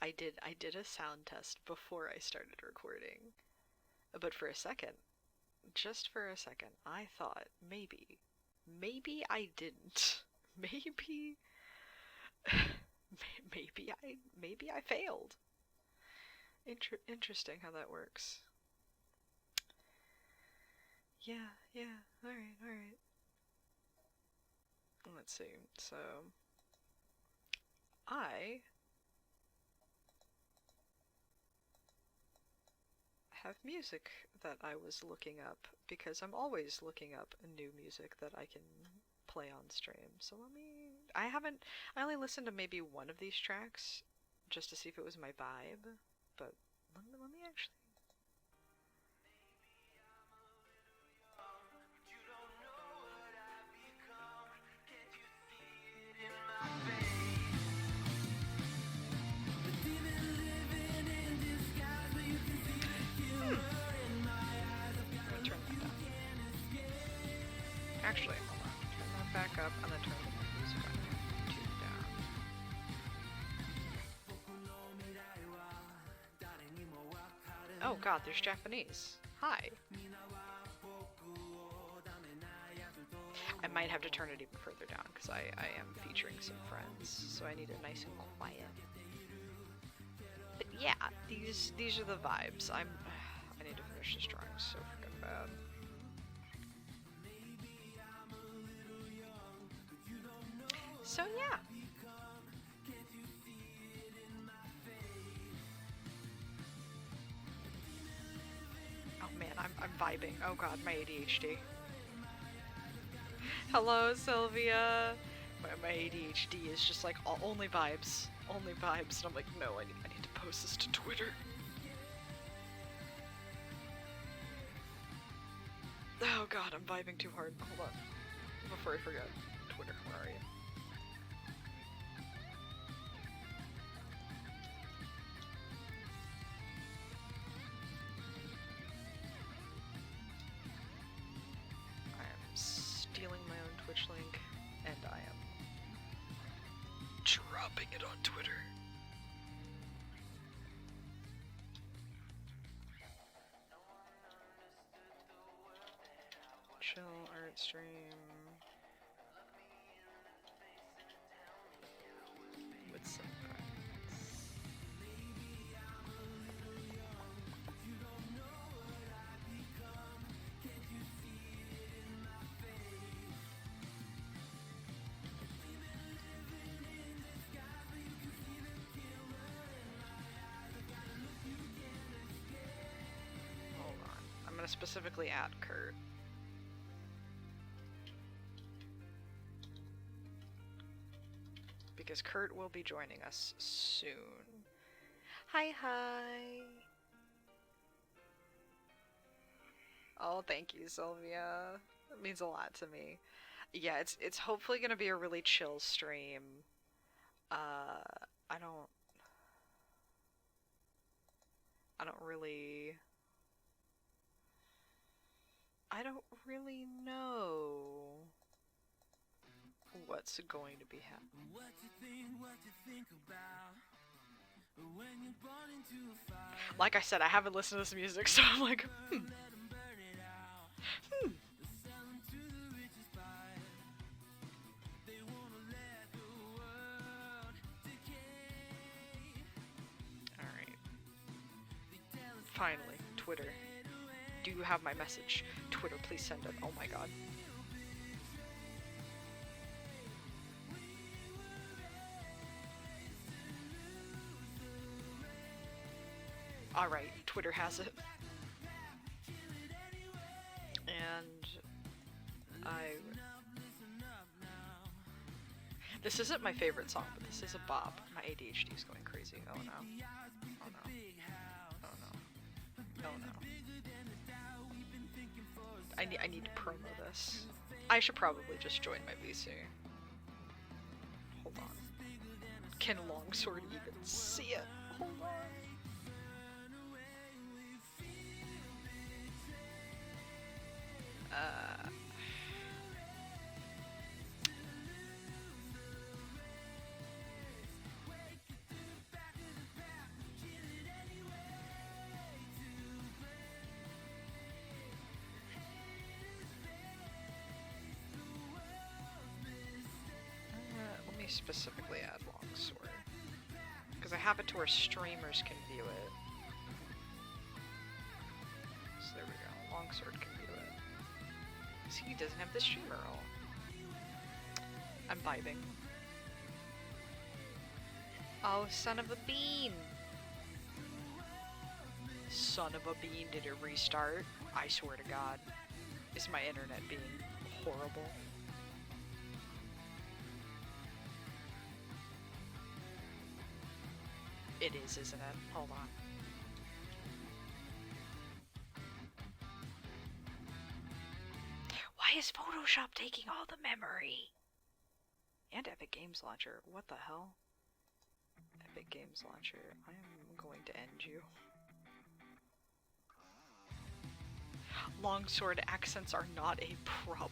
I did a sound test before I started recording. But for a second, just for a second, I thought maybe I didn't. Maybe maybe I failed. Interesting how that works. Yeah, yeah. All right, all right. Let's see. So I have music that I was looking up because I'm always looking up new music that I can play on stream. So I only listened to maybe one of these tracks just to see if it was my vibe, but let me actually. I'm gonna turn that down. Actually, hold on. Turn that back up and then turn the music on YouTube down. Oh god, there's Japanese. Hi. I might have to turn it even further down because I am featuring some friends, so I need it nice and quiet. But yeah, these are the vibes. I need to finish this drawing so freaking bad. So yeah. Oh man, I'm vibing. Oh god, my ADHD. Hello, Sylvia. My ADHD is just like only vibes, and I'm like, no, I need to post this to Twitter. Oh god, I'm vibing too hard. Hold on, before I forget. Twitter, where are you? I am stealing my own Twitch link, and I am dropping it on Twitter. Chill art stream. With some friends. Hold on. I'm gonna specifically add Kurt. Because Kurt will be joining us soon. Hi, hi. Oh, thank you, Sylvia. That means a lot to me. Yeah, it's hopefully gonna be a really chill stream. Uh, I don't I don't really I don't really know what's going to be happening. Like I said, I haven't listened to this music, so I'm like, hmm. Alright. Finally, Twitter. Do you have my message? Twitter, please send it. Oh my god. Alright, Twitter has it. And this isn't my favorite song, but this is a bop. My ADHD is going crazy. Oh no. Oh no. Oh no. Oh no. I need to promo this. I should probably just join my VC. Hold on. Can Longsword even see it? Hold on. me specifically add longsword. Because I have it to where streamers can view it. So there we go. Longsword can view it. See, he doesn't have the streamer roll. I'm vibing. Oh, son of a bean! Son of a bean, did it restart? I swear to God. Is my internet being horrible? It is, isn't it? Hold on. Why is Photoshop taking all the memory? And Epic Games Launcher. What the hell? Epic Games Launcher. I am going to end you. Longsword accents are not a problem.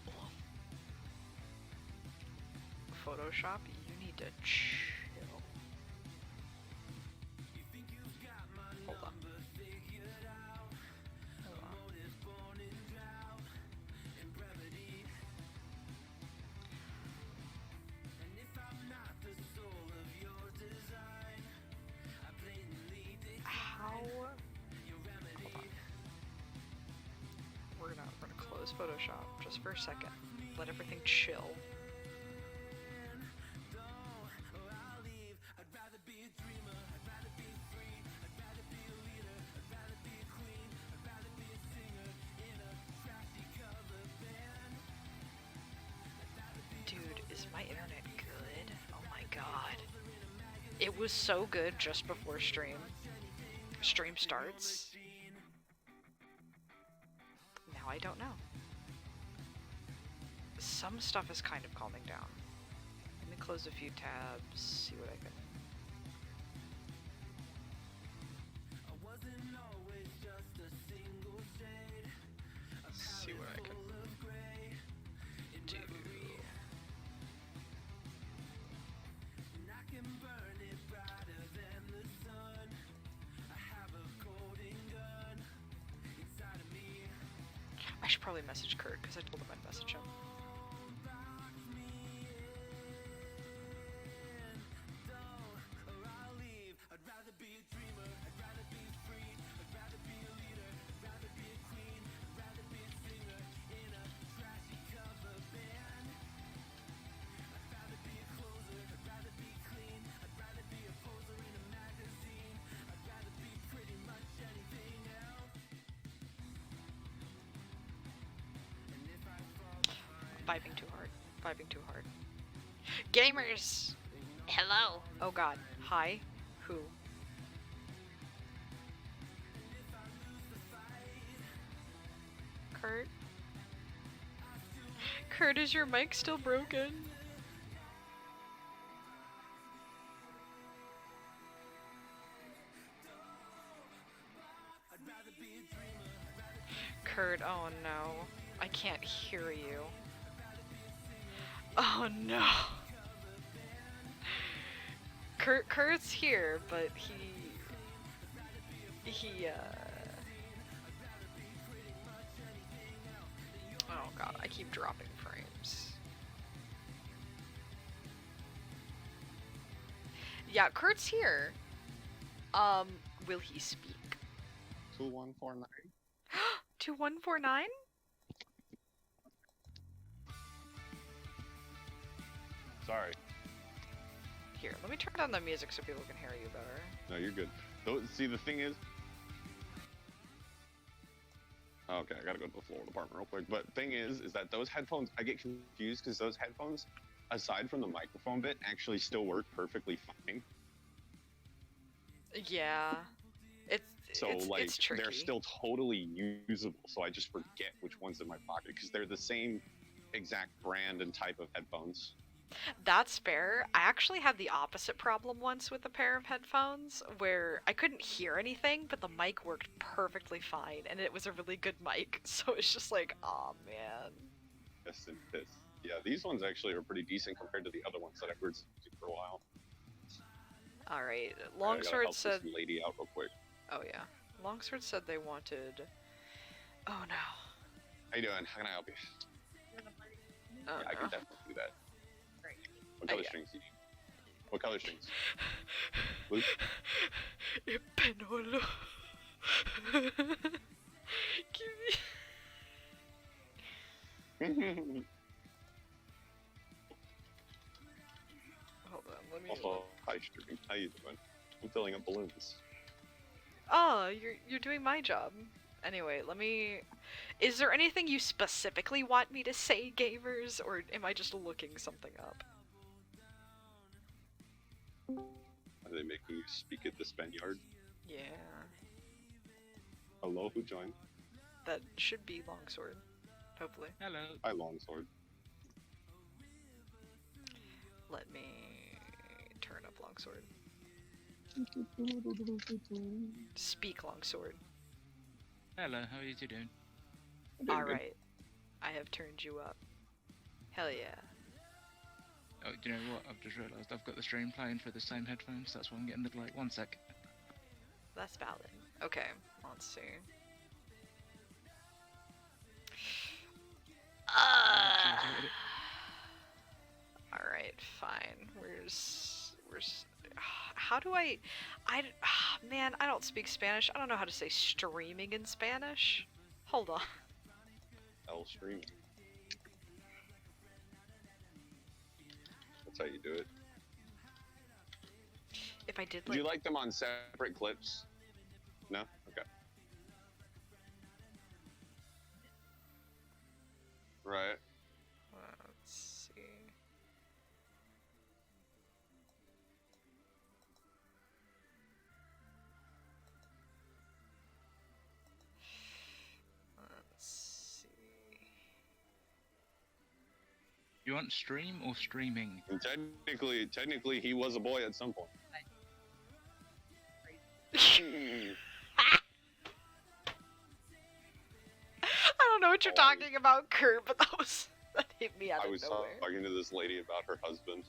Photoshop, you need to chill. Hold on. We're gonna close Photoshop just for a second. Let everything chill. Dude, is my internet good? Oh my god. It was so good just before stream. Stream starts. Now I don't know. Some stuff is kind of calming down. Let me close a few tabs, see what I can... see what I can do. I should probably message Kurt, because I told him I'd message him. Vibing too hard. Vibing too hard. Gamers! Hello! Oh god. Hi? Who? Kurt? Kurt, is your mic still broken? Kurt, oh no. I can't hear you. Oh no. Kurt's here, but oh god, I keep dropping frames. Yeah, Kurt's here. Will he speak? 2149. 2149? Sorry. Here, let me turn down the music so people can hear you better. No, you're good. See, the thing is... Okay, I gotta go to the floor department real quick. But thing is that those headphones, I get confused because those headphones, aside from the microphone bit, actually still work perfectly fine. Yeah. It's tricky. They're still totally usable, so I just forget which one's in my pocket because they're the same exact brand and type of headphones. That's fair. I actually had the opposite problem once with a pair of headphones where I couldn't hear anything, but the mic worked perfectly fine, and it was a really good mic, so it's just like, aw, man. Yes, and this. Yeah, these ones actually are pretty decent compared to the other ones that I've heard using for a while. Alright, Longsword said... this lady out real quick. Oh yeah. Longsword said they wanted... Oh no. How you doing? How can I help you? Oh, yeah, I can definitely do that. What color strings do you need? What color strings? Blue? Penolo. Give me. Hold on, let me. Also, hi string. How you doing? I'm filling up balloons. Oh, you're doing my job. Anyway, let me. Is there anything you specifically want me to say, gamers, or am I just looking something up? Are they making you speak at the Spaniard? Yeah, Hello, who joined? that should be Longsword, hopefully. Hello. Hi, Longsword. Let me turn up Longsword. Speak Longsword. Hello, how are you two doing? Alright, I have turned you up. Hell yeah. Oh, do you know what? I've just realised I've got the stream playing for the same headphones, that's why I'm getting the delay. 1 sec. That's valid. Okay, let's see. Alright, fine. How do man, I don't speak Spanish. I don't know how to say streaming in Spanish. Hold on. L streaming. That's how you do it. If I did Did you like them on separate clips? No? Okay. Right. let's see. Let's see. You want stream or streaming? And technically, he was a boy at some point. I don't know what you're talking about, Kurt, but that hit me out I of was nowhere. talking to this lady about her husband.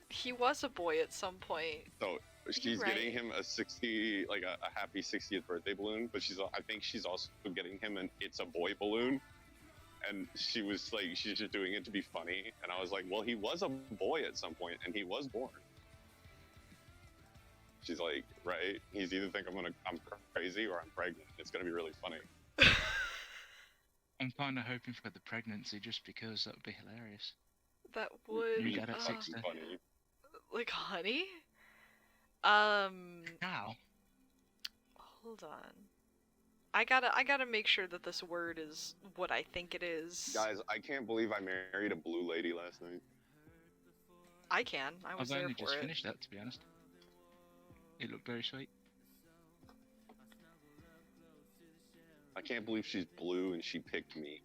He was a boy at some point. So she's right. getting him a happy 60th birthday balloon, but I think she's also getting him an "It's a Boy" balloon. And she was like, she's just doing it to be funny. And I was like, well, he was a boy at some point, and he was born. She's like, right? He's either think I'm crazy or I'm pregnant. It's gonna be really funny. I'm kind of hoping for the pregnancy just because that would be hilarious. That would You got it, 60. Funny. like honey. How? Hold on. I gotta make sure that this word is what I think it is. Guys, I can't believe I married a blue lady last night. I can. I was I've there only for just it. finished that, to be honest. It looked very sweet. I can't believe she's blue and she picked me.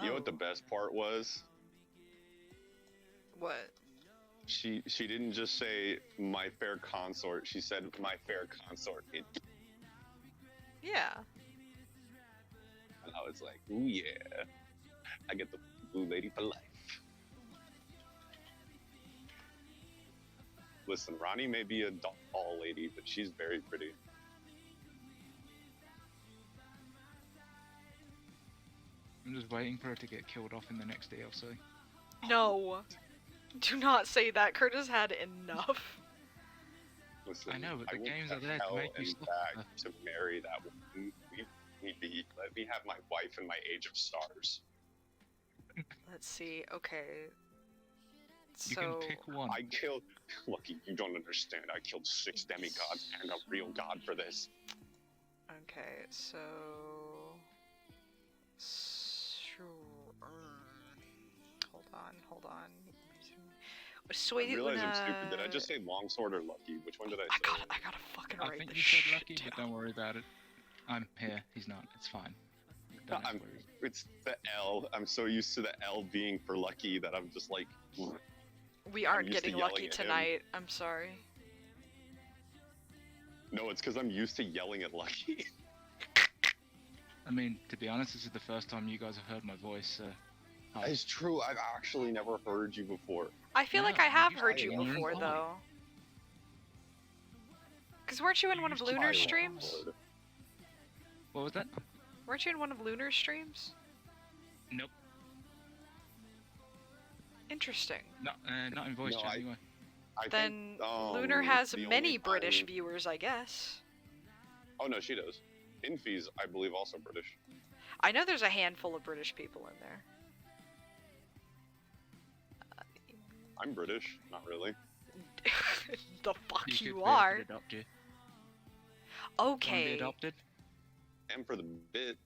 You know what the best part was? What? She didn't just say my fair consort. She said my fair consort. Yeah. And I was like, ooh yeah, I get the blue lady for life. Listen, Ronnie may be a doll lady, but she's very pretty. I'm just waiting for her to get killed off in the next DLC. No. Do not say that. Kurt has had enough. Listen, I know, but the will games go are there to hell make you and stop back to marry that woman. Let me have my wife in my Age of Stars. Let's see. Okay. You So can pick one. I killed. Lucky, you don't understand. I killed 6 demigods and a real god for this. okay, so hold on. I realize I'm stupid. Did I just say longsword or lucky? Which one did I say? I gotta fucking I write think this you said shit lucky, down. but don't worry about it. I'm here. He's not. It's fine. Don't have to worry. It's the L. I'm so used to the L being for lucky that I'm just like. We aren't used to getting yelling lucky at him. tonight. I'm sorry. No, it's because I'm used to yelling at Lucky. I mean, to be honest, this is the first time you guys have heard my voice, so... Hi. It's true. I've actually never heard you before. I feel like No, I have you heard say you when you're in before line. though. Cause weren't you in one of used to Lunar's be streams? What was that? Weren't you in one of Lunar's streams? Nope. Interesting. Not in voice No, chat anyway. I Then think, Lunar has the many only British time- viewers, I guess. Oh no, she does. Infi's, I believe, also British. I know there's a handful of British people in there. I'm British, not really. The fuck You you could are. adopt you. Want to be Okay. adopted? And for the bit,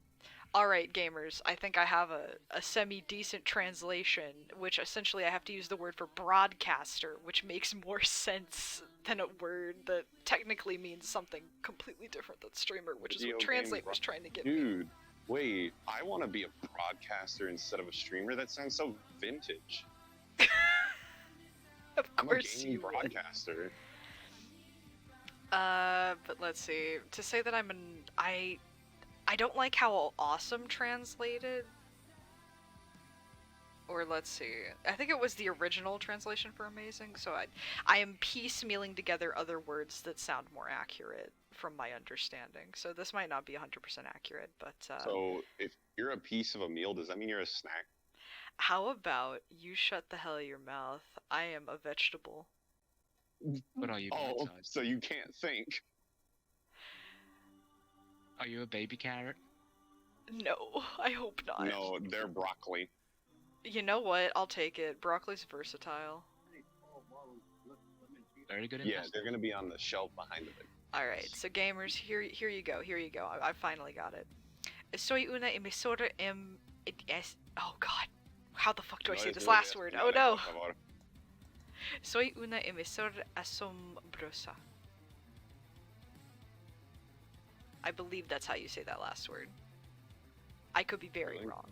Alright, gamers, I think I have a semi-decent translation, which essentially I have to use the word for broadcaster, which makes more sense than a word that technically means something completely different than streamer, which is Video what game Translate was trying to get me. dude, wait, I want to be a broadcaster instead of a streamer. That sounds so vintage. Of I'm a course gaming you would. broadcaster. But let's see. To say that I don't like how awesome translated. Or let's see. I think it was the original translation for amazing, so I am piecemealing together other words that sound more accurate from my understanding. So this might not be 100% accurate, but So if you're a piece of a meal, does that mean you're a snack? how about you shut the hell your mouth? I am a vegetable. What are you? Oh, Bite-sized? so you can't think. Are you a baby carrot? No, I hope not. No, they're broccoli. You know what? I'll take it. Broccoli's versatile. Very good in Yeah, pasta. they're gonna be on the shelf behind the big. Alright, so gamers, here you go, I finally got it. Soy una emisora oh god. How the fuck do I say this last word? Oh no! Soy una emisora asombrosa. I believe that's how you say that last word. I could be very Really? wrong.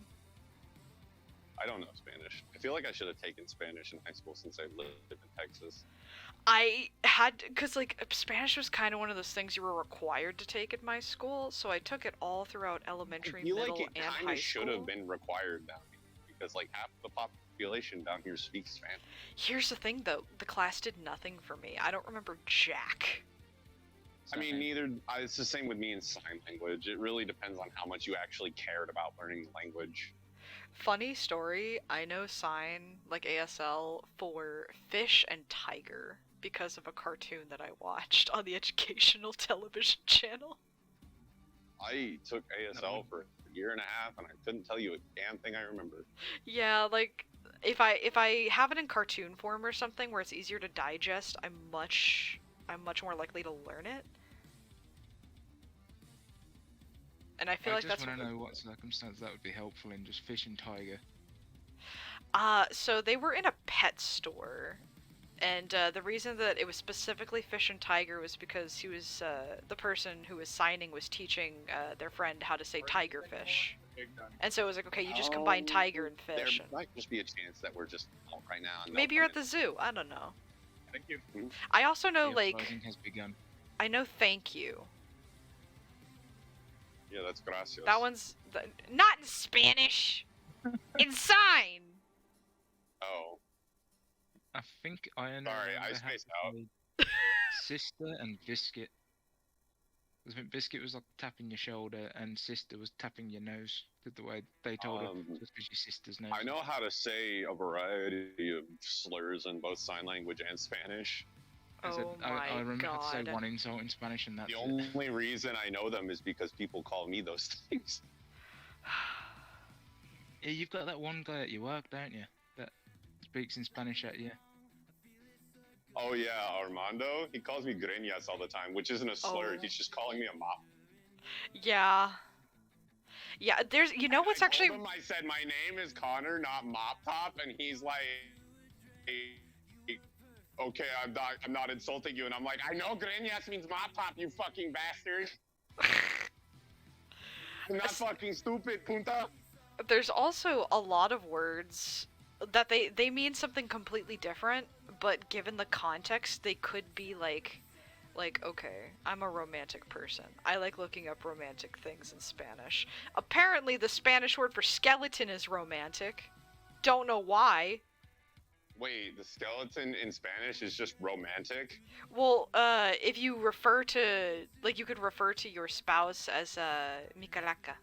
I don't know Spanish. I feel like I should have taken Spanish in high school since I lived in Texas. I had, cause like Spanish was kind of one of those things you were required to take at my school, so I took it all throughout elementary, I feel middle, like it and kind high of should school. have been required down here because like half the population down here speaks Spanish. Here's the thing though, the class did nothing for me. I don't remember jack. I mean, it's the same with me in sign language. It really depends on how much you actually cared about learning the language. Funny story, I know sign, like ASL, for fish and tiger because of a cartoon that I watched on the educational television channel. I took ASL for a year and a half, and I couldn't tell you a damn thing I remember. Yeah, like if I have it in cartoon form or something where it's easier to digest, I'm much more likely to learn it. And I feel like that's I just what want to know what circumstance that would be helpful in just fish and tiger. So they were in a pet store, and the reason that it was specifically fish and tiger was because he was the person who was signing was teaching their friend how to say tiger fish, and so it was like, okay, you just combine tiger and fish. There might just be a chance that we're just out right now. And Maybe you're at the zoo. I don't know. Thank you. I also know The like uprising has begun. I know thank you. Yeah, that's gracias. That one's not in Spanish. In sign. Oh, I think I know. Sorry, I how to spaced out. say Sister and biscuit. 'Cause I think biscuit was like tapping your shoulder, and sister was tapping your nose. The way they told her, just because your sister's nose. I know how to say a variety of slurs in both sign language and Spanish. I said, Oh I my remember how to say god. one insult in Spanish, and that's The it. only reason I know them is because people call me those things. Yeah, you've got that one guy at your work, don't you? That speaks in Spanish at you. Oh yeah, Armando. He calls me greñas all the time, which isn't a slur. Oh. He's just calling me a mop. Yeah. Yeah, there's you know what's I actually told him, I said my name is Connor, not Mop Top, and he's like, okay, I'm not insulting you, and I'm like, I know greñas means Mop Top, you fucking bastard. I'm not fucking stupid, punta. there's also a lot of words that they mean something completely different, but given the context, they could be like, okay, I'm a romantic person. I like looking up romantic things in Spanish. Apparently, the Spanish word for skeleton is romantic. Don't know why. Wait, the skeleton in Spanish is just romantic? Well, if you refer to, like, you could refer to your spouse as mi calaca,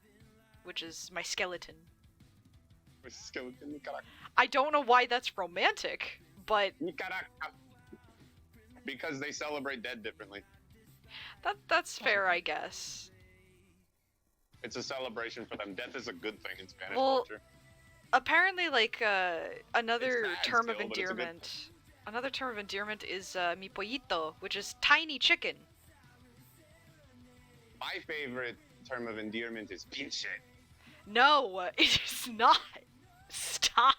which is my skeleton. Skeleton Nicaragua. I don't know why that's romantic, but Nicaragua. Because they celebrate dead differently. that's fair, I guess. It's a celebration for them. Death is a good thing in Spanish Well, culture. apparently, like, another It's sad term still, of but it's a good endearment. Another term of endearment is mi pollito, which is tiny chicken. My favorite term of endearment is pinche. No, it is not. Stop.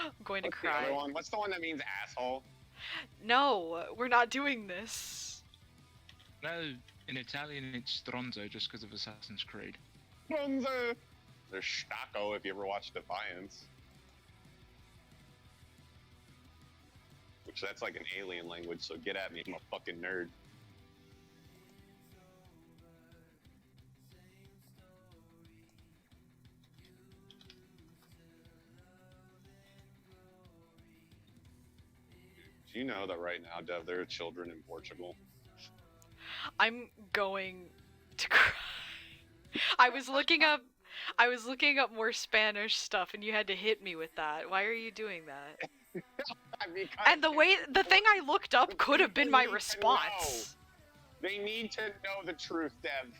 I'm going to What's the other cry. one? What's the one that means asshole? No, we're not doing this. No, in Italian it's stronzo just because of Assassin's Creed. Bronze. There's stacco if you ever watched Defiance. Which that's like an alien language, so get at me, I'm a fucking nerd. Do you know that right now, Dev, there are children in Portugal? I'm going to cry. I was looking up more Spanish stuff and you had to hit me with that. Why are you doing that? Because And the thing I looked up could have been my People need to response. They need to know the truth, Dev.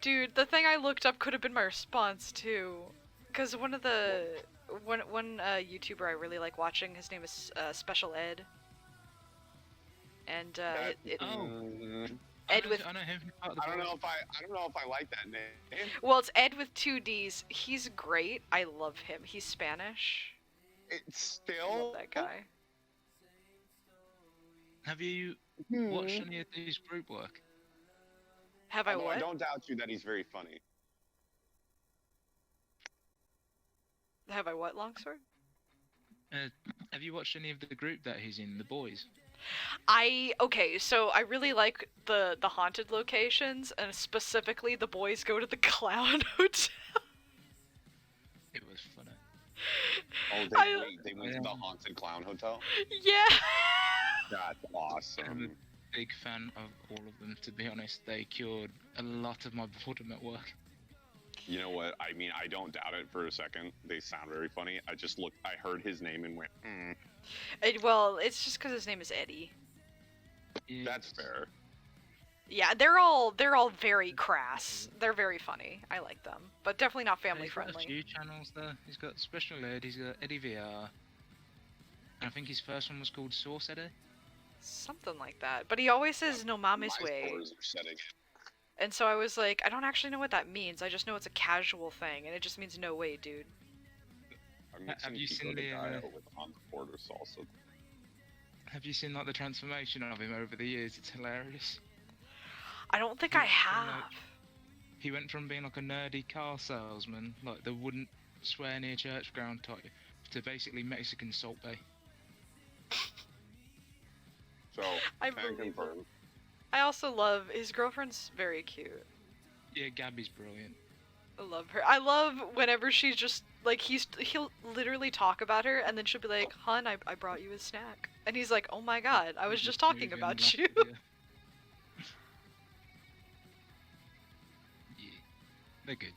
Dude, the thing I looked up could have been my response too. Cause one YouTuber I really like watching, his name is Special Ed. And Ed with I know him. I don't know if I like that name. well, it's Ed with 2 D's. He's great. I love him. He's Spanish. It's I still love that guy. Have you watched any of his group work? Have I Although what? I don't doubt you that he's very funny. Have I what, Longsword? Have you watched any of the group that he's in, The Boys? Okay, so I really like the haunted locations, and specifically the boys go to the clown hotel. It was funny. Oh, they went to the haunted clown hotel? Yeah. That's awesome. I'm a big fan of all of them, to be honest. They cured a lot of my boredom at work. You know what? I mean, I don't doubt it for a second. They sound very funny. I heard his name and went, Well, it's just because his name is Eddie. Yeah, That's fair. Yeah, they're all very crass. They're very funny. I like them, but definitely not family he's got friendly. a few channels there. He's got Special Ed, he's got Eddie VR. And I think his first one was called Source Eddie. Something like that. But he always says no mama's My way. scores are setting in. And so I was like, I don't actually know what that means. I just know it's a casual thing, and it just means no way, dude. I'm Have mixing you Pico seen de the, Gallo with on the border salsa. Have you seen like the transformation of him over the years? It's hilarious. I don't think I Yeah, have. He went from being like a nerdy car salesman, like the wouldn't swear near church ground type, to basically Mexican Salt Bay. So, I can believe it. confirm. I also love his girlfriend's very cute. Yeah, Gabby's brilliant. I love her. I love whenever she's just like he'll literally talk about her and then she'll be like, "Hun, I brought you a snack," and he's like, "Oh my god, I was just talking Movie about last you." year. Yeah, they're good.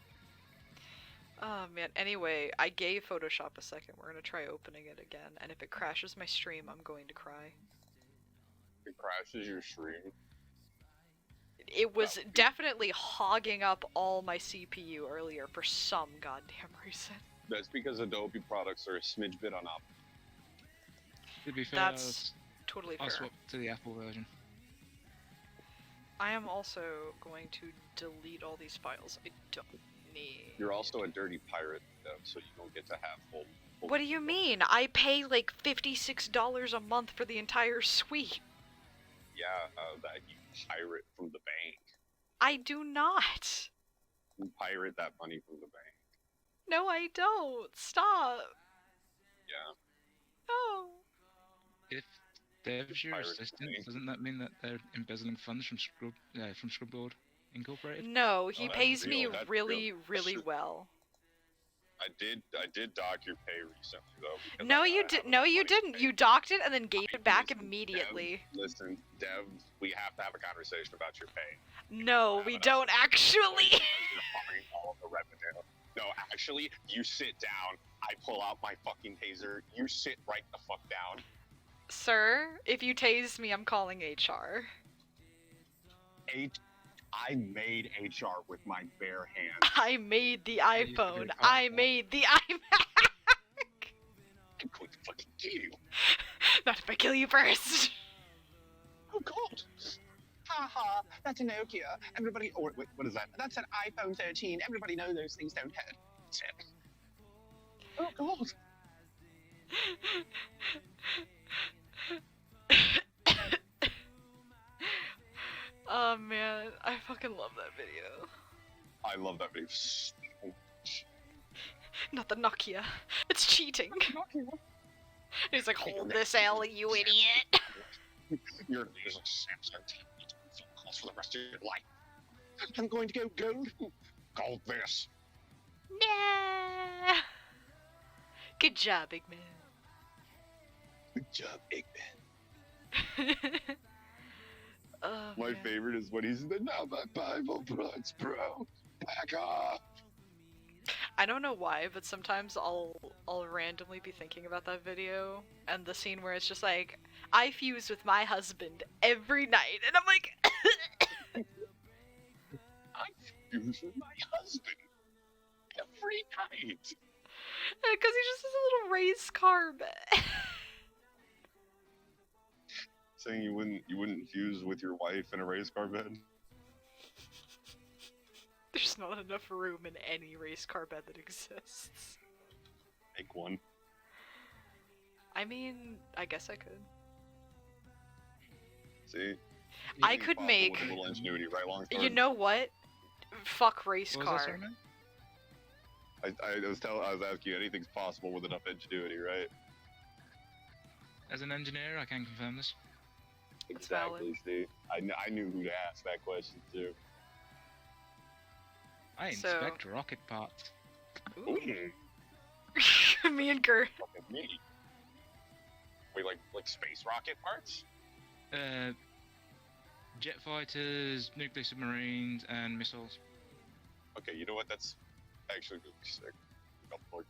Oh man. Anyway, I gave Photoshop a second. We're gonna try opening it again, and if it crashes my stream, I'm going to cry. It crashes your stream. It was definitely hogging up all my CPU earlier for some goddamn reason. That's because Adobe products are a smidge bit on up. To be fair, That's totally I fair. swapped to the Apple version. I am also going to delete all these files I don't need. You're also a dirty pirate, though, so you don't get to have full What do you mean? I pay like $56 a month for the entire suite. Yeah, that you pirate from the bank. I do not. You pirate that money from the bank. No, I don't. Stop. Yeah. No. If Dev's your Pirate assistant, bank. doesn't that mean that they're embezzling funds from Scrubboard Incorporated? No, he that's pays me real, that's really, real. really well. I did dock your pay recently, though. because No, I you have did. a No, you money didn't. pay. You docked it and then gave it back Listen, immediately. Listen, Dev, we have to have a conversation about your pay. No, we don't actually. You're farming all of the revenue. No, actually, you sit down. I pull out my fucking taser. You sit right the fuck down. Sir, if you tase me, I'm calling HR. I made HR with my bare hands. I made the iPhone. do I made the iMac. I'm going to fucking kill you. Not if I kill you first. Oh god. Ha ha, that's a Nokia. Everybody, or wait, what is that? That's an iPhone 13. Everybody knows those things don't hurt. That's it. Oh god. Oh man, I fucking love that video. I love that video. Not the Nokia. It's cheating. Nokia. He's like, hold this L, you idiot. You're using Samsung phone calls for the rest of your life. I'm going to go gold. Gold this. Nah. Good job, big man. Good job, big man. Oh, My man. favorite is when he's in the now my Bible bloods, bro. Back off. I don't know why, but sometimes I'll randomly be thinking about that video and the scene where it's just like, I fuse with my husband every night, and I'm like, I fuse with my husband every night. because he just has a little race car bed. Saying you wouldn't fuse with your wife in a race car bed. There's not enough room in any race car bed that exists. Make one. I mean, I guess I could. See? I could Possible make. with a little ingenuity, right? Long story. You know what? Fuck race What was that, car. sorry, mate? I was asking you, anything's possible with enough ingenuity, right? As an engineer, I can confirm this. That's Exactly. See, I knew who to ask that question to. I So- inspect rocket parts. Ooh. Ooh, Me and Gert. fucking me. Wait, like space rocket parts? Jet fighters, nuclear submarines, and missiles. Okay, you know what? That's actually really sick. Go for it.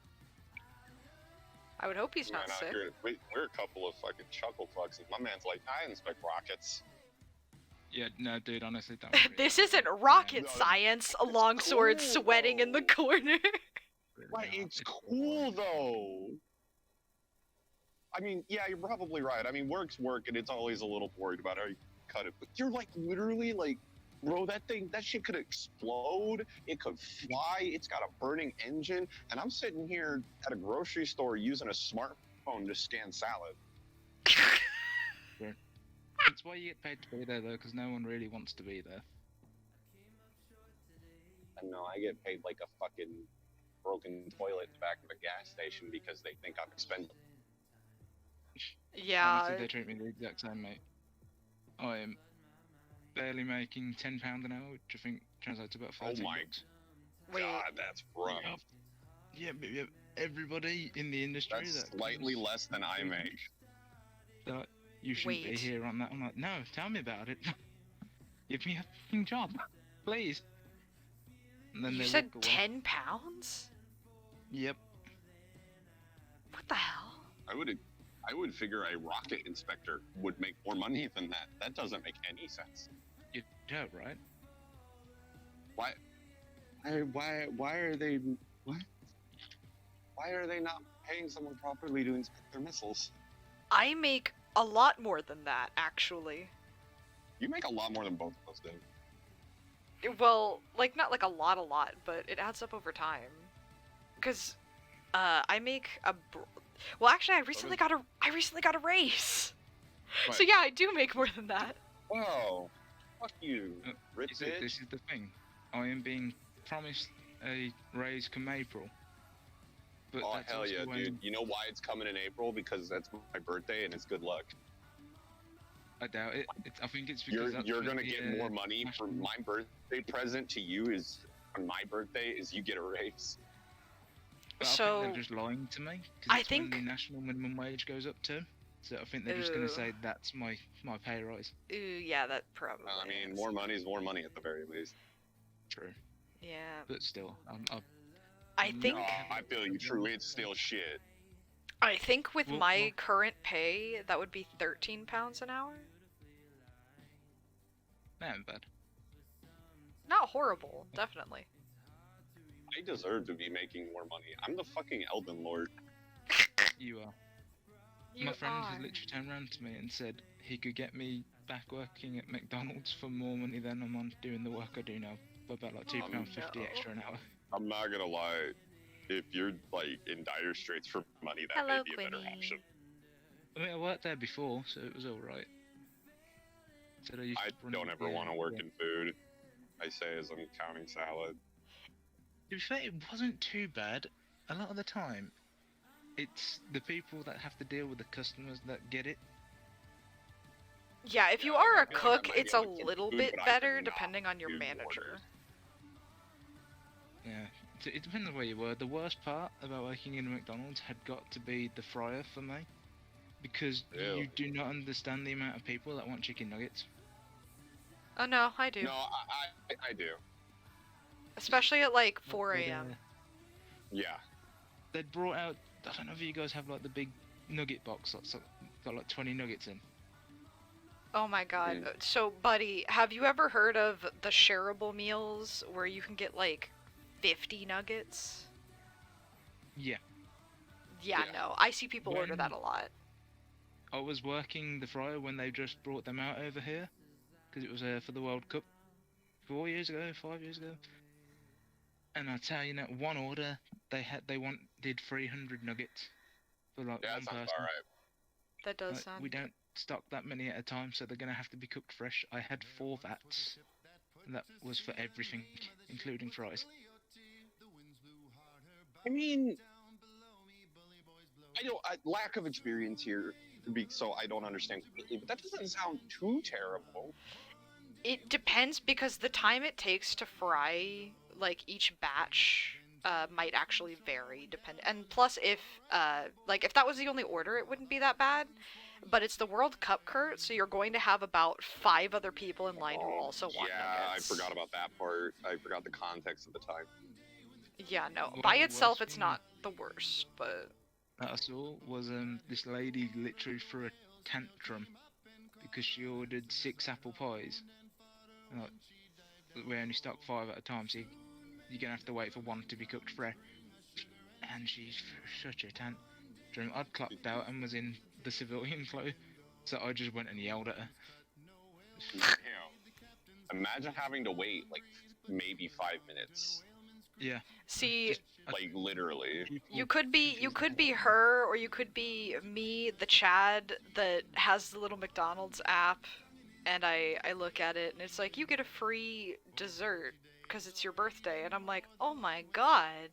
I would hope he's not Man, out sick. here, we're a couple of fucking chuckle fucks, and my man's like, I inspect rockets. Yeah, no, dude, honestly, don't worry. This isn't rocket No, science. A longsword cool, sweating in the though. corner. Right, it's cool though. I mean, yeah, you're probably right. I mean, work's work, and it's always a little worried about how you cut it. But you're like literally like, bro, that shit could explode. It could fly. It's got a burning engine, and I'm sitting here at a grocery store using a smartphone to scan salad. That's why you get paid to be there, though, because no one really wants to be there. And no, I get paid like a fucking broken toilet in the back of a gas station because they think I'm expendable. Yeah. Honestly, they treat me the exact same, mate. I am barely making £10 an hour, which I think translates to about Oh 13 my bucks. Wait. God, that's rough. Yeah, but yeah, everybody in the industry That's that slightly comes- less than I make. that you shouldn't be Wait. here on that. I'm like, no, tell me about it. Give me a fucking job, please. And then You they said walk away. 10 pounds? Yep. What the hell? I would figure a rocket inspector would make more money than that. That doesn't make any sense. You don't, right? Why are they Why are they not paying someone properly to inspect their missiles? I make a lot more than that, actually. You make a lot more than both of us do. Well, like, not like a lot, but it adds up over time. Because, I make a... Well, actually, I recently got a raise! So Right. yeah, I do make more than that. Whoa, fuck you, rich You see, bitch. this is the thing. I am being promised a raise come April. But Oh that's hell also yeah, when dude! You know why it's coming in April? Because that's my birthday and it's good luck. I doubt it. I think it's because that's You're when gonna the, get more money for national- my birthday present to you is on my birthday is you get a raise. But I So- think they're just lying to me. 'Cause I it's when think- the national minimum wage goes up too. So I think they're just gonna Ooh. say that's my pay rise. Ooh, yeah, that probably I mean, is. more money is more money at the very least. True. Yeah. But still, I No, No, think I feel you. True, it's still shit. with Well, my current pay, that would be £13 an hour. not bad. Not horrible, definitely. I deserve to be making more money. I'm the fucking Elden Lord. You are. You My friend are. has literally turned around to me and said he could get me back working at McDonald's for more money than I'm on doing the work I do now, for about like Oh, £2.50 no. extra an hour. I'm not gonna lie. If you're like in dire straits for money, that may Hello, be a better Quinny. option. I mean, I worked there before, so it was alright. Said I used I to run don't ever the, want to work yeah. in food. I say as I'm counting salad. To be fair, it wasn't too bad. A lot of the time, it's the people that have to deal with the customers that get it. Yeah, if you Yeah, like, are I a feel like I cook, might be it's a able to cook little food, bit but I better could not depending on your do manager. orders. Yeah, it depends on where you were. The worst part about working in a McDonald's had got to be the fryer for me, because Really? you do not understand the amount of people that want chicken nuggets. Oh no, I do. No, I do. Especially at like Like, 4 a.m. Yeah. they'd brought out. I don't know if you guys have like the big nugget box that's got like 20 nuggets in. Oh my god. Mm. So, buddy, have you ever heard of the shareable meals where you can get like 50 nuggets? Yeah. Yeah, Yeah. no. I see people order When- that a lot. I was working the fryer when they just brought them out over here, because it was for the World Cup 4 years ago, 5 years ago. And I tell you now, one order they wanted 300 nuggets for like Yeah, one that sounds person. alright. That does Like, sound. we don't stock that many at a time, so they're gonna have to be cooked fresh. I had 4 vats, and that was for everything, including fries. I mean, I don't. Lack of experience here, so I don't understand completely. But that doesn't sound too terrible. It depends because the time it takes to fry like each batch might actually vary and plus if if that was the only order it wouldn't be that bad, but it's the World Cup, Kurt, so you're going to have about 5 other people in line who also want Yeah, nuggets. I forgot about that part. I forgot the context of the time. Yeah, no, One by of the itself worst it's things not the worst, but that I saw was this lady literally threw a tantrum because she ordered 6 apple pies. And, like, we only stock 5 at a time, so you're gonna have to wait for one to be cooked fresh. And she threw such a tantrum. I'd clocked out and was in the civilian clothes, so I just went and yelled at her. Damn. Imagine having to wait like maybe 5 minutes. Yeah. see, Just, Like literally. you could be her, or you could be me, the Chad that has the little McDonald's app, and I look at it and it's like, you get a free dessert because it's your birthday, and I'm like, oh my god.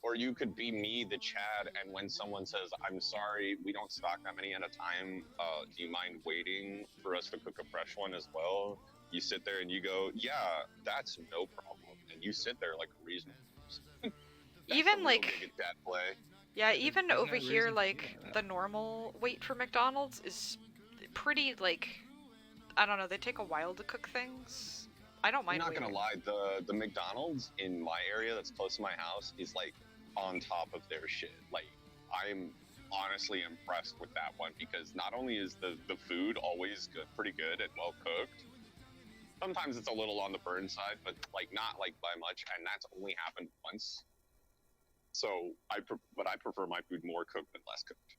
Or you could be me, the Chad, and when someone says, "I'm sorry, we don't stock that many at a time. Do you mind waiting for us to cook a fresh one as well?" You sit there and you go, "Yeah, that's no problem," and you sit there like a reasonable person. That's Even, the real like- big Chad play. Yeah, even There's over no here, reason to like, do that. the normal wait for McDonald's is pretty, like, I don't know, they take a while to cook things. I don't I'm mind not waiting. gonna lie, the McDonald's in my area that's close to my house is like on top of their shit. Like, I'm honestly impressed with that one because not only is the food always good, pretty good and well cooked. Sometimes it's a little on the burn side, but like not like by much, and that's only happened once. So but I prefer my food more cooked than less cooked.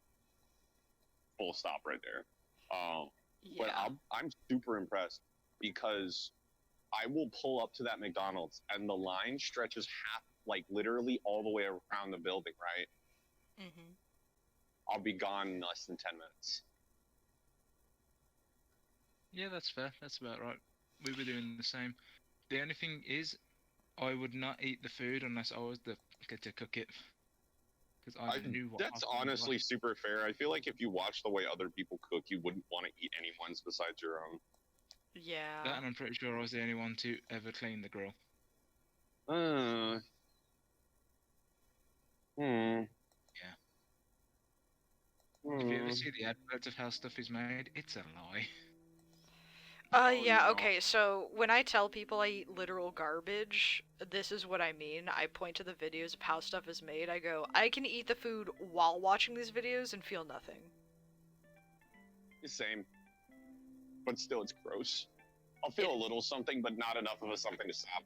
Full stop right there. But Yeah. I'm super impressed because I will pull up to that McDonald's and the line stretches like literally all the way around the building, right? Mm-hmm. I'll be gone in less than 10 minutes. Yeah, that's fair. That's about right. We were doing the same. The only thing is, I would not eat the food unless I was the fucker to cook it. Because I knew what That's I was honestly super fair. I feel like if you watch the way other people cook, you wouldn't want to eat anyone's besides your own. Yeah. That, and I'm pretty sure I was the only one to ever clean the grill. If you ever see the adverts of how stuff is made, it's a lie. Yeah, no. okay, so when I tell people I eat literal garbage, this is what I mean. I point to the videos of how stuff is made. I go, I can eat the food while watching these videos and feel nothing. Same. But still, it's gross. I'll feel a little something, but not enough of a something to stop.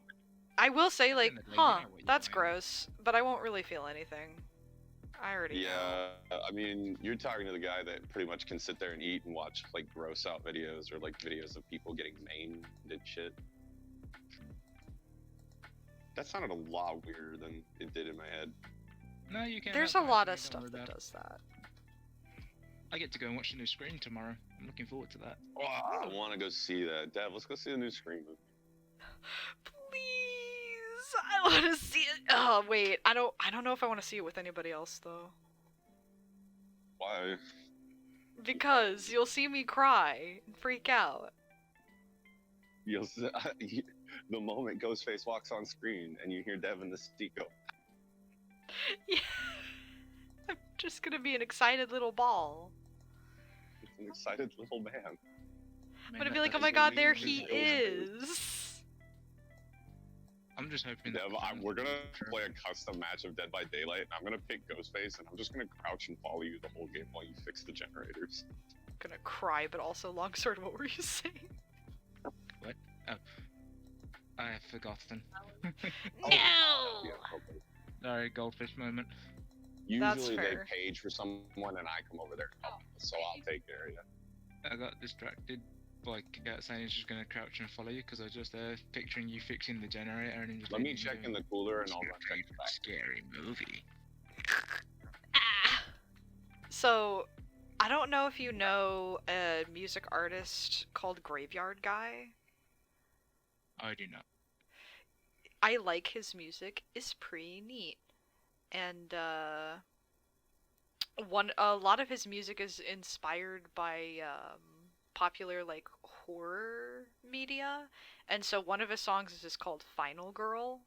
I will say, like, End of the day, you huh, know what you're that's doing. gross, but I won't really feel anything. I already know. Yeah, I mean, you're talking to the guy that pretty much can sit there and eat and watch, like, gross out videos or, like, videos of people getting maimed and shit. That sounded a lot weirder than it did in my head. No, you can. There's a lot of stuff that does that. I get to go and watch the new Scream tomorrow. I'm looking forward to that. Oh, I want to go see that. Dev, let's go see the new Scream movie. Please, I want to see it. Oh wait, I don't know if I want to see it with anybody else though. Why? Because you'll see me cry and freak out. You'll see, the moment Ghostface walks on screen and you hear Dev in the seat go, Yeah, I'm just gonna be an excited little ball. it's an excited little man. I'm gonna be like, oh my god, there he is. I'm just hoping Dev, that we're gonna play a custom match of Dead by Daylight, and I'm gonna pick Ghostface, and I'm just gonna crouch and follow you the whole game while you fix the generators. I'm gonna cry, but also longsword. What were you saying? What? Oh, I have forgotten. Oh, No! yeah, okay. Sorry, goldfish moment. That's Usually they fair. page for someone, and I come over there, so I'll take care of you. I got distracted by Kat saying she's going to crouch and follow you because I was just picturing you fixing the generator and then just Let me leaving check you in the cooler, and I'll run back to back. Scary movie. Ah. So, I don't know if you know a music artist called Graveyard Guy. I do not. I like his music. It's pretty neat. And a lot of his music is inspired by popular like horror media. And so one of his songs is just called Final Girl.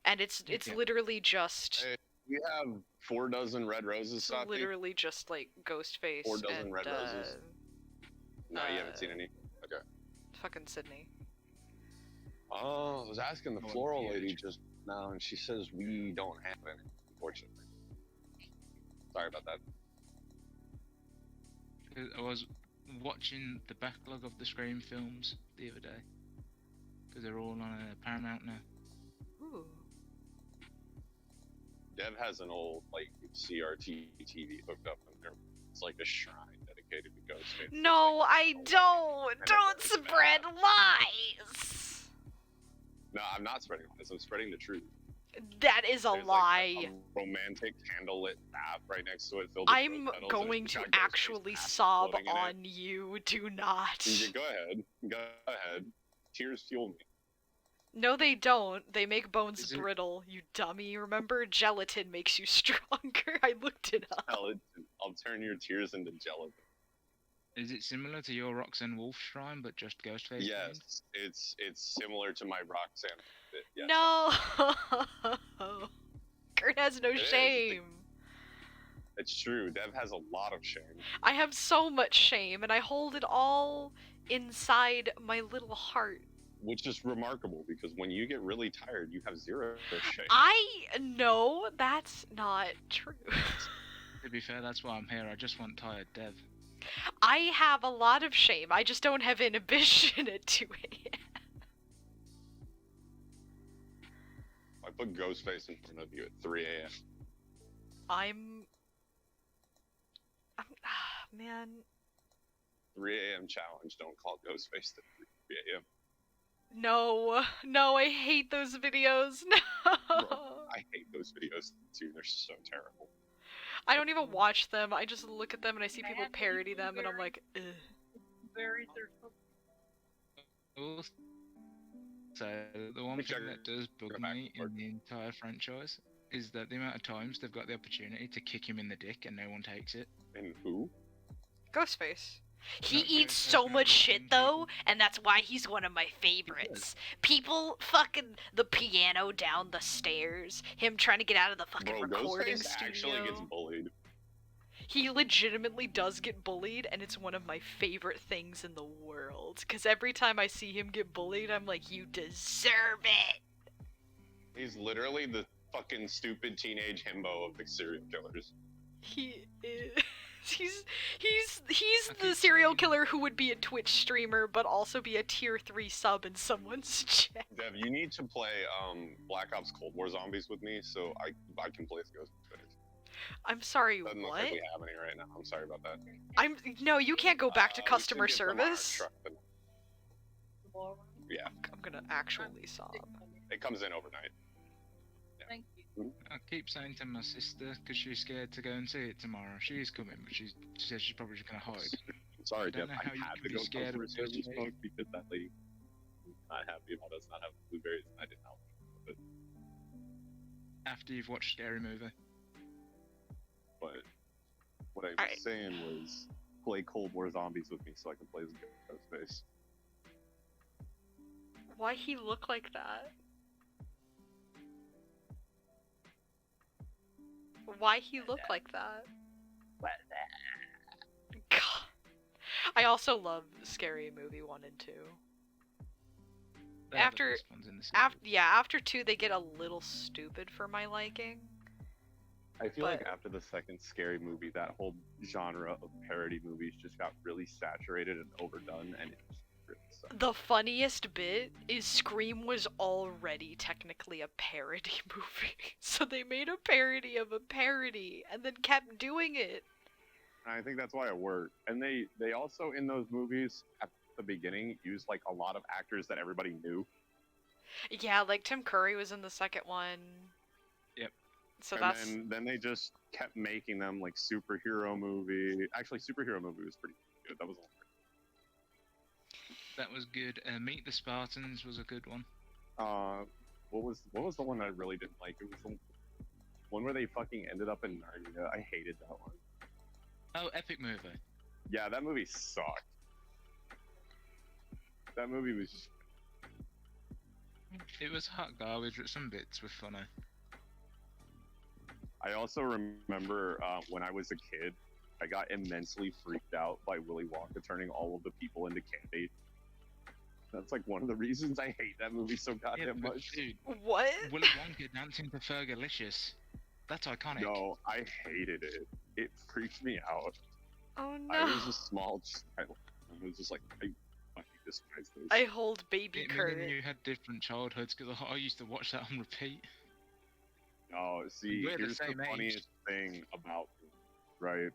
And it's Yeah. literally just Hey, we have 4 dozen red roses, it's Sati. literally just like Ghostface 4 dozen and red roses. No, you haven't seen any. Okay. fucking Sydney. Oh, I was asking the Oh, floral yeah, lady sure. just now, and she says we don't have any, unfortunately. Sorry about that. I was watching the backlog of the Scream films the other day because they're all on Paramount now. Ooh. Dev has an old like CRT TV hooked up in there. It's like a shrine dedicated to Ghostface. No, I don't! And Don't it's spread bad. lies! No, I'm not spreading lies. I'm spreading the truth. That is a There's, lie. like, a romantic candlelit bath right next to it filled with I'm rose petals, and going it's to got Ghostface actually mask sob floating in it. on you. Do not. Yeah, go ahead. Go ahead. Tears fuel me. No, they don't. They make bones Is it- brittle, you dummy. Remember, gelatin makes you stronger. I looked it up. I'll turn your tears into gelatin. Is it similar to your Roxanne Wolf shrine but just Ghostface? themed? Yes, it's similar to my Roxanne. Yes. No! Kurt has no is. shame. It's true. Dev has a lot of shame. I have so much shame, and I hold it all inside my little heart. Which is remarkable because when you get really tired, you have zero shame. No, that's not true. To be fair, that's why I'm here. I just want tired Dev. I have a lot of shame. I just don't have inhibition at 2 a.m. I put Ghostface in front of you at 3 a.m. Man. 3 a.m. challenge. Don't call Ghostface at 3 a.m. No, I hate those videos. No. Bro, I hate those videos too. They're so terrible. I don't even watch them. I just look at them and I see people parody them, and I'm like, ugh. Very thirsty. So the one Which thing are- that does bug go back me forward. in the entire franchise is that the amount of times they've got the opportunity to kick him in the dick and no one takes it. And who? Ghostface. He Not eats Ghostface, so no, much but shit some though, people. and that's why he's one of my favorites. People fucking the piano down the stairs, him trying to get out of the fucking Bro, recording Ghostface studio. actually gets bullied. He legitimately does get bullied, and it's one of my favorite things in the world. Because every time I see him get bullied, I'm like, you deserve it! He's literally the fucking stupid teenage himbo of the serial killers. He is... He's I the keep serial saying- killer who would be a Twitch streamer, but also be a tier 3 sub in someone's chat. Dev, you need to play Black Ops Cold War Zombies with me, so I can play as Ghostface. I'm sorry, Doesn't look what? like we have any right now. I'm sorry about that. No, you can't go back to We customer should get them on our service. truck, but yeah, I'm gonna actually sob. it comes in overnight. Thank you. I keep saying to my sister, because she's scared to go and see it tomorrow. She is coming, but she says she's probably just going to hide. Sorry, I don't Dev. know I how you had can to be go scared of customer service Ghostface. mode because that lady was not happy about us not having blueberries, and I didn't help. After you've watched Scary Movie. But what I was Alright. saying was play Cold War Zombies with me so I can play as Ghostface. Why he look like that? Why he look like that? God. I also love Scary Movie 1 and 2. They're the After- best ones in the series. After 2 they get a little stupid for my liking. I feel But- like after the second Scary Movie, that whole genre of parody movies just got really saturated and overdone, and it just really sucked. The funniest bit is Scream was already technically a parody movie. So they made a parody of a parody and then kept doing it. And I think that's why it worked. And they also, in those movies, at the beginning, used like a lot of actors that everybody knew. Yeah, like Tim Curry was in the second one. Yep. So And that's then they just kept making them like superhero movie. Actually, superhero movie was pretty good. That was That was good. Meet the Spartans was a good one. what was the one I really didn't like? It was the one where they fucking ended up in Narnia. I hated that one. Oh, epic movie. Yeah, that movie sucked. That movie was just, It was hot garbage, but some bits were funny. I also remember when I was a kid, I got immensely freaked out by Willy Wonka turning all of the people into candy. That's like one of the reasons I hate that movie so goddamn but much. dude, what? Willy Wonka dancing to Fergalicious. That's iconic. No, I hated it. It freaked me out. Oh I no. was a small child. I was just like, I fucking despise this. I hold baby Me Kurt. and you had different childhoods because I used to watch that on repeat. Oh, see, We're the here's the same age. funniest thing about me, right?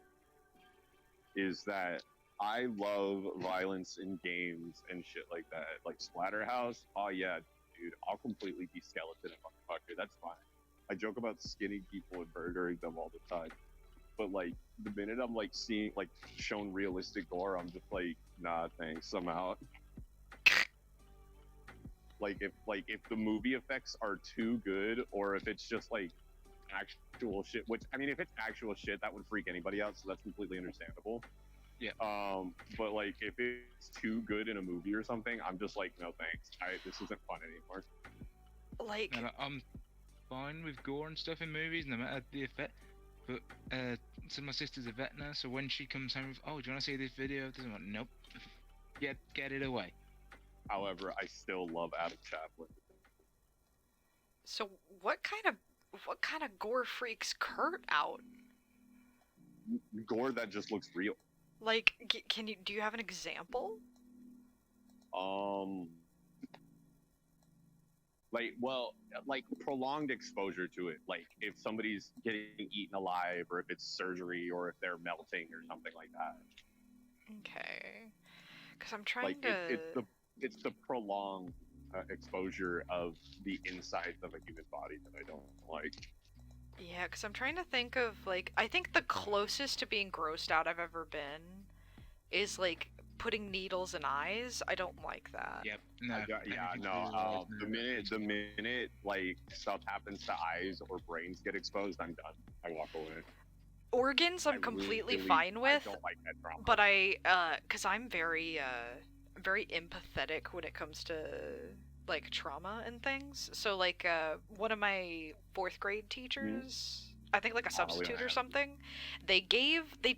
Is that I love violence in games and shit like that. Like Splatterhouse, oh yeah, dude, I'll completely be skeleton and motherfucker. That's fine. I joke about skinning people and murdering them all the time. But like the minute I'm like seeing like shown realistic gore, I'm just like, nah, thanks, I'm out. Like if the movie effects are too good, or if it's just like actual shit, which I mean, if it's actual shit, that would freak anybody out, so that's completely understandable. Yeah. But like if it's too good in a movie or something, I'm just like, no thanks. This isn't fun anymore. Like, And I'm fine with gore and stuff in movies, no matter the effect. But so my sister's a vet now, so when she comes home, with, oh, do you want to see this video? I'm like, nope. Get it away. However, I still love Adam Chaplin. so what kind of gore freaks Kurt out? Gore that just looks real. Like, do you have an example? Like prolonged exposure to it. Like if somebody's getting eaten alive, or if it's surgery, or if they're melting, or something like that. Okay. Because I'm trying Like to... it's the prolonged exposure of the insides of a human body that I don't like. Yeah, because I'm trying to think of, like, I think the closest to being grossed out I've ever been is, like, putting needles in eyes. I don't like that. Yep. No. The minute like stuff happens to eyes or brains get exposed, I'm done. I walk away. Organs I'm I completely really- fine with, I don't like that drama. but because I'm very empathetic when it comes to, like, trauma and things. So, like, one of my 4th grade teachers, I think like a Oh, we don't substitute or have- something. They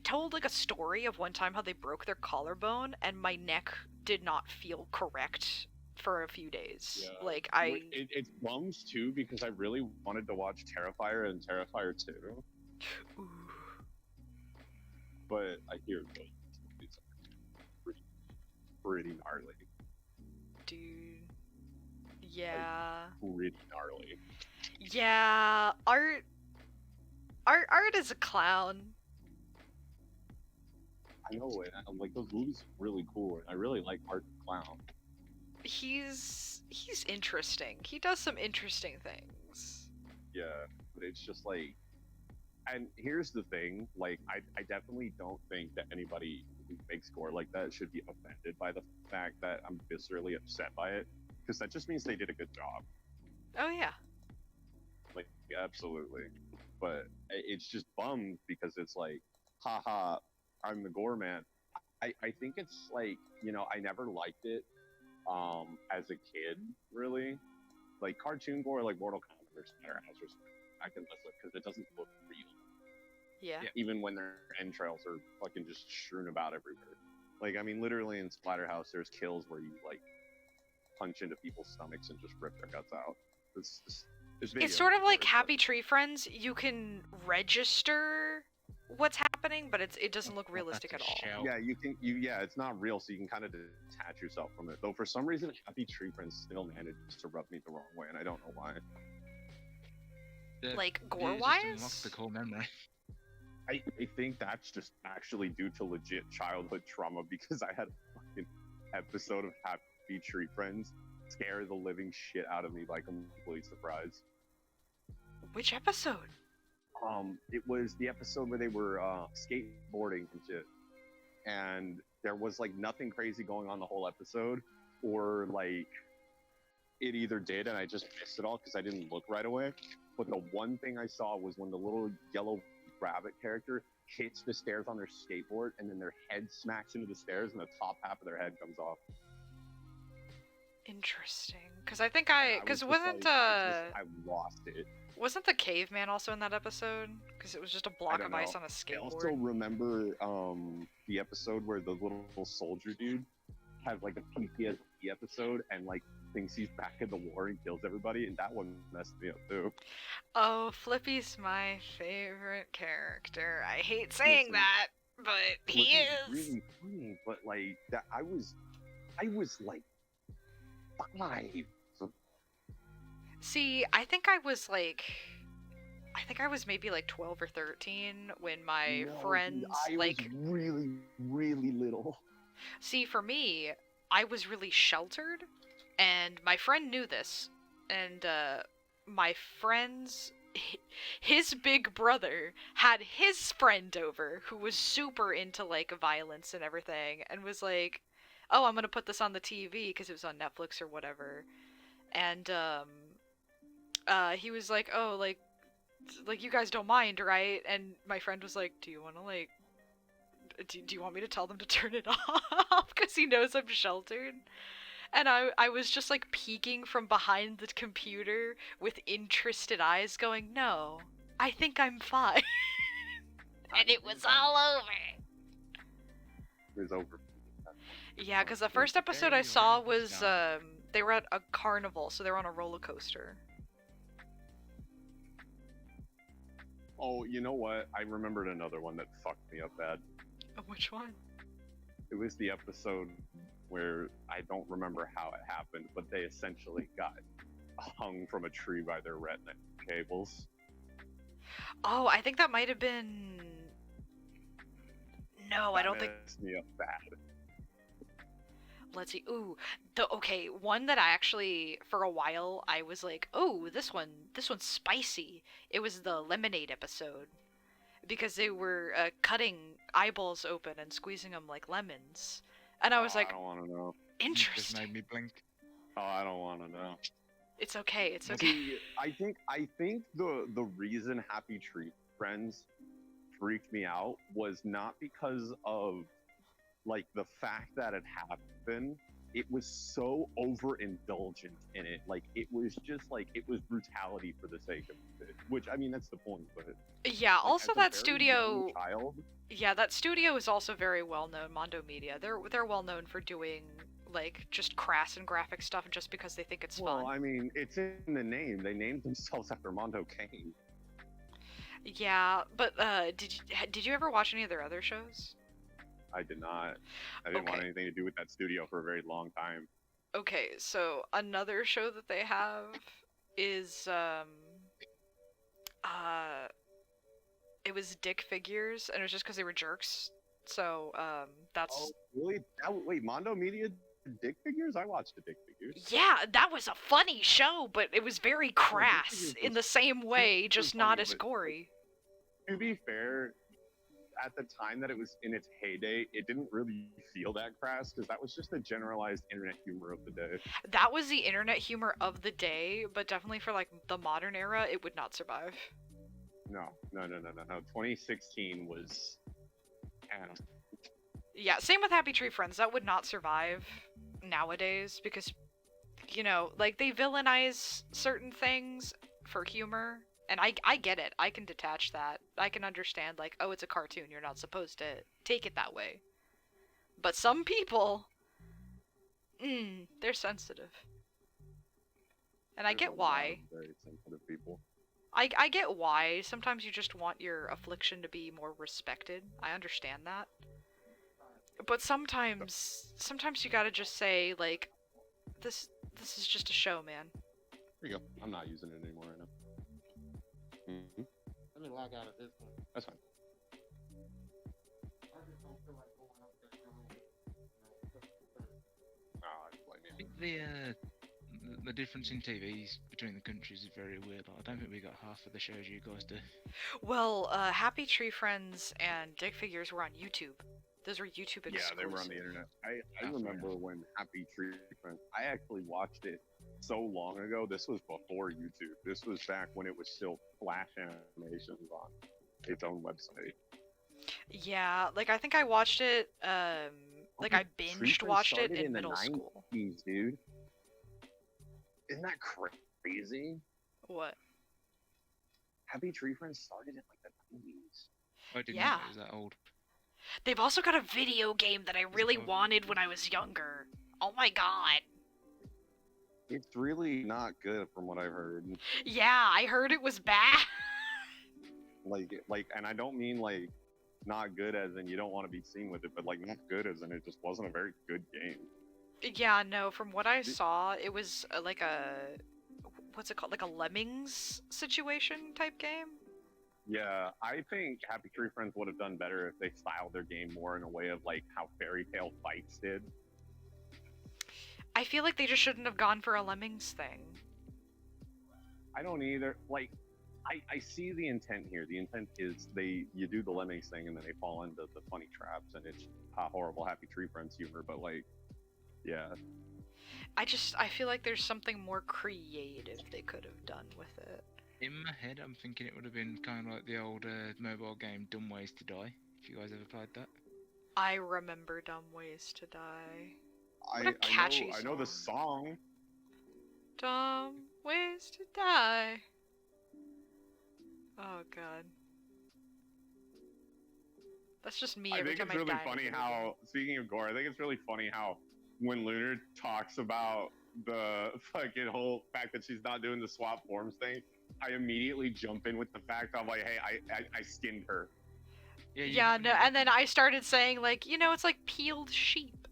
told like a story of one time how they broke their collarbone, and my neck did not feel correct for a few days. Yeah. Like It bums too because I really wanted to watch Terrifier and Terrifier 2, Ooh, but I hear it's pretty gnarly. dude. Yeah. Pretty gnarly. Yeah. Art is a clown. I know it. Like those movies are really cool, and I really like Art the Clown. He's interesting. He does some interesting things. Yeah, but it's just like, and here's the thing: like, I definitely don't think that anybody who makes gore like that should be offended by the fact that I'm viscerally upset by it, because that just means they did a good job. Oh yeah. Like, absolutely. But it's just bummed because it's like, haha, I'm the gore man. I think it's like, you know, I never liked it as a kid, really. Like cartoon gore, like Mortal Kombat or Splatterhouse or something, I can live with because it doesn't look real. Yeah. Yeah. Even when their entrails are fucking just strewn about everywhere. Like, I mean, literally in Splatterhouse, there's kills where you like punch into people's stomachs and just rip their guts out. It's sort of like Happy Tree Friends. You can register what's happening, but it doesn't look realistic at That's a all. shell. Yeah, yeah, it's not real, so you can kind of detach yourself from it. Though for some reason, Happy Tree Friends still manages to rub me the wrong way, and I don't know why. Yeah, Like you gore just wise. unlocked the core memory. I think that's just actually due to legit childhood trauma because I had a fucking episode of Happy Tree Friends scare the living shit out of me by complete surprise. Which episode? It was the episode where they were skateboarding and shit, and there was like nothing crazy going on the whole episode, or like it either did and I just missed it all because I didn't look right away. But the one thing I saw was when the little yellow rabbit character hits the stairs on their skateboard, and then their head smacks into the stairs, and the top half of their head comes off. Interesting. Because I think And because was just wasn't like, I lost it. wasn't the caveman also in that episode? Because it was just a block don't of ice know. on a I also skateboard. remember the episode where the little soldier dude had like a PTSD episode and like thinks he's back in the war and kills everybody, and that one messed me up too. Oh, Flippy's my favorite character. I hate saying Listen, that, but he Flippy's is. really funny, but like that, I was like 5. See, I think I was maybe like 12 or 13 when my No, dude, friends I like was really little. see, for me, I was really sheltered, and my friend knew this, and my friend's his big brother had his friend over who was super into like violence and everything, and was like, "Oh, I'm gonna put this on the TV because it was on Netflix or whatever," and he was like, "Oh, like you guys don't mind, right?" And my friend was like, "Do you want to like?" Do you want me to tell them to turn it off? Because he knows I'm sheltered. And I was just like peeking from behind the computer with interested eyes going, no, I think I'm fine. And it was all over. It was over. Yeah, because the first episode I saw was they were at a carnival, so they were on a roller coaster. Oh, you know what? I remembered another one that fucked me up bad. Which one? It was the episode where I don't remember how it happened, but they essentially got hung from a tree by their retina cables. Oh, I think that might have been. No, I don't think. That messed me up bad. Let's see. Ooh, okay, one that I actually for a while I was like, "Oh, this one's spicy." It was the lemonade episode. Because they were cutting eyeballs open and squeezing them like lemons. And I was like, I don't want to know. Just interesting. made me blink. Oh, I don't want to know. It's okay, it's okay. See, I think the reason Happy Tree Friends freaked me out was not because of like the fact that it happened, it was so overindulgent in it. Like it was just like it was brutality for the sake of it. Which I mean, that's the point. But Yeah, like also as a that very young studio, child, yeah, that studio is also very well known, Mondo Media. They're well known for doing like just crass and graphic stuff just because they think it's well, fun. I mean, it's in the name. They named themselves after Mondo Kane. Yeah, but did you ever watch any of their other shows? I did not. I didn't want Okay. anything to do with that studio for a very long time. Okay, so another show that they have is uh it was Dick Figures, and it was just because they were jerks. So Oh, that's really? Wait, Mondo Media did Dick Figures? I watched the Dick Figures. yeah, that was a funny show, but it was very Oh, Dick crass Figures in was the same way, super just not funny, as but gory. to be fair, at the time that it was in its heyday, it didn't really feel that crass because that was just the generalized internet humor of the day. That was the internet humor of the day, but definitely for like the modern era, it would not survive. No. 2016 was. And Yeah, same with Happy Tree Friends. That would not survive nowadays because, you know, like they villainize certain things for humor. And I get it. I can detach that. I can understand, like, oh, it's a cartoon. You're not supposed to take it that way. But some people, they're sensitive. And I there's get a lot of why. very sensitive people. I get why. Sometimes you just want your affliction to be more respected. I understand that. But sometimes you gotta just say, like, this is just a show, man. Here you go. I'm not using it anymore right now. Mm-hmm. Let me log out of this one. That's fine. I just don't feel like going up there Oh, I blame I you. think the difference in TVs between the countries is very weird. Like, I don't think we got half of the shows you guys do. Well, Happy Tree Friends and Dick Figures were on YouTube. Those were YouTube exclusive. Yeah, they were on the internet. I fair remember enough. when Happy Tree Friends. I actually watched it so long ago. This was before YouTube. This was back when it was still Flash animations on its own website. Yeah, like I think I watched it. Like I Tree binged Friends watched it started in in the middle school. 90s, dude. Isn't that crazy? What? Happy Tree Friends started in like the 90s. I didn't Yeah. know it was that old. They've also got a video game that I really wanted when I was younger. Oh my god. It's really not good from what I've heard. Yeah, I heard it was bad. Like, and I don't mean like not good as in you don't want to be seen with it, but like not good as in it just wasn't a very good game. Yeah, no, from what I saw, it was like a what's it called? Like a Lemmings situation type game. Yeah, I think Happy Tree Friends would have done better if they styled their game more in a way of like how Fairy Tale Fights did. I feel like they just shouldn't have gone for a Lemmings thing. I don't either. Like, I see the intent here. The intent is you do the Lemmings thing and then they fall into the funny traps and it's horrible Happy Tree Friends humor. But like, yeah, I feel like there's something more creative they could have done with it. In my head, I'm thinking it would have been kind of like the old mobile game Dumb Ways to Die. If you guys ever played that. I remember Dumb Ways to Die. What I a catchy I know the song. Dumb Ways to Die. Oh god. That's just me I every think time it's really die in a funny video how, game. speaking of gore, I think it's really funny how when Lunar talks about the fucking whole fact that she's not doing the swap forms thing, I immediately jump in with the fact I'm like, hey, I skinned her. Yeah, you Yeah, haven't no, even- and then I started saying like, you know, it's like peeled sheep.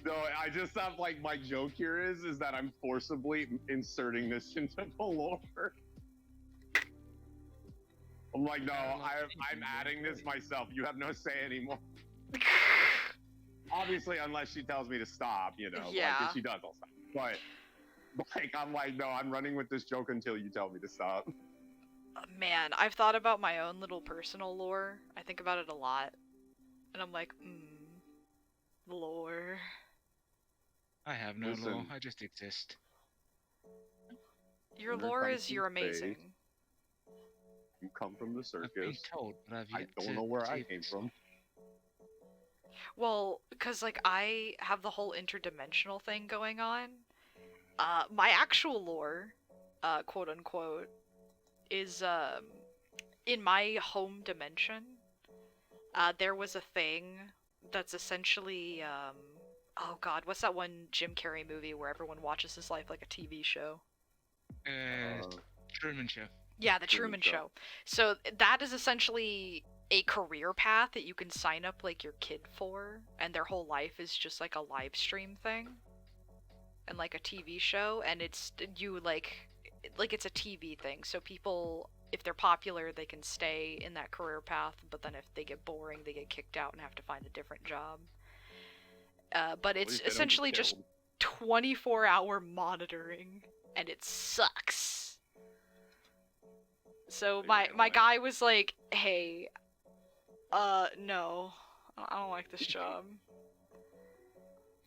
No, I just have like my joke here is that I'm forcibly inserting this into the lore. I'm like, no, I'm adding this myself. You have no say anymore. Obviously, unless she tells me to stop, you know. Yeah. Like, if she does, I'll stop. But like, I'm like, no, I'm running with this joke until you tell me to stop. Man, I've thought about my own little personal lore. I think about it a lot. And I'm like, lore. I have no Listen. law. I just exist. Your You're lore from is you're space. amazing. You come from the I've been circus. told, but I've I yet don't to know where I see came this. from. Well, because like I have the whole interdimensional thing going on. My actual lore, quote unquote, is in my home dimension. There was a thing that's essentially oh god, what's that one Jim Carrey movie where everyone watches his life like a TV show? Uh, Truman Show. Yeah, the Truman Truman Show. So that is essentially a career path that you can sign up like your kid for, and their whole life is just like a live stream thing and like a TV show, and it's you like it's a TV thing. So people, if they're popular, they can stay in that career path, but then if they get boring, they get kicked out and have to find a different job. But it's least they don't get essentially just killed. 24-hour monitoring, and it sucks. So Yeah, my like- guy was like, "Hey, no, I don't like this job."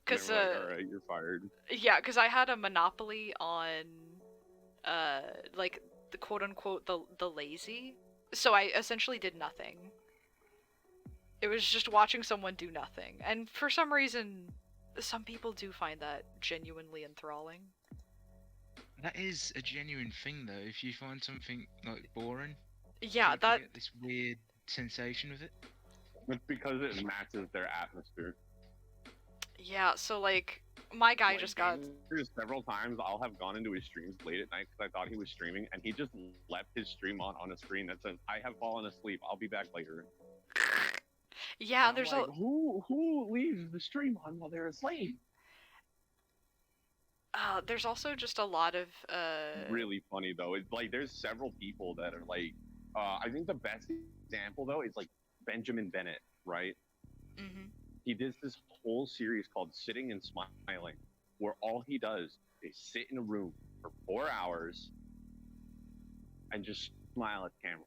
They Cause were like, all right, you're fired. yeah, cause I had a monopoly on like the quote unquote the lazy. So I essentially did nothing. It was just watching someone do nothing, and for some reason, some people do find that genuinely enthralling. That is a genuine thing, though. If you find something like boring, Yeah, people that get this weird sensation with it. It's because it matches their atmosphere. yeah. So like my guy Like, just got there's several times I'll have gone into his streams late at night because I thought he was streaming, and he just left his stream on a screen that says, "I have fallen asleep. I'll be back later." yeah. And There's I'm like, who leaves the stream on while they're asleep? there's also just a lot of Really funny though. It's like there's several people that are like, I think the best example though is like Benjamin Bennett, right? mhm. He did this whole series called Sitting and Smiling, where all he does is sit in a room for 4 hours and just smile at camera.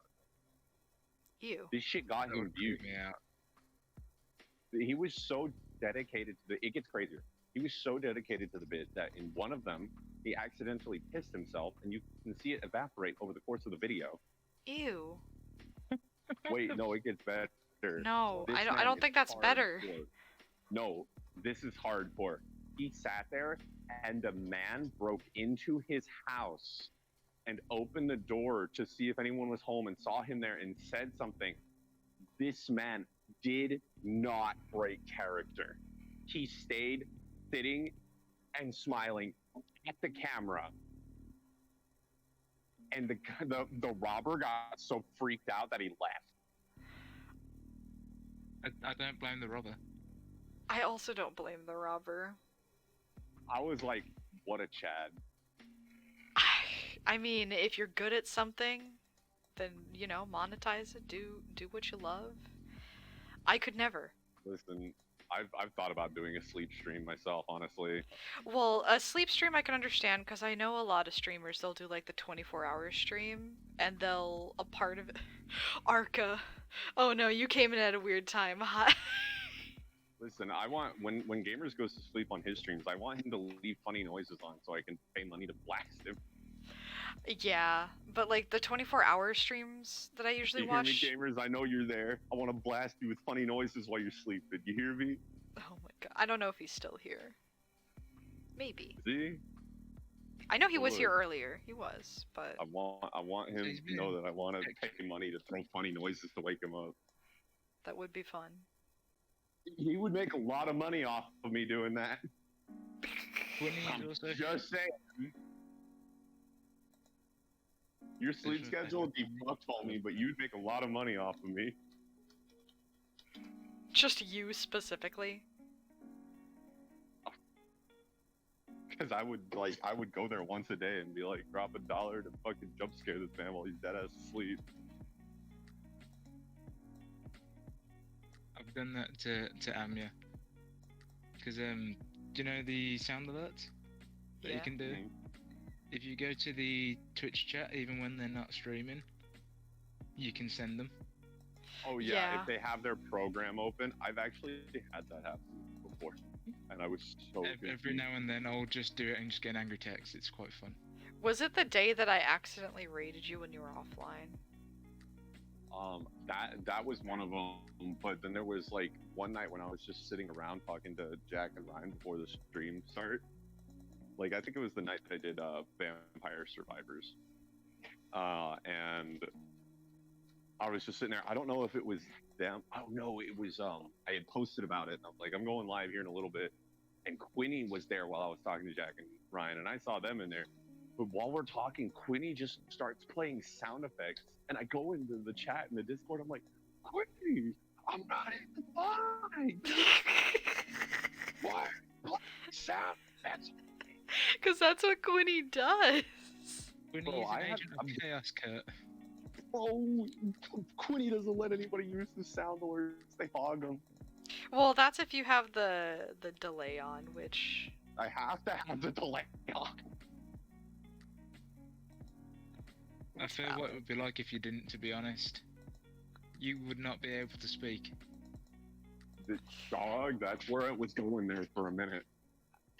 Ew. This shit got That him would views. creep me out. He was so dedicated to it gets crazier. He was so dedicated to the bit that in one of them, he accidentally pissed himself, and you can see it evaporate over the course of the video. Ew. Wait, no, it gets better. No, This I man don't is think that's better. hardcore. No, this is hardcore. He sat there, and a man broke into his house and opened the door to see if anyone was home and saw him there and said something. This man did not break character. He stayed sitting and smiling at the camera. And the robber got so freaked out that he left. I don't blame the robber. I also don't blame the robber. I was like, what a Chad. I mean, if you're good at something, then you know, monetize it. Do what you love. I could never. Listen, I've thought about doing a sleep stream myself, honestly. Well, a sleep stream I can understand because I know a lot of streamers. They'll do like the 24-hour stream, and they'll a part of it. Arca. Oh no, you came in at a weird time. Hi. Listen, I want when gamers goes to sleep on his streams, I want him to leave funny noises on so I can pay money to blast him. Yeah, but like the 24-hour streams that I usually You watch. hear me, gamers? I know you're there. I want to blast you with funny noises while you're sleeping. You hear me? Oh my god, I don't know if he's still here. Maybe. See? I know he was here Look. earlier. He was, but I want him He's to know been that I want to pay money to throw funny noises to wake him up. that would be fun. He would make a lot of money off of me doing that. Wouldn't I'm he also? just saying. Your sleep Different schedule would be fucked on me, but you'd make a lot of money off of me. Just you specifically. Because I would go there once a day and be like, drop $1 to fucking jump scare this man while he's dead ass asleep. I've done that to Amya. Because do you know the sound alerts that you Yeah. can do? If you go to the Twitch chat, even when they're not streaming, you can send them. Oh yeah, Yeah. if they have their program open, I've actually had that happen before, and I was so Every confused. now and then, I'll just do it and just get an angry text. It's quite fun. Was it the day that I accidentally raided you when you were offline? That was one of them. But then there was like one night when I was just sitting around talking to Jack and Ryan before the stream start. Like I think it was the night that I did Vampire Survivors, and I was just sitting there. I don't know if it was them. Oh no, it was I had posted about it, and I'm like, I'm going live here in a little bit. And Quinny was there while I was talking to Jack and Ryan, and I saw them in there. But while we're talking, Quinny just starts playing sound effects, and I go into the chat in the Discord. I'm like, Quinny, I'm not in the fight. Why? Sound effects. Because that's what Quinny does. When Bro, he's an I have- agent of chaos, Kurt. Oh, Quinny doesn't let anybody use the sound alerts. They hog them. Well, that's if you have the delay on, which... I have to have the delay on. I feel what it would be like if you didn't, to be honest. You would not be able to speak. The dog, that's where it was going there for a minute.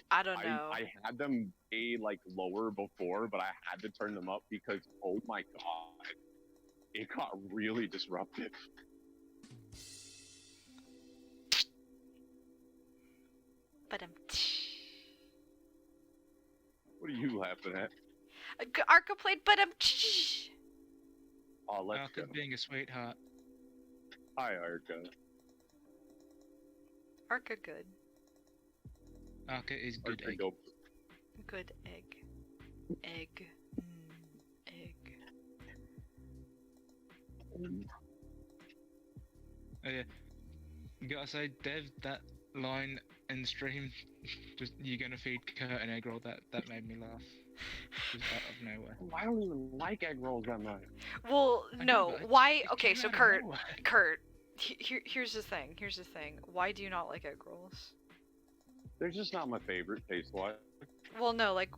I don't know. I had them way like lower before, but I had to turn them up because oh my god, it got really disruptive. But What are you laughing at? Arca played, but Oh, let's Arca go. being a sweetheart. Hi, Arca. Arca good. Arca is good Arca, egg. go. Good egg. Egg. Egg. Oh yeah. Gotta say, Dev, that line in the stream, just you're gonna feed Kurt an egg roll, that made me laugh. Just out of nowhere. Oh, I don't even like egg rolls that much. Well, I no. know, but Why? it Okay, came so out of Kurt, nowhere. Kurt. Here's the thing. Here's the thing. Why do you not like egg rolls? They're just not my favorite taste-wise. Well, no. Like,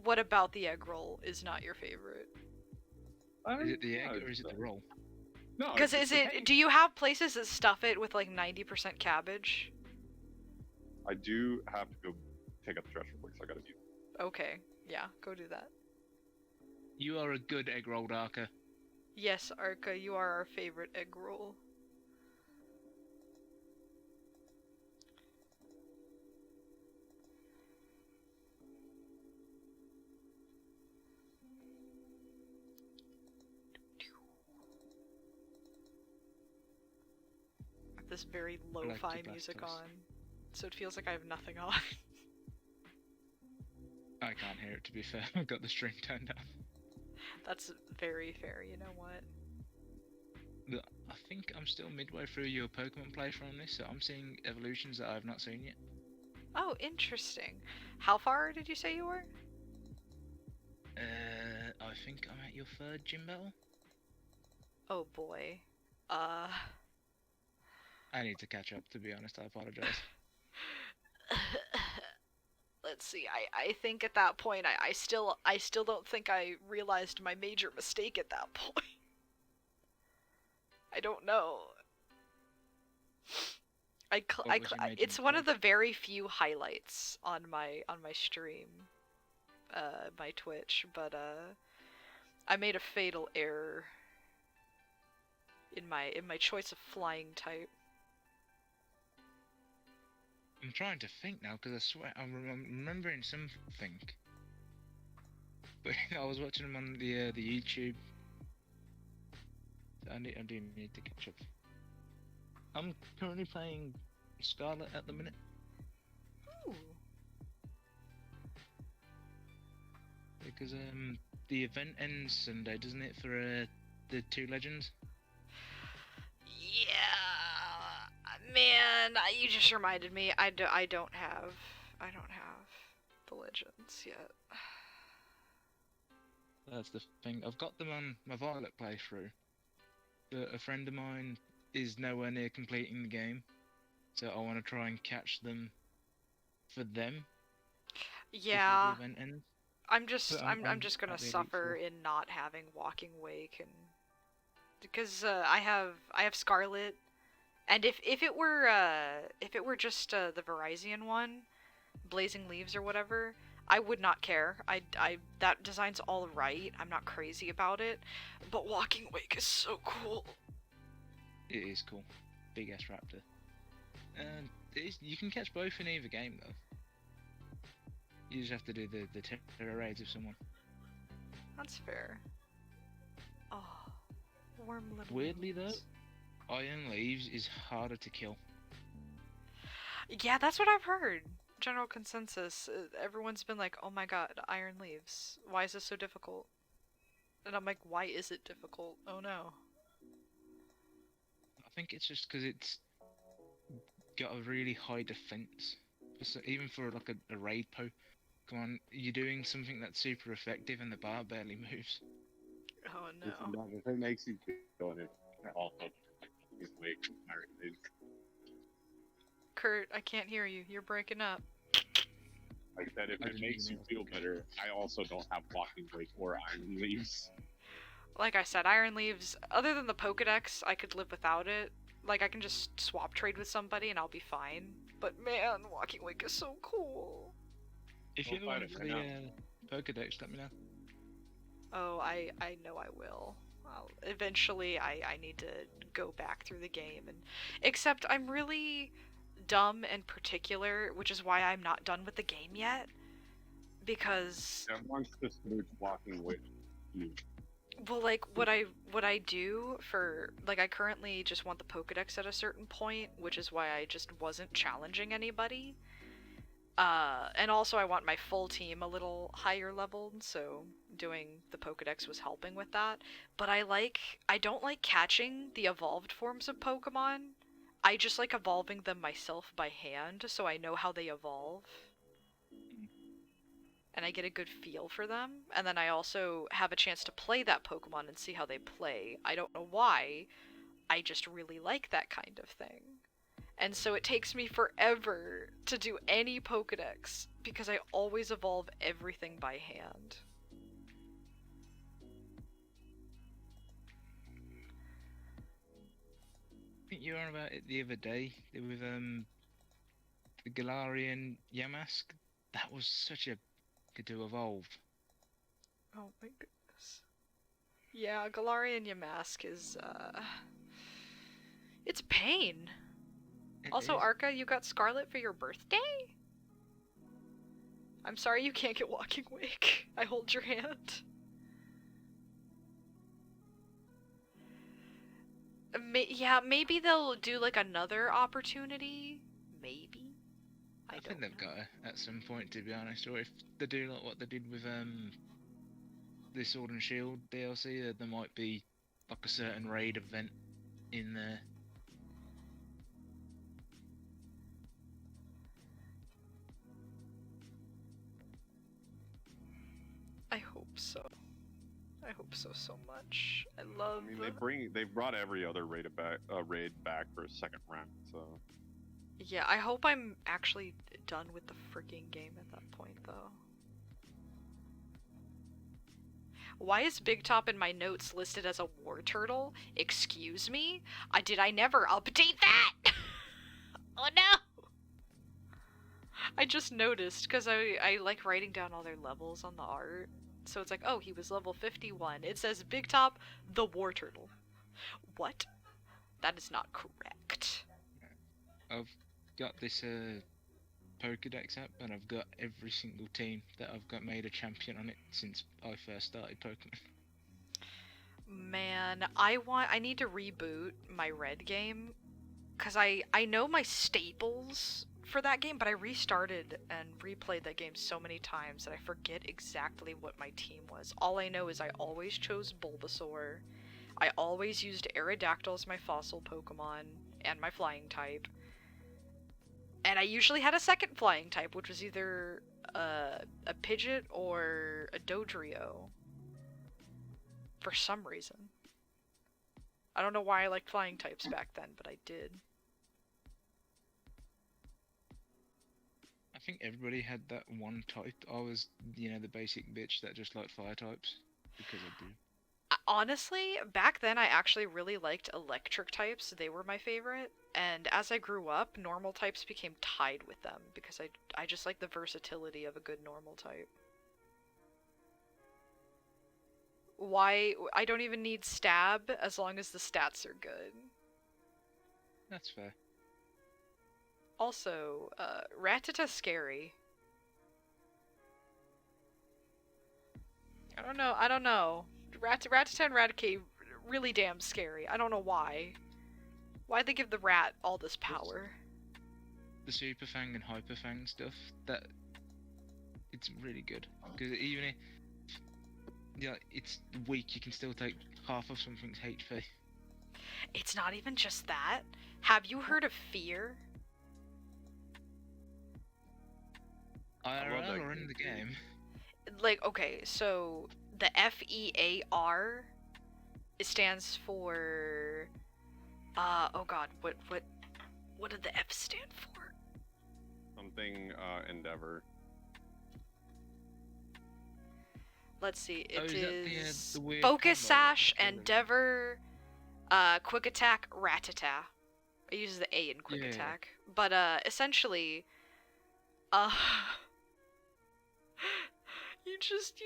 what about the egg roll is not your favorite? Is it the egg or is it the roll? No. Because it's is it? the Do you have places that stuff it with like 90% cabbage? I do have to go take out the trash real quick, so I gotta mute. Okay. Yeah. Go do that. You are a good egg roll, Arca. Yes, Arca, you are our favorite egg roll. I have this very like lo-fi to music blast us. on, so it feels like I have nothing on. I can't hear it, to be fair. I've got the string turned down. That's very fair, you know what? Look, I think I'm still midway through your Pokemon playthrough on this, so I'm seeing evolutions that I've not seen yet. Oh, interesting. How far did you say you were? I think I'm at your third gym battle. Oh boy. I need to catch up, to be honest. I apologize. Let's see. I think at that point I still don't think I realized my major mistake at that point. I don't know. What was your major It's one of the mistake? very few highlights on my stream, my Twitch, but I made a fatal error in my choice of flying type. I'm trying to think now, because I swear I'm remembering something. But I was watching them on the YouTube. I do need to catch up. I'm currently playing Scarlet at the minute. Ooh. Because the event ends Sunday, doesn't it, for the two legends? Yeah, man, you just reminded me. I don't have the legends yet. That's the thing. I've got them on my Violet playthrough, but a friend of mine is nowhere near completing the game, so I want to try and catch them for them. Yeah, Before the event ends. I'm just But I'm just gonna at the Elite suffer Four. in not having Walking Wake, and because I have Scarlet, and if it were just the Verizon one, Blazing Leaves or whatever, I would not care. That design's all right. I'm not crazy about it, but Walking Wake is so cool. It is cool. Big ass raptor. And you can catch both in either game though. You just have to do the terror raids of someone. That's fair. Oh, warm little. Weirdly though, moons. Iron Leaves is harder to kill. Yeah, that's what I've heard. General consensus. Everyone's been like, "Oh my god, Iron Leaves. Why is this so difficult?" And I'm like, "Why is it difficult? Oh no." I think it's just because it's got a really high defense. Even for like a raid Pokemon, you're doing something that's super effective and the bar barely moves. Oh Listen, no. Dog, if it makes you feel it, also is way higher. Kurt, I can't hear you. You're breaking up. Like that, if I it didn't makes even you feel better, I also don't have Walking Wake or Iron Leaves. Like I said, Iron Leaves, other than the Pokedex, I could live without it. Like, I can just swap trade with somebody and I'll be fine. But man, Walking Wake is so cool. If Don't you ever fight want it for right the Pokedex, let me know. Oh, I know I will. Eventually, I need to go back through the game. Except I'm really dumb and particular, which is why I'm not done with the game yet. Because Everyone's just moved Walking Wake. well, like what I do for like I currently just want the Pokedex at a certain point, which is why I just wasn't challenging anybody. And also I want my full team a little higher leveled, so doing the Pokedex was helping with that. But I don't like catching the evolved forms of Pokemon. I just like evolving them myself by hand, so I know how they evolve. And I get a good feel for them, and then I also have a chance to play that Pokemon and see how they play. I don't know why, I just really like that kind of thing. And so it takes me forever to do any Pokedex, because I always evolve everything by hand. I think you were on about it the other day with the Galarian Yamask. That was such a good to evolve. Oh my goodness. Yeah, Galarian Yamask is, it's pain. It Also, is. Arca, you got Scarlet for your birthday? I'm sorry you can't get Walking Wake. I hold your hand. Yeah, maybe they'll do like another opportunity. Maybe. I don't think they've know. got to at some point, to be honest. Or if they do like what they did with the Sword and Shield DLC, there might be like a certain raid event in there. I hope so. I hope so much. I love. I mean, they brought every other raid back for a second round. So Yeah, I hope I'm actually done with the freaking game at that point, though. Why is Big Top in my notes listed as a war turtle? Excuse me? Did I never update that? Oh no! I just noticed, because I like writing down all their levels on the art. So it's like, oh, he was level 51. It says Big Top, the war turtle. What? That is not correct. I've got this Pokedex app, and I've got every single team that I've got made a champion on it since I first started Pokemon. Man, I need to reboot my Red game, because I know my staples for that game, but I restarted and replayed that game so many times that I forget exactly what my team was. All I know is I always chose Bulbasaur, I always used Aerodactyl as my fossil Pokemon, and my flying type, and I usually had a second flying type, which was either a Pidgeot or a Dodrio. For some reason. I don't know why I liked flying types back then, but I did. I think everybody had that one type. I was, the basic bitch that just liked fire types, because I do. Honestly, back then I actually really liked electric types. They were my favorite. And as I grew up, normal types became tied with them because I just like the versatility of a good normal type. Why I don't even need stab as long as the stats are good. That's fair. Also, Rattata's scary. I don't know. Rattata and Raticate really damn scary. I don't know why. Why'd they give the rat all this power? The Super Fang and Hyper Fang stuff, that it's really good. Because even if it's weak, you can still take half of something's HP. It's not even just that. Have you heard of fear? love that IRL or in game the too. game? Like, okay, so the FEAR, it stands for oh god, what did the F stand for? Something Endeavor. Let's see. Oh, It is that the weird Focus combo Sash, that's called? Endeavor, Quick Attack, Rattata. It uses the A in Quick Yeah. Attack. But essentially, you just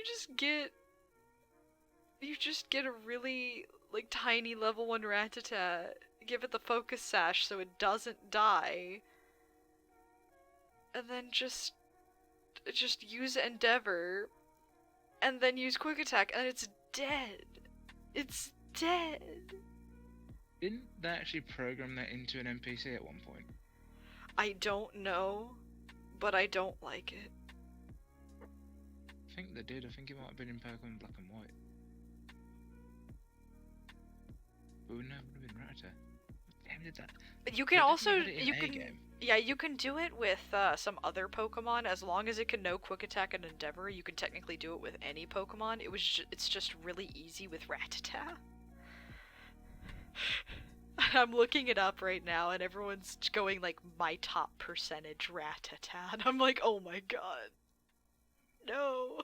get a really like tiny level 1 Rattata. Give it the Focus Sash so it doesn't die. And then just use Endeavor and then use Quick Attack and it's dead. It's dead. Didn't they actually program that into an NPC at one point? I don't know, but I don't like it. I think they did. I think it might have been in Pokemon Black and White. But no, it would have been Rattata. Damn, did that? You can They also definitely did it in A game. yeah, you can do it with some other Pokemon as long as it can know Quick Attack and Endeavor. You can technically do it with any Pokemon. It's just really easy with Rattata. I'm looking it up right now, and everyone's going like my top percentage Rattata, and I'm like, oh my god, no.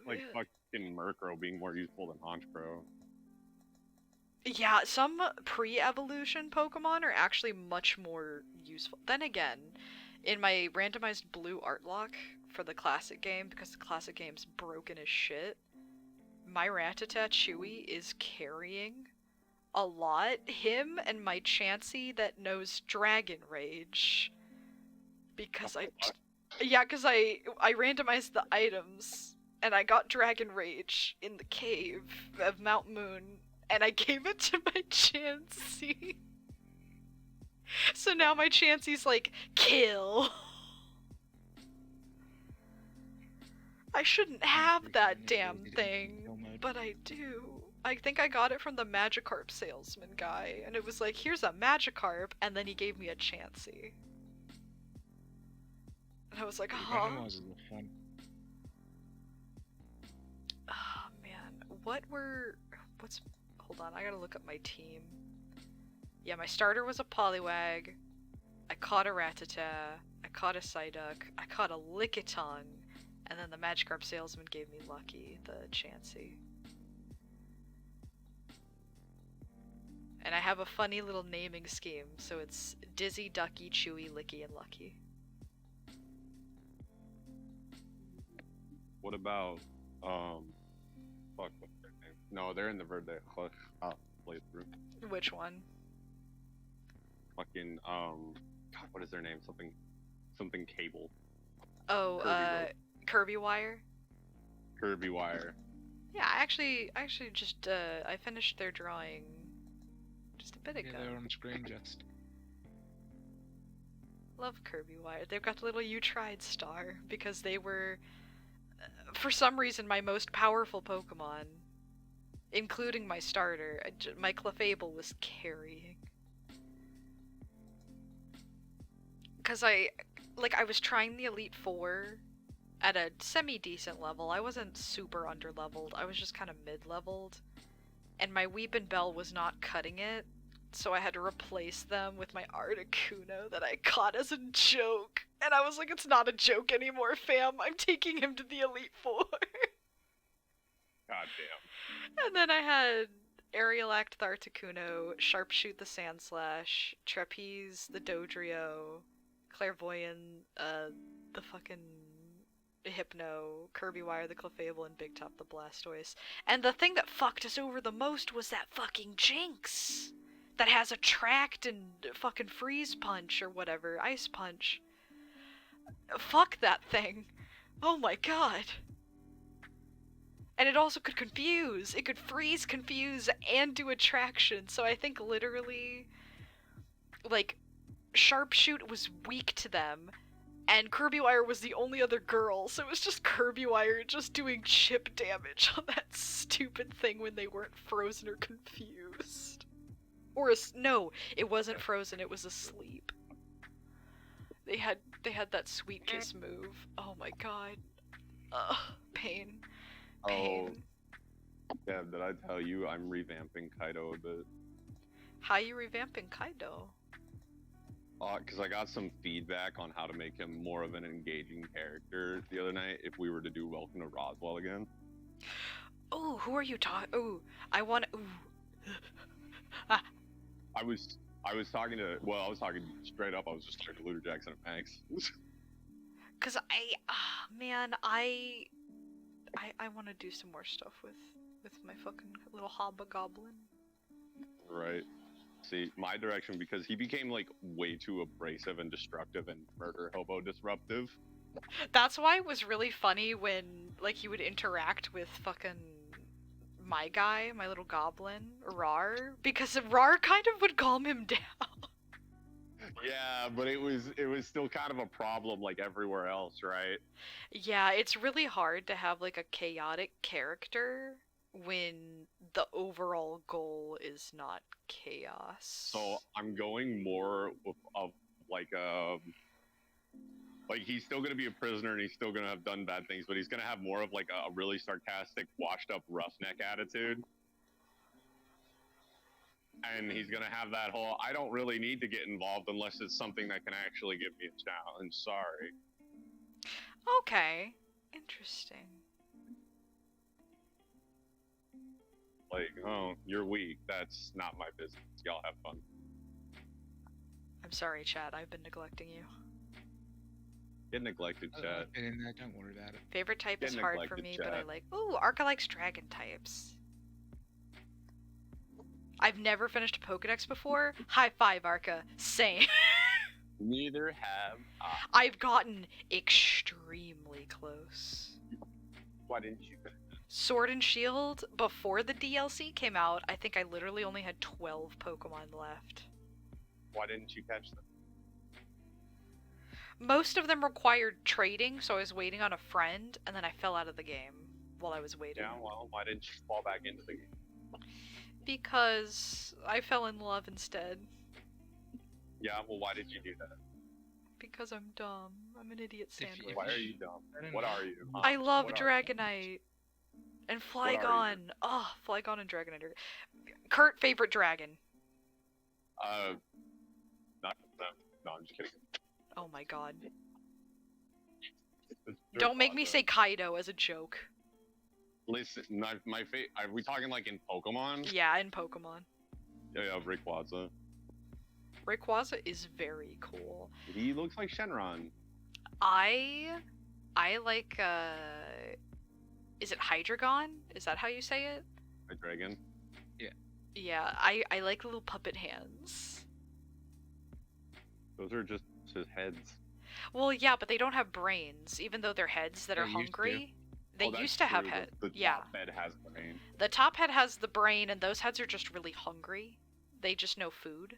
Like Man. fucking Murkrow being more useful than Honchkrow. Yeah, some pre-evolution Pokemon are actually much more useful. Then again, in my randomized blue art lock for the classic game, because the classic game's broken as shit, my Rattata Chewy is carrying a lot. Him and my Chansey that knows Dragon Rage. Because because I randomized the items and I got Dragon Rage in the cave of Mount Moon and I gave it to my Chansey. So now my Chansey's like, kill. I shouldn't have that damn thing, but I do. I think I got it from the Magikarp salesman guy, and it was like, here's a Magikarp, and then he gave me a Chansey. And I was like, huh? Randomizers are fun. Oh man, hold on, I gotta look up my team. Yeah, my starter was a Poliwag, I caught a Rattata, I caught a Psyduck, I caught a Lickitung, and then the Magikarp salesman gave me Lucky, the Chansey. And I have a funny little naming scheme, so it's Dizzy, Ducky, Chewy, Licky, and Lucky. What about fuck, what's their name? No, they're in the Verde playthrough. Which one? Fucking God, what is their name? Something Cable. Oh, Kirby Wire? Kirby Wire. Yeah, I actually just, I finished their drawing just a bit ago. Yeah, they're on screen just. Love Kirby Wire. They've got the little "You Tried" star because they were, for some reason, my most powerful Pokemon, including my starter. My Clefable was carrying. Because I was trying the Elite Four at a semi-decent level. I wasn't super under-leveled. I was just kind of mid-leveled. And my Weepin' Bell was not cutting it, so I had to replace them with my Articuno that I caught as a joke. And I was like, it's not a joke anymore, fam. I'm taking him to the Elite Four. God damn. And then I had Aerial Act the Articuno, Sharpshoot the Sandslash, Trapeze the Dodrio, Clairvoyant, the fucking Hypno, Kirby Wire the Clefable, and Big Top the Blastoise. And the thing that fucked us over the most was that fucking Jinx! That has Attract and fucking Freeze Punch or whatever, Ice Punch. Fuck that thing. Oh my god. And it also could confuse. It could freeze, confuse, and do attraction. So I think literally, like, Sharpshoot was weak to them, and Kirby Wire was the only other girl, so it was just Kirby Wire just doing chip damage on that stupid thing when they weren't frozen or confused. Or no, it wasn't frozen, it was asleep. They had that sweet kiss move. Oh my god. Ugh, pain. Oh, Pain. yeah, did I tell you I'm revamping Kaido a bit? How you revamping Kaido? Because I got some feedback on how to make him more of an engaging character the other night if we were to do Welcome to Roswell again. Oh, who are you talking? Oh, I want. Ooh. I was talking to, well, I was talking straight up, I was just talking to Luther Jackson and Max. Cause man, I want to do some more stuff with my fucking little hobgoblin. Right. See, my direction, because he became, like, way too abrasive and destructive and murder hobo disruptive. That's why it was really funny when, like, he would interact with fucking my guy, my little goblin, Rar, because Rar kind of would calm him down. Yeah, but it was still kind of a problem, like, everywhere else, right? Yeah, it's really hard to have, like, a chaotic character when the overall goal is not chaos. So I'm going more of like he's still gonna be a prisoner and he's still gonna have done bad things, but he's gonna have more of like a really sarcastic, washed up roughneck attitude. And he's gonna have that whole I don't really need to get involved unless it's something that can actually give me a challenge. Sorry. Okay. Interesting. Like, oh, you're weak. That's not my business. Y'all have fun. I'm sorry, Chad. I've been neglecting you. Get neglected, chat. Get in there, don't worry about it. Favorite type Get is hard for neglected, me, but I Chad. like. Ooh, Arca likes dragon types. I've never finished a Pokedex before. High five, Arca. Same. Neither have I. I've gotten extremely close. Why didn't you? Sword and Shield, before the DLC came out, I think I literally only had 12 Pokemon left. Why didn't you catch them? Most of them required trading, so I was waiting on a friend, and then I fell out of the game while I was waiting. Yeah, well, why didn't you fall back into the game? Because I fell in love instead. Yeah, well, why did you do that? Because I'm dumb. I'm an idiot sandwich. Why are you dumb? What are you? Huh? I love What are you? Dragonite. And What are you? Flygon. Oh, Flygon and Dragonite. Kurt, favorite dragon. Not them. No, I'm just kidding. Oh my god. It's Don't make me Rayquaza. say Kaido as a joke. Listen, my are we talking like in Pokemon? Yeah, in Pokemon. Yeah, Rayquaza. Rayquaza is very cool. He looks like Shenron. I like, is it Hydreigon? Is that how you say it? A dragon. Yeah, I like little puppet hands. Those are just his heads. Well, yeah, but they don't have brains, even though they're heads that They are used to. hungry. They Oh, that's used to have true. heads. The Yeah. top head has brain. The top head has the brain, and those heads are just really hungry. They just know food.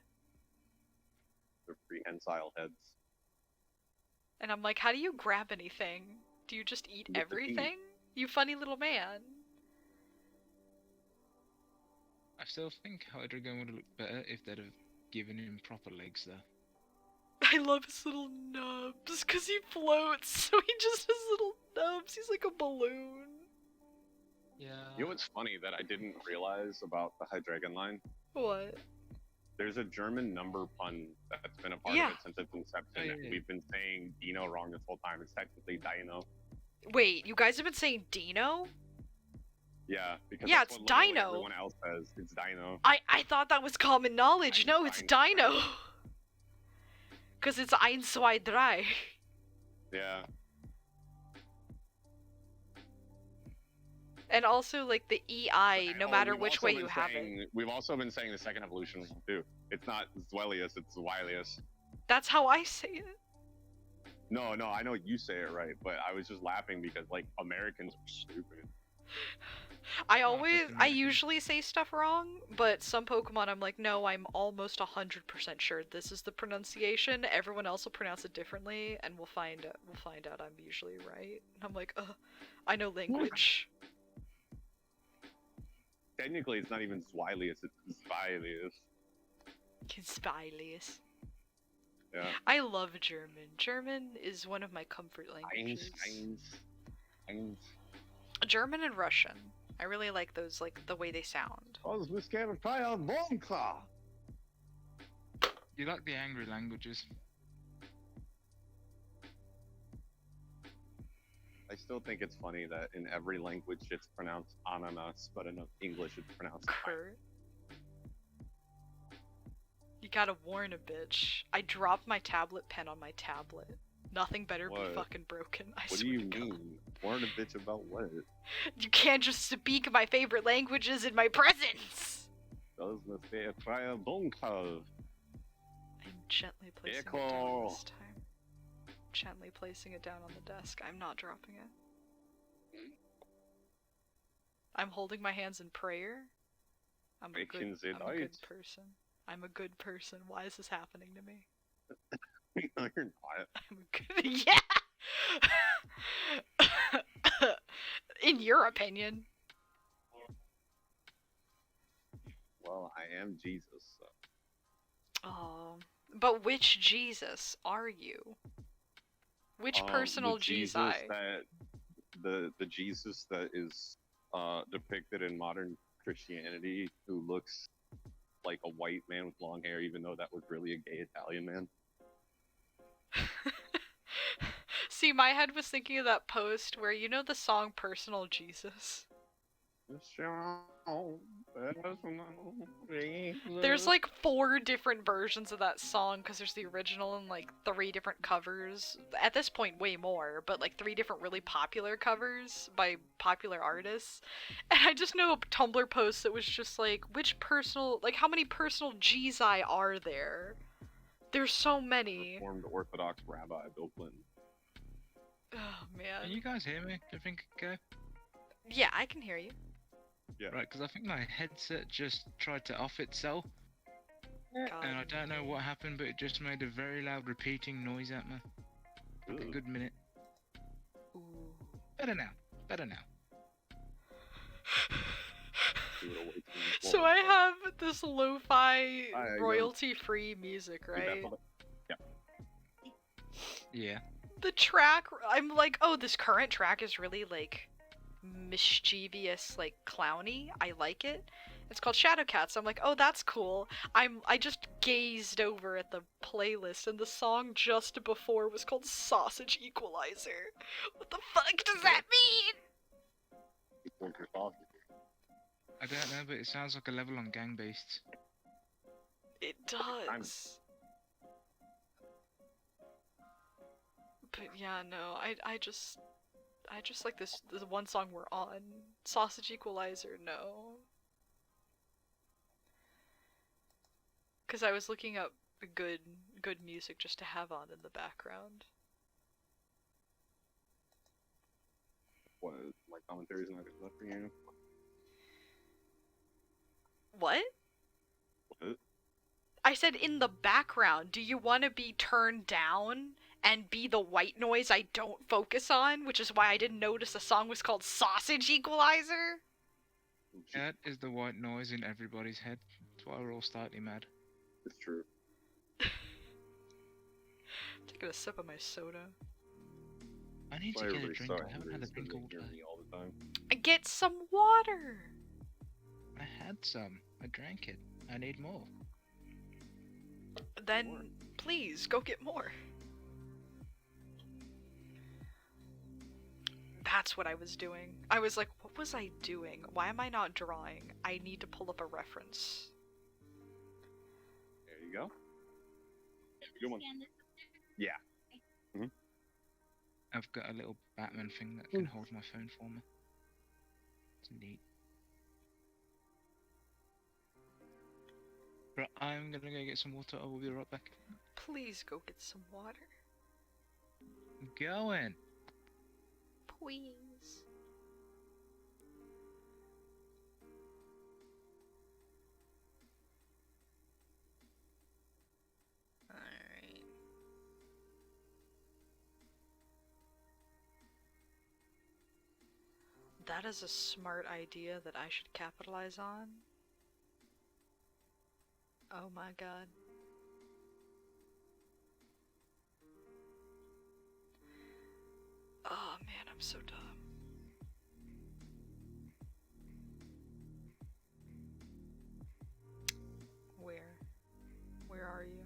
They're prehensile heads. And I'm like, how do you grab anything? Do you just eat With the teeth. everything? You funny little man. I still think Hydreigon would have looked better if they'd have given him proper legs, though. I love his little nubs, because he floats, so he just has little nubs. He's like a balloon. Yeah. You know what's funny that I didn't realize about the Hydreigon line? What? There's a German number pun that's been a part Yeah. of it since its inception, Oh, yeah, and yeah. we've been saying Dino wrong this whole time. It's technically Dino. Wait, you guys have been saying Dino? Yeah, because Yeah, that's it's what literally dino. everyone else says. It's dino. I thought that was common knowledge. Ein, No, it's ein, dino. Because it's ein, zwei, drei. Yeah. And also, like, the EI, no Oh, matter we've which also way been you have it. saying- We've also been saying the second evolution wrong, too. It's not Zwelius, it's Zwilius. That's how I say it. No, I know you say it right, but I was just laughing because, like, Americans are stupid. I usually say stuff wrong, but some Pokemon I'm like, no, I'm almost 100% sure this is the pronunciation. Everyone else will pronounce it differently, and we'll find out I'm usually right. And I'm like, I know language. Technically, it's not even Zwilius, it's Zwilius. Conspilius. Yeah. I love German. German is one of my comfort languages. Eins. German and Russian. I really like those, like, the way they sound. You like the angry languages. I still think it's funny that in every language it's pronounced ananas, but in English it's pronounced Kurt. You gotta warn a bitch. I dropped my tablet pen on my tablet. Nothing better be What? fucking broken. I What swear do you to God. mean? Warn a bitch about what? You can't just speak my favorite languages in my presence! Das ist der freie Bunker. I'm gently placing it down this time. Gently placing it down on the desk. I'm not dropping it. I'm holding my hands in prayer. I'm a good person. I'm a good person. Why is this happening to me? No, you're not. I'm a good. Yeah! In your opinion. Well, I am Jesus. So. Oh. But which Jesus are you? Which personal the Jesus Jesus? the Jesus that is depicted in modern Christianity, who looks like a white man with long hair, even though that was really a gay Italian man. See, my head was thinking of that post where, you know the song Personal Jesus? There's like 4 different versions of that song because there's the original and like 3 different covers. At this point, way more, but like 3 different really popular covers by popular artists. And I just know a Tumblr post that was just like, how many personal Jesus are there? There's so many. Reformed Orthodox Rabbi Bill Clinton. Oh man. Can you guys hear me? Do you think okay? Yeah, I can hear you. Yeah. Right, because I think my headset just tried to off itself, God. and I don't know what happened, but it just made a very loud repeating noise at me. Like a Ooh. good minute. Ooh. Better now. Better now. So I have this lo-fi royalty-free music, right? Yeah. The track, I'm like, oh, this current track is really like mischievous, like clowny. I like it. It's called Shadowcats. I'm like, oh, that's cool. I just gazed over at the playlist, and the song just before was called Sausage Equalizer. What the fuck does that mean? I don't know, but it sounds like a level on Gang Beasts. It does. But yeah, no, I just like this one song we're on. Sausage Equalizer, no. Cause I was looking up good music just to have on in the background. What? My commentary's not good enough for you? What? What? I said in the background. Do you want to be turned down and be the white noise I don't focus on? Which is why I didn't notice the song was called Sausage Equalizer? That is the white noise in everybody's head. That's why we're all slightly mad. It's true. Taking a sip of my soda. I need Why to get a everybody's drink. so I haven't angry had a is 'cause drink they all hear day. me all the time. Get some water! I had some. I drank it. I need more. Then, please, go get more. That's what I was doing. I was like, what was I doing? Why am I not drawing? I need to pull up a reference. There you go. Good one. Yeah. I've got a little Batman thing that can hold my phone for me. It's neat. Right, I'm gonna go get some water. I will be right back. Please go get some water. I'm going. Please. Alright. That is a smart idea that I should capitalize on. Oh my god. Oh man, I'm so dumb. Where? Where are you?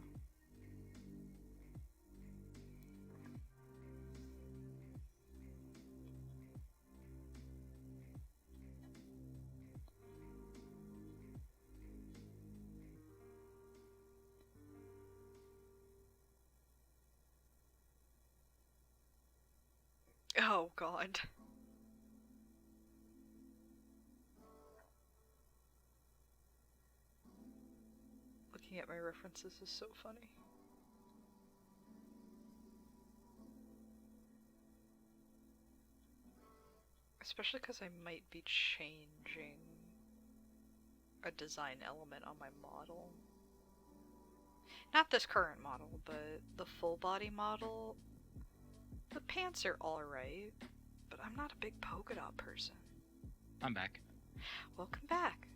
Oh god. Looking at my references is so funny. Especially because I might be changing a design element on my model. Not this current model, but the full body model. The pants are alright, but I'm not a big polka dot person. I'm back. Welcome back.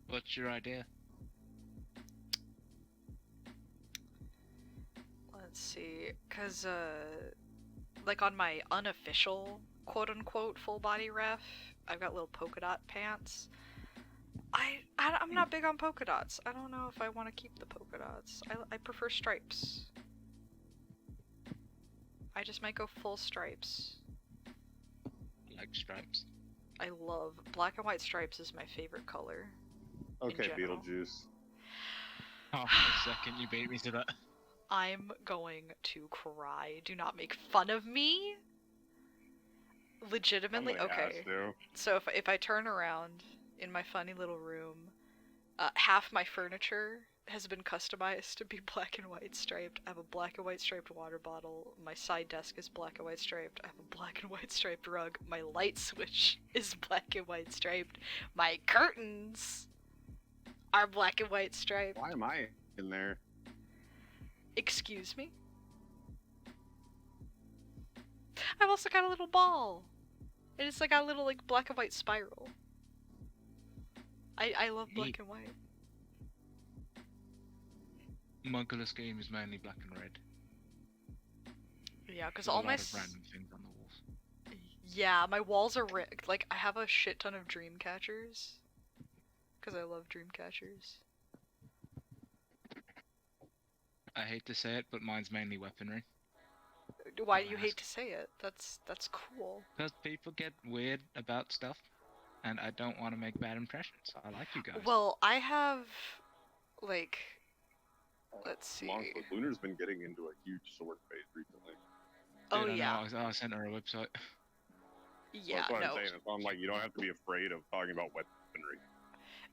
What's your idea? Let's see, cause like on my unofficial quote-unquote full body ref, I've got little polka dot pants. I'm not big on polka dots. I don't know if I want to keep the polka dots. I prefer stripes. I just might go full stripes. Like stripes. I love black and white stripes is my favorite color. Okay, general. Beetlejuice. Oh, for a second you beat me to that. I'm going to cry. Do not make fun of me. Legitimately, I'm gonna okay. ask you. So if I turn around in my funny little room, half my furniture has been customized to be black and white striped. I have a black and white striped water bottle. My side desk is black and white striped. I have a black and white striped rug. My light switch is black and white striped. My curtains are black and white striped. Why am I in there? Excuse me? I've also got a little ball. And it's like a little like black and white spiral. I love black and white. My colour scheme is mainly black and red. Yeah, because There's all a my lot of random things on the walls. yeah, my walls are rigged. Like I have a shit ton of dream catchers. Because I love dream catchers. I hate to say it, but mine's mainly weaponry. Why do you hate to say it? That's cool. Because people get weird about stuff, and I don't want to make bad impressions. I like you guys. Well, I have like let's see. Lunar's been getting into a huge sword phase recently. Oh Dude, yeah. I sent her a website. Yeah, That's what no. I'm saying. I'm like, you don't have to be afraid of talking about weaponry.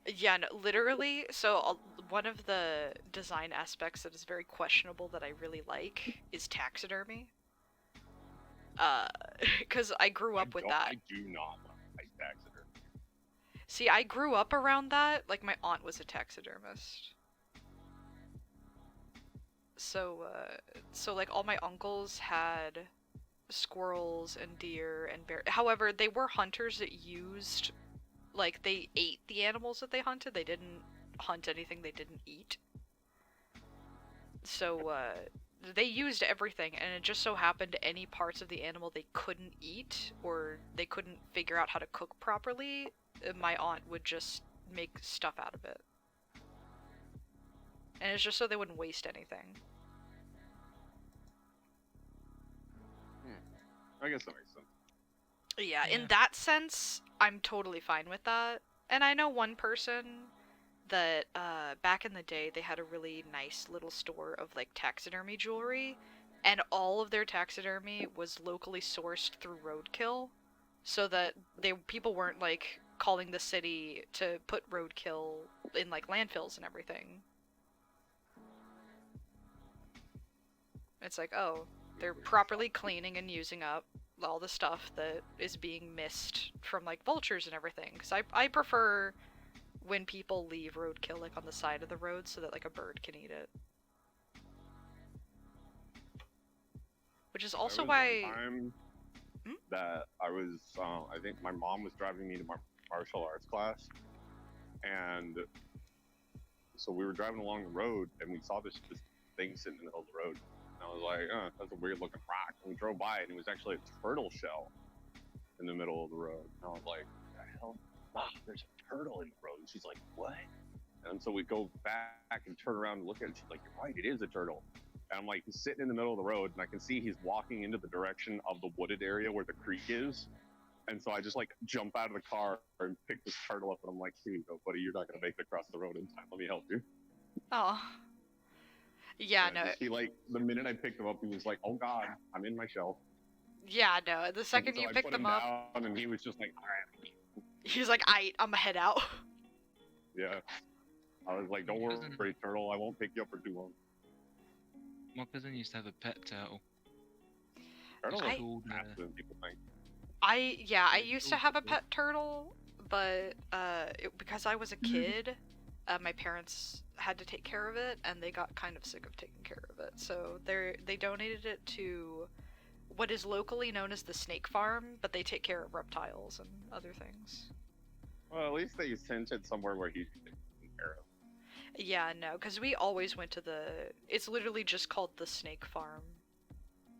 Yeah, no, literally. So one of the design aspects that is very questionable that I really like is taxidermy. Because I grew up with that. I do not like taxidermy. See, I grew up around that. Like my aunt was a taxidermist. So like all my uncles had squirrels and deer and bear. However, they were hunters that used, like, they ate the animals that they hunted. They didn't hunt anything they didn't eat. So, they used everything, and it just so happened any parts of the animal they couldn't eat, or they couldn't figure out how to cook properly, my aunt would just make stuff out of it. and it's just so they wouldn't waste anything. I guess that makes sense. Yeah, Yeah. in that sense, I'm totally fine with that. And I know one person that back in the day they had a really nice little store of like taxidermy jewelry, and all of their taxidermy was locally sourced through roadkill, so that people weren't like calling the city to put roadkill in like landfills and everything. It's like, oh, they're properly cleaning and using up all the stuff that is being missed from like vultures and everything. Because I prefer when people leave roadkill like on the side of the road so that like a bird can eat it. Which is also There was why. one time Hmm? that I think my mom was driving me to my martial arts class, and so we were driving along the road, and we saw this thing sitting in the middle of the road. And I was like, that's a weird looking rock. And we drove by, and it was actually a turtle shell in the middle of the road. And I was like, what the hell? Ah, there's a turtle in the road. And she's like, what? And so we go back and turn around and look at it. She's like, you're right, it is a turtle. And I'm like, he's sitting in the middle of the road, and I can see he's walking into the direction of the wooded area where the creek is. And so I just like jump out of the car and pick this turtle up, and I'm like, here you go, buddy, you're not gonna make it across the road in time. Let me help you. Oh. Yeah, no. He like the minute I picked him up, he was like, oh god, I'm in my shell. Yeah, no. The second And so you I pick put them him up, down, and he was just like, all right. he's like, I'ma head out. Yeah. I was like, don't worry, turtle, I won't pick you up for too long. My cousin used to have a pet turtle. Turtles I- are Called, faster than people think. I used to have a pet turtle, but because I was a kid, my parents had to take care of it, and they got kind of sick of taking care of it. So they donated it to what is locally known as the snake farm, but they take care of reptiles and other things. Well, at least they sent it somewhere where he's taken care of. Yeah, no, because we always went to it's literally just called the snake farm.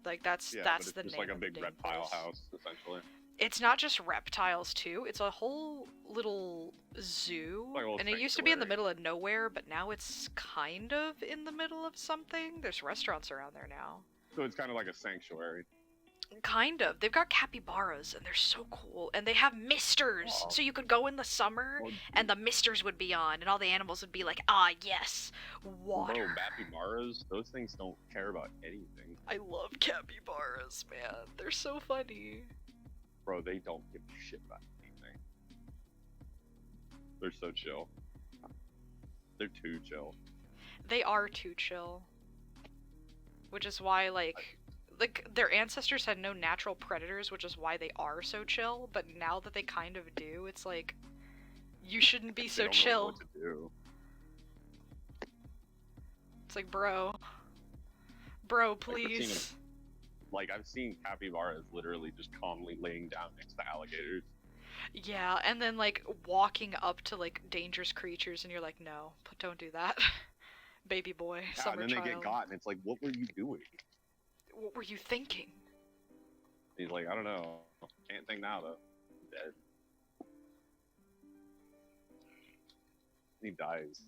Like that's Yeah, that's but the it's just name like a of the big dang reptile place. house, essentially. It's not just reptiles too. It's a whole little zoo, Like a little and it used to be in the sanctuary. middle of nowhere, but now it's kind of in the middle of something. There's restaurants around there now. So it's kind of like a sanctuary. Kind of. They've got capybaras, and they're so cool. And they have misters, Wow. so you could go in the summer, Well, and the misters would be on, and all the animals would be like, ah, yes, water. bro, capybaras, those things don't care about anything. I love capybaras, man. They're so funny. Bro, they don't give a shit about anything. They're so chill. They're too chill. They are too chill. Which is why, like their ancestors had no natural predators, which is why they are so chill. But now that they kind of do, it's like, you shouldn't be They so don't really know chill. what to do. It's like, bro, I've seen please. Like, I've seen capybaras literally just calmly laying down next to alligators. Yeah, and then like walking up to like dangerous creatures, and you're like, no, don't do that, baby boy, Yeah, summer and then child. they get caught, and it's like, what were you doing? What were you thinking? He's like, I don't know. Can't think now, though. Dead. He dies.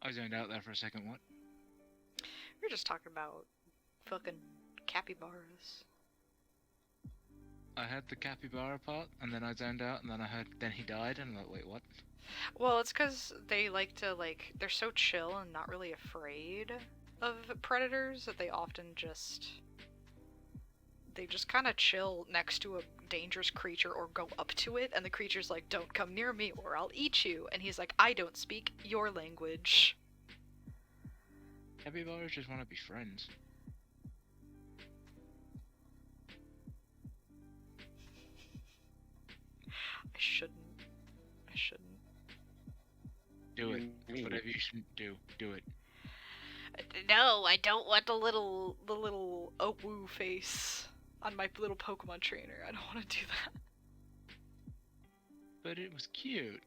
I zoned out there for a second. What? We were just talking about fucking capybaras. I heard the capybara part, and then I zoned out, and then I heard then he died, and I'm like, wait, what? Well, it's because they like to, like, they're so chill and not really afraid of predators that they often just... They just kind of chill next to a dangerous creature or go up to it, and the creature's like, don't come near me or I'll eat you. And he's like, I don't speak your language. Capybaras just want to be friends. I shouldn't. I shouldn't. Do it. Me. Whatever you shouldn't do, do it. No, I don't want the little woo face on my little Pokemon trainer. I don't want to do that. But it was cute.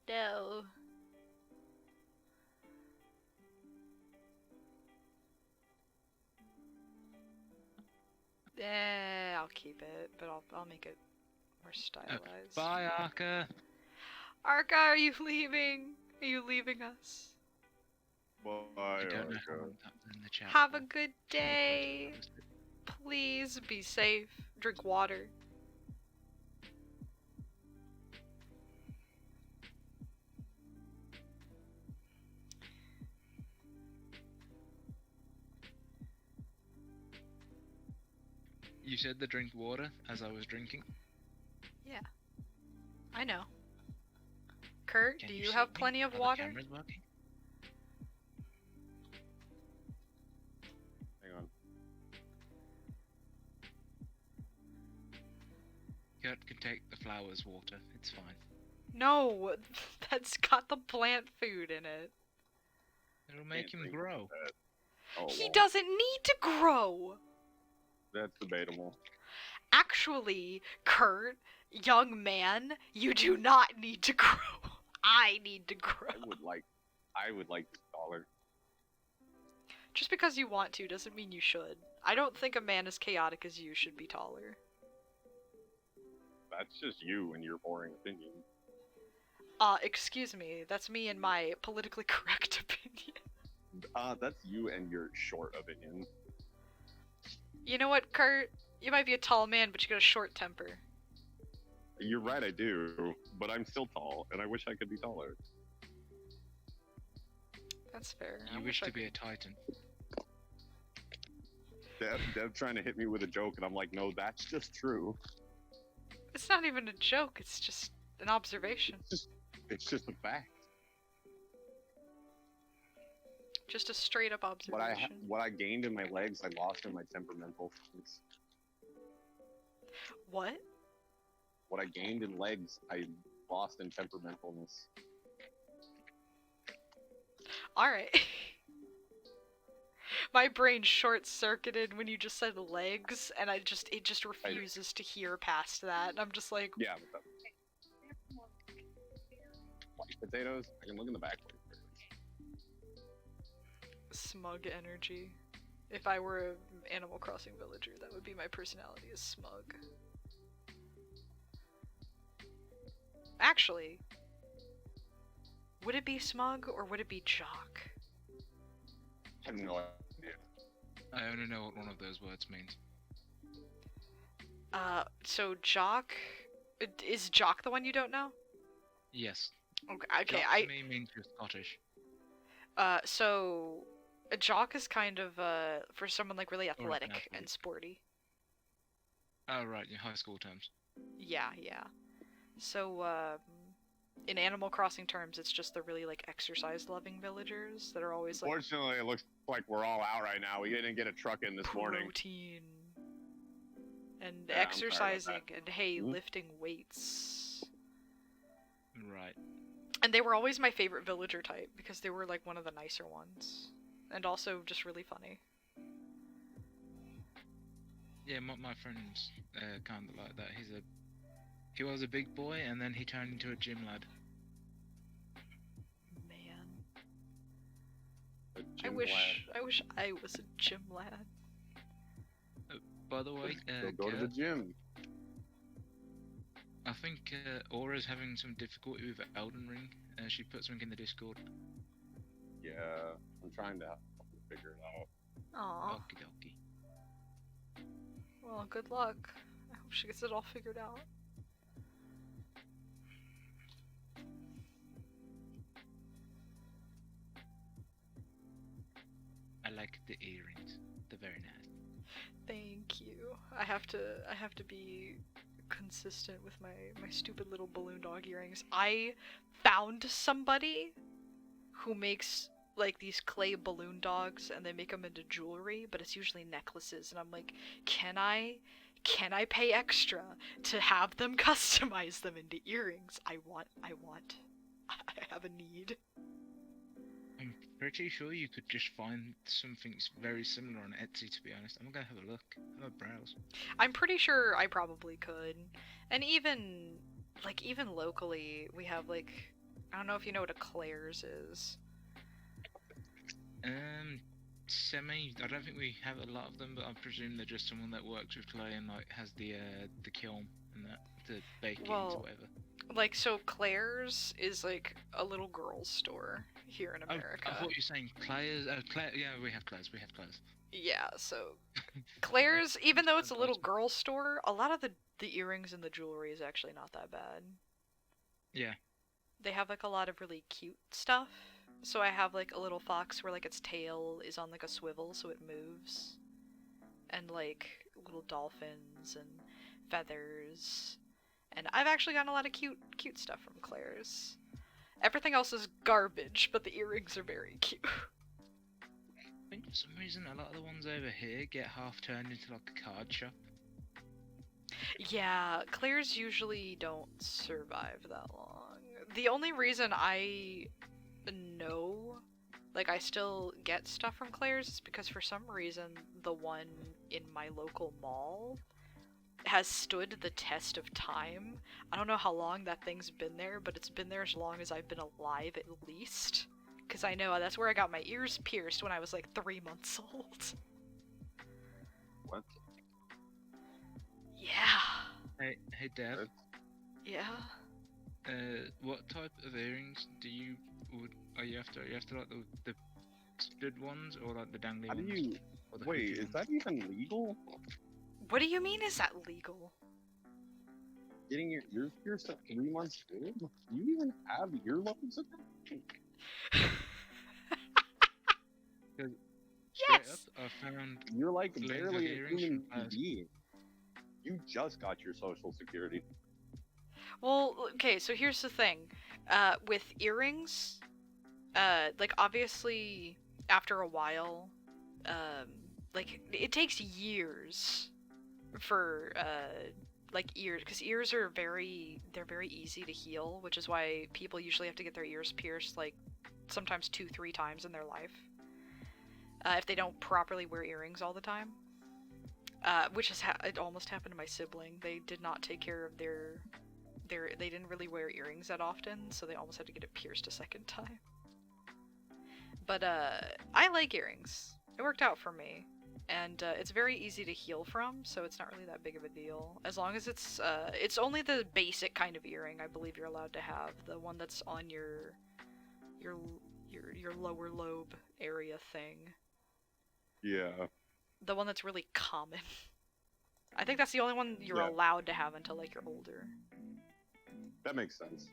No. I'll keep it, but I'll make it More stylized. Bye, Arca. Arca, are you leaving? Are you leaving us? I don't know how long that's in the chat. Have a for. good day. Please be safe. Drink water. You said to drink water as I was drinking. Yeah. I know. Kurt, Can do you you see have me? plenty of Are water? the cameras working? Hang on. Kurt can take the flowers' water. It's fine. No, that's got the plant food in it. It'll make Can't him drink grow. that. Oh, He well, doesn't need to grow. that's debatable. Actually, Kurt, young man, you do not need to grow. I need to grow. I would like this dollar. Just because you want to doesn't mean you should. I don't think a man as chaotic as you should be taller. That's just you and your boring opinion. Excuse me, that's me and my politically correct opinion. That's you and your short opinion. You know what, Kurt? You might be a tall man, but you got a short temper. You're right, I do, but I'm still tall, and I wish I could be taller. That's fair. I You wish I to be could- a titan. Dev trying to hit me with a joke, and I'm like, no, that's just true. It's not even a joke, it's just an observation. It's just a fact. Just a straight up observation. What I gained in my legs, I lost in my temperamental. What? What I gained in legs, I lost in temperamentalness. Alright. My brain short-circuited when you just said legs, and it just refuses to hear past that. And I'm just like, Yeah, but white potatoes. I can look in the back. smug energy. If I were an Animal Crossing villager, that would be my personality, is smug. Actually, would it be smug or would it be jock? I have no idea. I only know what one of those words means. So jock, is jock the one you don't know? Yes. Okay, Jock to me means you're Scottish. So a jock is kind of for someone like really an athletic athlete. and sporty. Oh right, your high school terms. Yeah. So in Animal Crossing terms, it's just the really like exercise-loving villagers that are always like Fortunately, it looks like we're all out right now. We didn't get a truck in this morning. protein and Yeah, I'm sorry about exercising that. and hey, Mhm. lifting weights. Right. And they were always my favorite villager type because they were like one of the nicer ones, and also just really funny. Yeah, my friend's kind of like that. He was a big boy, and then he turned into a gym lad. Man, A I gym wish lad. I was a gym lad. By the way, Go to the Kurt, gym. I think Aura's having some difficulty with Elden Ring. She put something in the Discord. Yeah, I'm trying to help her figure it out. Aw, Okie dokie. well, good luck. I hope she gets it all figured out. I like the earrings. They're very nice. Thank you. I have to be consistent with my stupid little balloon dog earrings. I found somebody who makes like these clay balloon dogs and they make them into jewelry, but it's usually necklaces, and I'm like, can I pay extra to have them customize them into earrings? I want I have a need. I'm pretty sure you could just find something very similar on Etsy, to be honest. I'm gonna have a look. Have a browse. I'm pretty sure I probably could. And even locally, we have like, I don't know if you know what a Claire's is. Semi. I don't think we have a lot of them, but I presume they're just someone that works with clay and like has the kiln and that. to bake it into Well, whatever. like, so Claire's is like a little girl's store here in Oh, America. I thought you were saying Claire's. Claire, yeah, we have Claire's. We have Claire's. Yeah, so Claire's, even though it's a little That's- girl's store, a lot of the earrings and the jewelry is actually not that bad. Yeah. They have like a lot of really cute stuff. So I have like a little fox where like its tail is on like a swivel so it moves. And like little dolphins and feathers. And I've actually gotten a lot of cute stuff from Claire's. Everything else is garbage, but the earrings are very cute. I think for some reason a lot of the ones over here get half turned into like a card shop. Yeah, Claire's usually don't survive that long. The only reason I know, like, I still get stuff from Claire's is because for some reason the one in my local mall has stood the test of time. I don't know how long that thing's been there, but it's been there as long as I've been alive at least. Because I know that's where I got my ears pierced when I was like 3 months old. What? Yeah. Hey, Dad. What? Yeah. What type of earrings are you after? Are you after like the stud ones or like the dangly How do ones? you? Or the Wait, hoopy is ones? that even legal? What do you mean is that legal? Getting your ears pierced at 3 months old? Do you even have earlobes at that? Straight Yes! up, I found You're like Loads of barely a earrings human from Claire's. being. You just got your social security. Well, okay, so here's the thing. With earrings, like, obviously, after a while, like, it takes years for, like, ears, because ears are they're very easy to heal, which is why people usually have to get their ears pierced, like, sometimes 2-3 times in their life. If they don't properly wear earrings all the time. Which it almost happened to my sibling. They did not take care of they didn't really wear earrings that often, so they almost had to get it pierced a second time. But I like earrings. It worked out for me, and it's very easy to heal from, so it's not really that big of a deal. As long as it's only the basic kind of earring I believe you're allowed to have, the one that's on your lower lobe area thing. Yeah. The one that's really common. I think that's the only one you're Yeah. allowed to have until like you're older. That makes sense.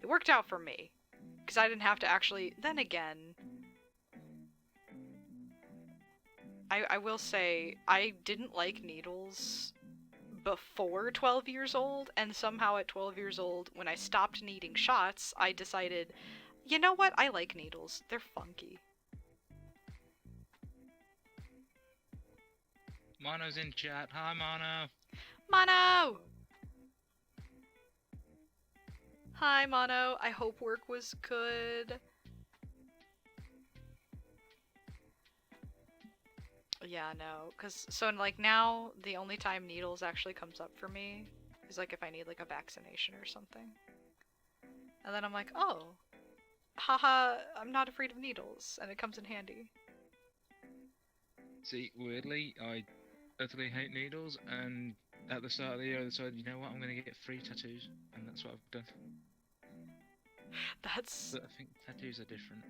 It worked out for me, because I didn't have to actually. Then again, I will say I didn't like needles before 12 years old, and somehow at 12 years old, when I stopped needing shots, I decided, you know what? I like needles. They're funky. Mono's in chat. Hi, Mono. Mono! Hi, Mono. I hope work was good. Yeah, no, because, so, like, now, the only time needles actually comes up for me is, like, if I need, like, a vaccination or something. And then I'm like, oh, haha, I'm not afraid of needles, and it comes in handy. See, weirdly, I utterly hate needles, and at the start of the year, I decided, you know what, I'm gonna get 3 tattoos, and that's what I've done. That's, But I think tattoos are different.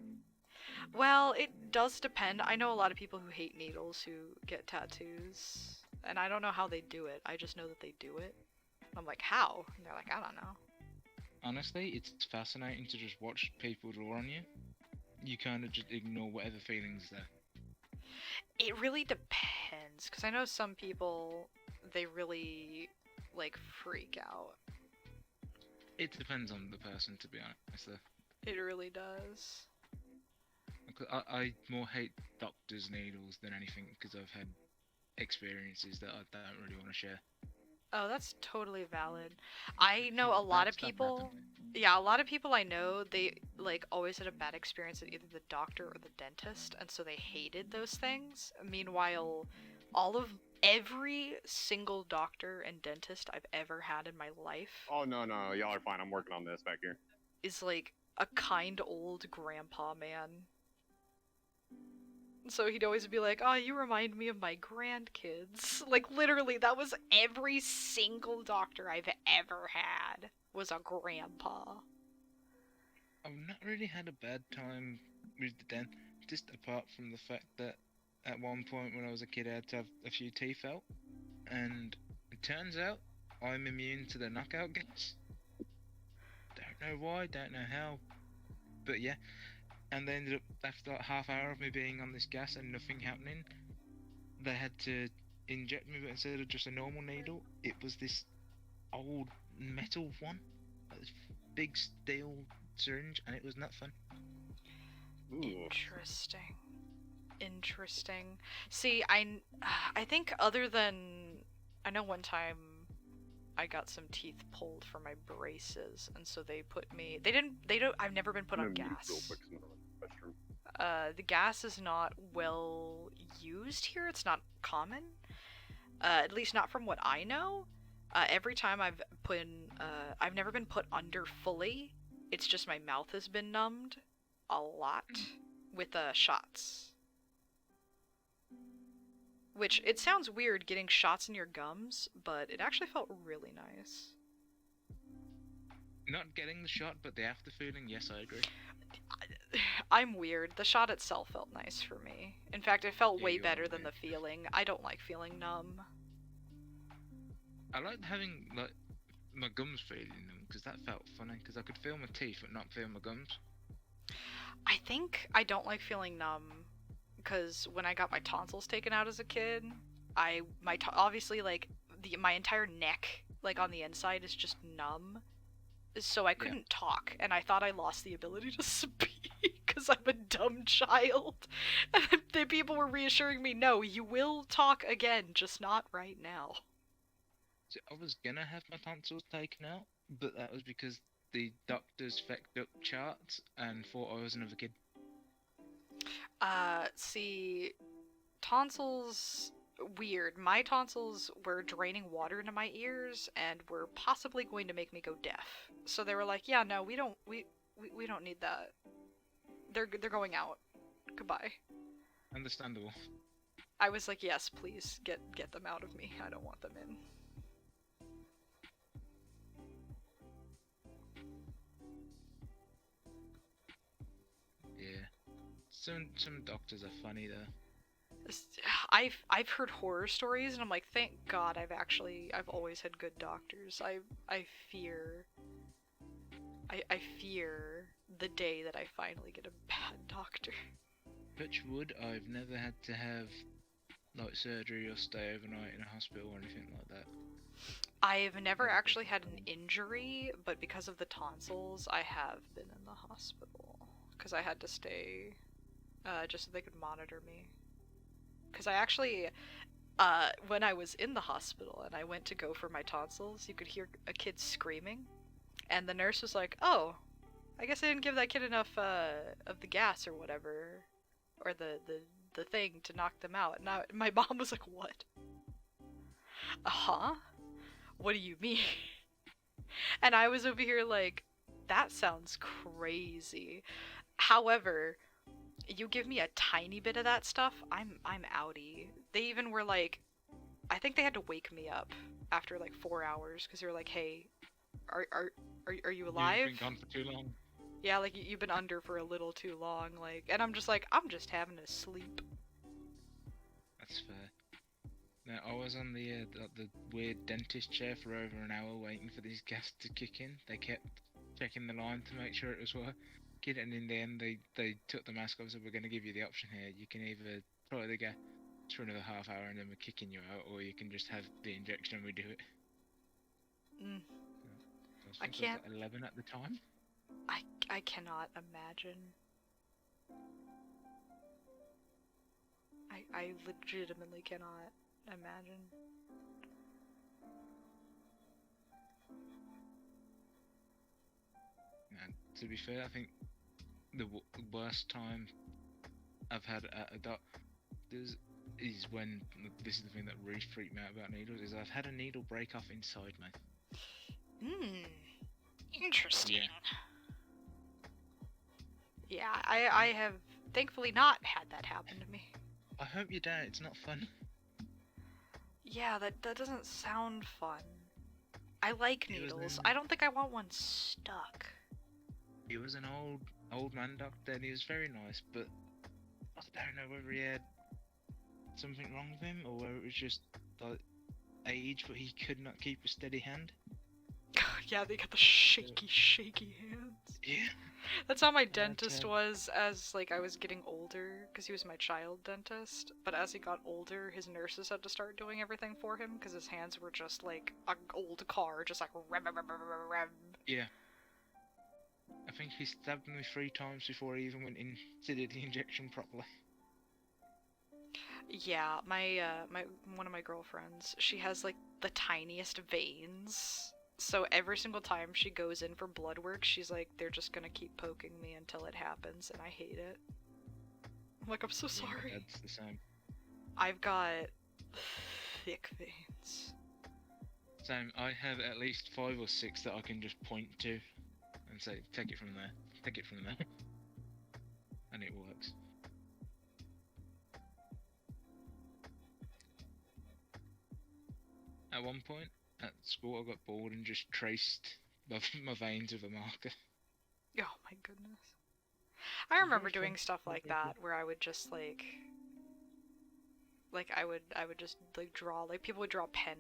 well, it does depend. I know a lot of people who hate needles who get tattoos, and I don't know how they do it. I just know that they do it. I'm like, how? And they're like, I don't know. Honestly, it's fascinating to just watch people draw on you. You kind of just ignore whatever feelings there. It really depends, because I know some people, they really, like, freak out. It depends on the person, to be honest. It really does. I more hate doctors' needles than anything because I've had experiences that I don't really want to share. Oh, that's totally valid. I know a lot of Bad stuff people. happened. Yeah, a lot of people I know, they, like, always had a bad experience at either the doctor or the dentist, and so they hated those things. Meanwhile, every single doctor and dentist I've ever had in my life Oh no, y'all are fine. I'm working on this back here. is, like, a kind old grandpa man. So he'd always be like, "Oh, you remind me of my grandkids." Like literally, that was every single doctor I've ever had was a grandpa. I've not really had a bad time with the dentist, apart from the fact that at one point when I was a kid, I had to have a few teeth out, and it turns out I'm immune to the knockout gas. Don't know why, don't know how, but yeah. And they ended up, after like half hour of me being on this gas and nothing happening, they had to inject me, but instead of just a normal needle, it was this old metal one, like this big steel syringe, and it was not fun. Ooh. Interesting. Interesting. See, I think other than I know one time I got some teeth pulled for my braces, and so they put me. They don't. I've never been put I'm on gonna mute gas. real quick, so I'm gonna run to the restroom. The gas is not well used here. It's not common. At least not from what I know. Every time I've never been put under fully. It's just my mouth has been numbed a lot with shots. Which, it sounds weird getting shots in your gums, but it actually felt really nice. Not getting the shot, but the after feeling, yes, I agree. I'm weird. The shot itself felt nice for me. In fact, it felt Yeah, way you are better than weird. the feeling. I don't like feeling numb. I liked having like my gums feeling them because that felt funny. Because I could feel my teeth but not feel my gums. I think I don't like feeling numb because when I got my tonsils taken out as a kid, obviously like my entire neck, like on the inside, is just numb. So I couldn't talk, and I thought I lost the ability to speak because I'm a dumb child. And the people were reassuring me, no, you will talk again, just not right now. So I was gonna have my tonsils taken out, but that was because the doctors fecked up charts and thought I was another kid. See, tonsils, weird. My tonsils were draining water into my ears and were possibly going to make me go deaf. So they were like, yeah, no, we don't need that. They're going out. Goodbye. Understandable. I was like, yes, please get them out of me. I don't want them in. Yeah. Some doctors are funny though. I've heard horror stories and I'm like, thank God I've always had good doctors. I fear the day that I finally get a bad doctor. Touch wood, I've never had to have like surgery or stay overnight in a hospital or anything like that. I've never actually had an injury, but because of the tonsils, I have been in the hospital because I had to stay just so they could monitor me. Because I actually, when I was in the hospital and I went to go for my tonsils, you could hear a kid screaming, and the nurse was like, "Oh, I guess I didn't give that kid enough of the gas or whatever, or the thing to knock them out." And my mom was like, "What? Uh-huh? What do you mean?" And I was over here like, that sounds crazy. However, you give me a tiny bit of that stuff, I'm outie. They even were like, I think they had to wake me up after like 4 hours because they were like, "Hey, are you alive? You've been gone for too long. Yeah, like you've been under for a little too long." Like, and I'm just like, I'm just having a sleep. That's fair. No, I was on the weird dentist chair for over an hour waiting for these gas to kick in. They kept checking the line to make sure it was working, and in the end they took the mask off and said, "We're going to give you the option here. You can either try the gas for another half hour and then we're kicking you out, or you can just have the injection and we do it." Mm. I think can't- I was like 11 at the time. I cannot imagine. I legitimately cannot imagine. And to be fair, I think the worst time I've had at a doctor's is when, this is the thing that really freaked me out about needles, is I've had a needle break off inside me. Interesting. Yeah. Yeah, I have thankfully not had that happen to me. I hope you don't. It's not fun. Yeah, that doesn't sound fun. I like It was needles. an- I don't think I want one stuck. He was an old man doctor, and he was very nice, but I don't know whether he had something wrong with him or whether it was just like age, but he could not keep a steady hand. Yeah, they got the shaky hands. Yeah. That's how my Yeah, dentist okay. was as like I was getting older, because he was my child dentist. But as he got older, his nurses had to start doing everything for him because his hands were just like an old car, just like rev, rev, rev, rev, rev. Yeah. I think he stabbed me 3 times before he even went in to do the injection properly. Yeah, my one of my girlfriends, she has like the tiniest veins. So every single time she goes in for blood work, she's like, they're just gonna keep poking me until it happens, and I hate it. I'm like, I'm so Yeah, my sorry. dad's the same. I've got thick veins. Same. I have at least 5 or 6 that I can just point to and say, take it from there, take it from there. And it works. At one point at school, I got bored and just traced my veins with a marker. Oh my goodness. I remember very fun. doing stuff like Very cool. that where I would just like I would just like draw, like people would draw pen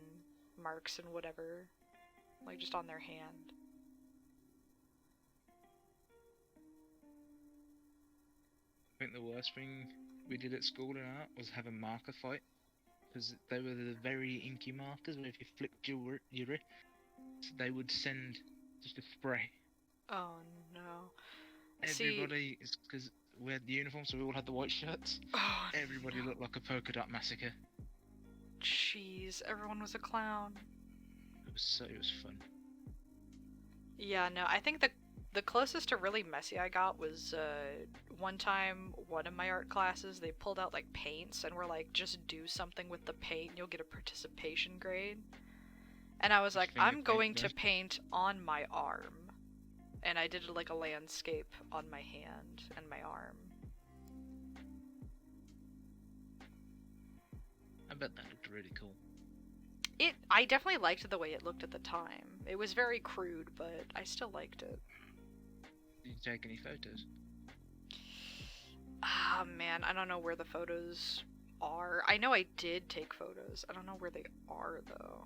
marks and whatever, like just on their hand. I think the worst thing we did at school in art was have a marker fight, because they were the very inky markers where if you flicked your wrist, they would send just a spray. Oh no. See, Everybody, is because we had the uniform, so we all had the white shirts. oh Everybody no. looked like a polka dot massacre. Jeez, everyone was a clown. It was fun. Yeah, no, I think the closest to really messy I got was one time one of my art classes, they pulled out like paints and were like, just do something with the paint and you'll get a participation grade. And I was like, Finger I'm going to paint paint on my arm. And I did like a landscape on my hand and my arm. I bet that looked really cool. I definitely liked the way it looked at the time. It was very crude, but I still liked it. Did you take any photos? Ah, man, I don't know where the photos are. I know I did take photos. I don't know where they are, though.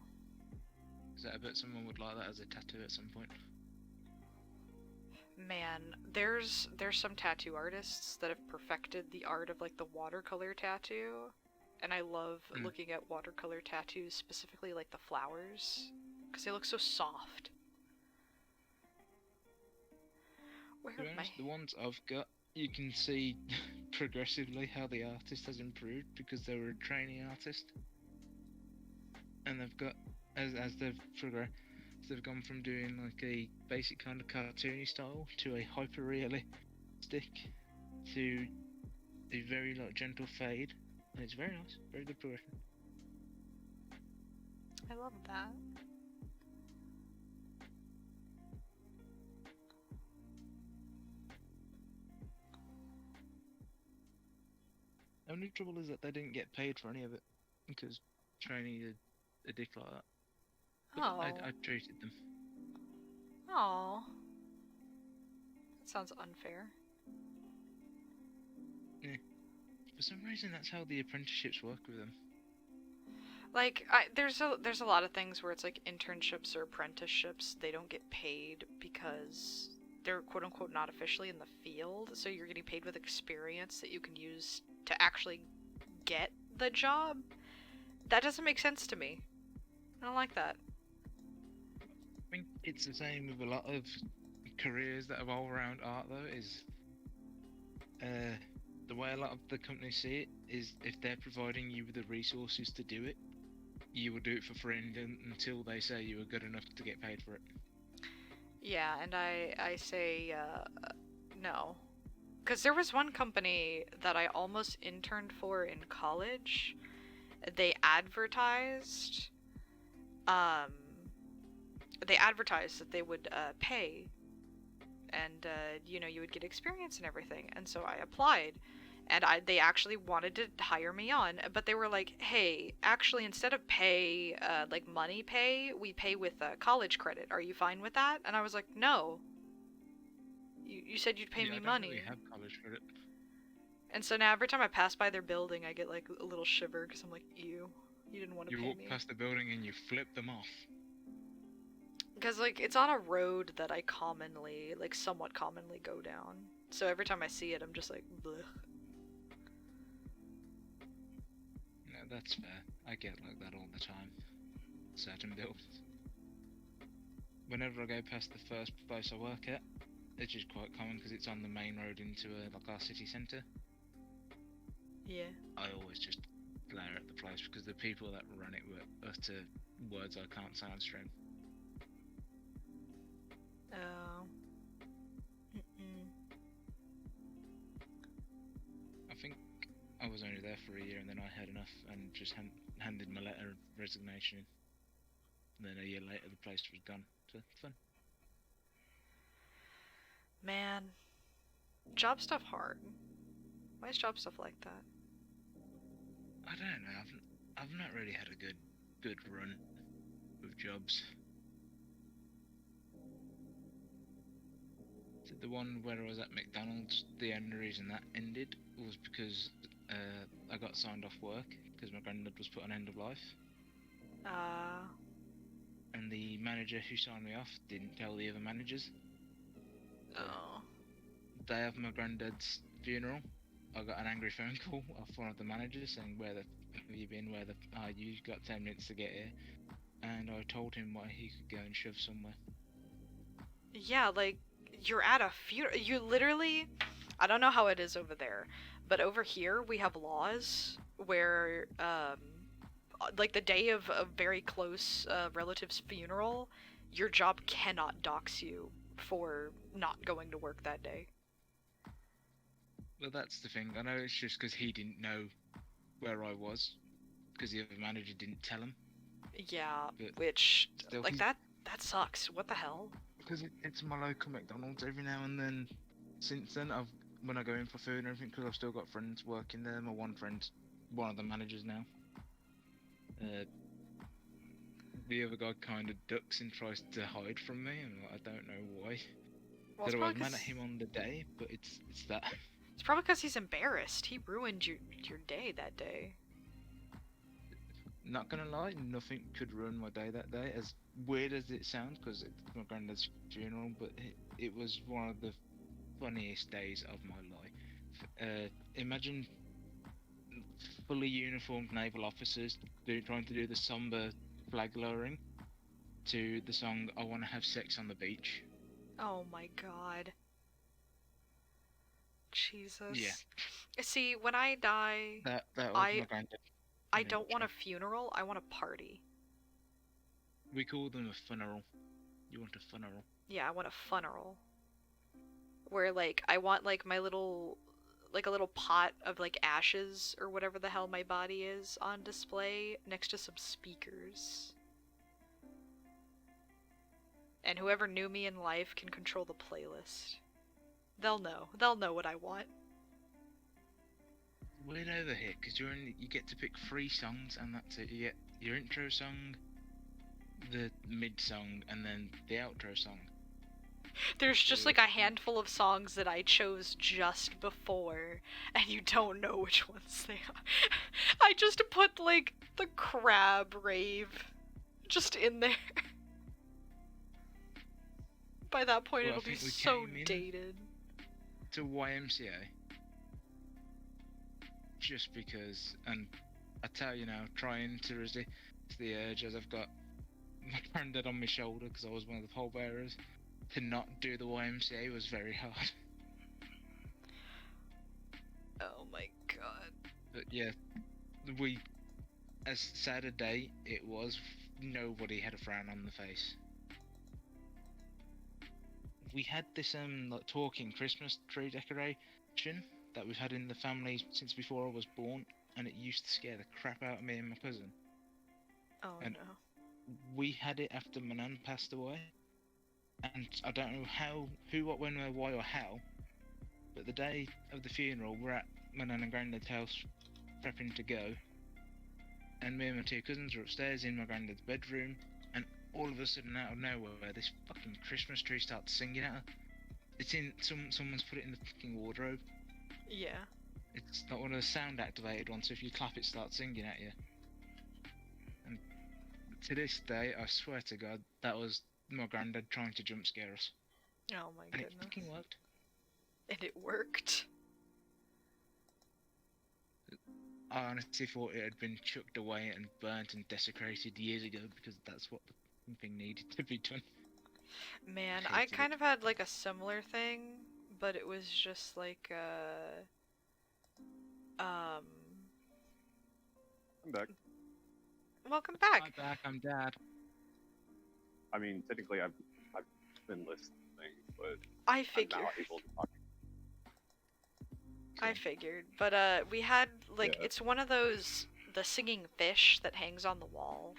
Because I bet someone would like that as a tattoo at some point. Man, there's some tattoo artists that have perfected the art of, like, the watercolor tattoo. And I love looking at watercolor tattoos, specifically, like, the flowers. Because they look so soft. Where To be am I? honest, the ones I've got, you can see progressively how the artist has improved because they were a trainee artist, and they've got as they've progressed, they've gone from doing like a basic kind of cartoony style to a hyper realistic to a very like gentle fade, and it's very nice, very good progression. I love that. The only trouble is that they didn't get paid for any of it because training a dick like that. But Oh. I treated them. Oh. That sounds unfair. For some reason, that's how the apprenticeships work with them. Like, there's a lot of things where it's like internships or apprenticeships, they don't get paid because they're quote unquote not officially in the field, so you're getting paid with experience that you can use to actually get the job. That doesn't make sense to me. I don't like that. I think it's the same with a lot of careers that revolve around art, though, is the way a lot of the companies see it is if they're providing you with the resources to do it, you will do it for free until they say you are good enough to get paid for it. Yeah, and I say no. Because there was one company that I almost interned for in college. They advertised that they would pay, and you know, you would get experience and everything. And so I applied, and they actually wanted to hire me on, but they were like, hey, actually, instead of pay, like money pay, we pay with college credit. Are you fine with that? And I was like, no. You said you'd pay Yeah, me I don't money. really have college credit. And so now every time I pass by their building, I get like a little shiver because I'm like, ew, you didn't want to You pay walk me. past the building and you flip them off. Because like it's on a road that I commonly, like somewhat commonly go down. So every time I see it, I'm just like, bleh. No, that's fair. I get like that all the time. Certain buildings. Whenever I go past the first place I work at, which is quite common because it's on the main road into like our city centre, Yeah. I always just glare at the place because the people that run it utter words I can't say on stream. Oh. Mm-mm. I think I was only there for a year and then I had enough and just handed my letter of resignation in. And then a year later the place was gone. So, fun. Man. Job stuff hard. Why is job stuff like that? I don't know, I've not really had a good run with jobs. The one where I was at McDonald's, the only reason that ended was because I got signed off work because my granddad was put on end of life. And the manager who signed me off didn't tell the other managers. Oh. Day of my granddad's funeral, I got an angry phone call off one of the managers saying, where the f have you been, you got 10 minutes to get here. And I told him why he could go and shove somewhere. Yeah, like, you're at a funeral. You literally, I don't know how it is over there, but over here we have laws where, like the day of a very close relative's funeral, your job cannot dox you for not going to work that day. Well, that's the thing. I know it's just because he didn't know where I was, because the other manager didn't tell him. Yeah, But which, still, like, that sucks. What the hell? Because it's my local McDonald's every now and then. Since then, when I go in for food and everything, because I've still got friends working there. My one friend's one of the managers now. The other guy kind of ducks and tries to hide from me, and I don't know why. Well, That I was mad at him on the day, but it's that. It's probably because he's embarrassed. He ruined your day that day. Not gonna lie, nothing could ruin my day that day, as weird as it sounds, because it's my granddad's funeral, but it was one of the funniest days of my life. Imagine fully uniformed naval officers trying to do the somber flag lowering to the song I Want to Have Sex on the Beach. Oh my god. Jesus. Yeah. See, when I die, That was my granddad. I don't want a funeral, I want a party. We call them a funeral. You want a funeral? Yeah, I want a funeral. Where, like, I want, like, my little, like, a little pot of, like, ashes, or whatever the hell my body is, on display, next to some speakers. And whoever knew me in life can control the playlist. They'll know what I want. Weird over here, because you get to pick 3 songs, and that's it. You get your intro song, the mid song, and then the outro song. There's just like a handful of songs that I chose just before, and you don't know which ones they are. I just put like the crab rave just in there. By that point, Well, I it'll be think we so came in dated. To YMCA. Just because, and I tell you now, trying to resist the urge as I've got my granddad on my shoulder because I was one of the pallbearers, to not do the YMCA was very hard. Oh my god. But yeah, as sad a day it was, nobody had a frown on the face. We had this like talking Christmas tree decoration that we've had in the family since before I was born, and it used to scare the crap out of me and my cousin. Oh And no. we had it after my nan passed away, and I don't know how, who, what, when, where, why, or how, but the day of the funeral we're at my nan and granddad's house, prepping to go, and me and my two cousins are upstairs in my granddad's bedroom, and all of a sudden, out of nowhere, this fucking Christmas tree starts singing at her. It's in someone's put it in the fucking wardrobe. Yeah. It's not one of the sound activated ones, so if you clap, it starts singing at you. And to this day, I swear to God, that was my granddad trying to jump scare us, Oh my and it goodness. fucking worked. And it worked. I honestly thought it had been chucked away and burnt and desecrated years ago because that's what the thing needed to be done. Man, I I hated kind it. of had like a similar thing, but it was just like um I'm back. welcome Hi back. back, I'm Dad. I mean, technically, I've been listening, but I I'm figured. now able to talk. I figured. But we had like Yeah. it's one of those the singing fish that hangs on the wall,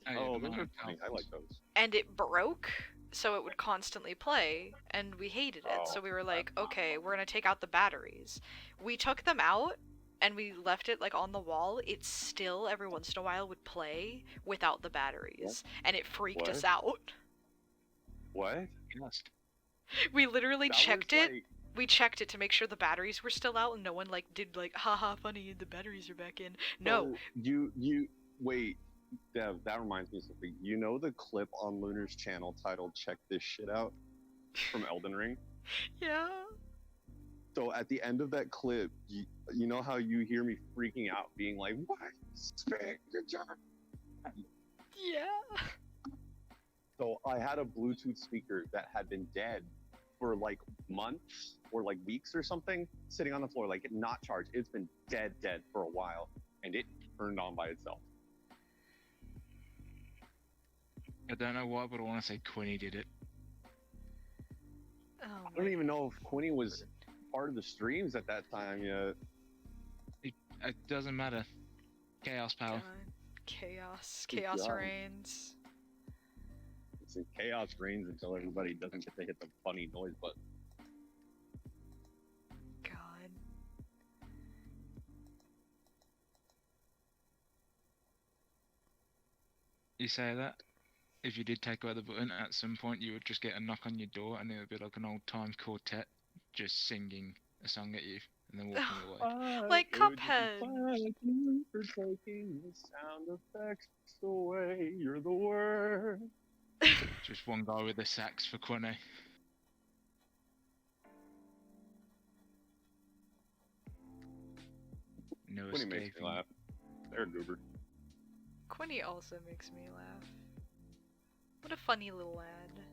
Oh, the those are Mario funny. Kart I like ones. those. and it broke, so it would constantly play, and we hated it. Oh, So we were like, okay, we're gonna take out the batteries. We took them out and we left it like on the wall. It still every once in a while would play without the batteries, and it freaked us What? out. What? Yes. We literally That checked was it. like, We checked it to make sure the batteries were still out, and no one like did like, haha, funny, the batteries are back in. No. so you wait. Dev, that reminds me of something. You know the clip on Lunar's channel titled "Check This Shit Out" from Elden Ring? Yeah. So at the end of that clip, you know how you hear me freaking out, being like, "What? Spec, good job." Yeah. So I had a Bluetooth speaker that had been dead for like months or like weeks or something, sitting on the floor, like not charged. It's been dead for a while, and it turned on by itself. I don't know why, but I want to say Quinny did it. Oh I don't my even know if Quinny was part of the streams at that time yet. It doesn't matter. Chaos power. God. Chaos. Good Chaos job. reigns. It's in chaos reigns until everybody doesn't get to hit the funny noise button. God. You say that? If you did take away the button, at some point you would just get a knock on your door and it would be like an old time quartet just singing a song at you and then walking away. Like Cuphead. Thank you for taking the sound effects away. You're the worst. Just one guy with a sax for Quinny. No Quinny makes me escaping. laugh. They're a goober. Quinny also makes me laugh. What a funny little lad.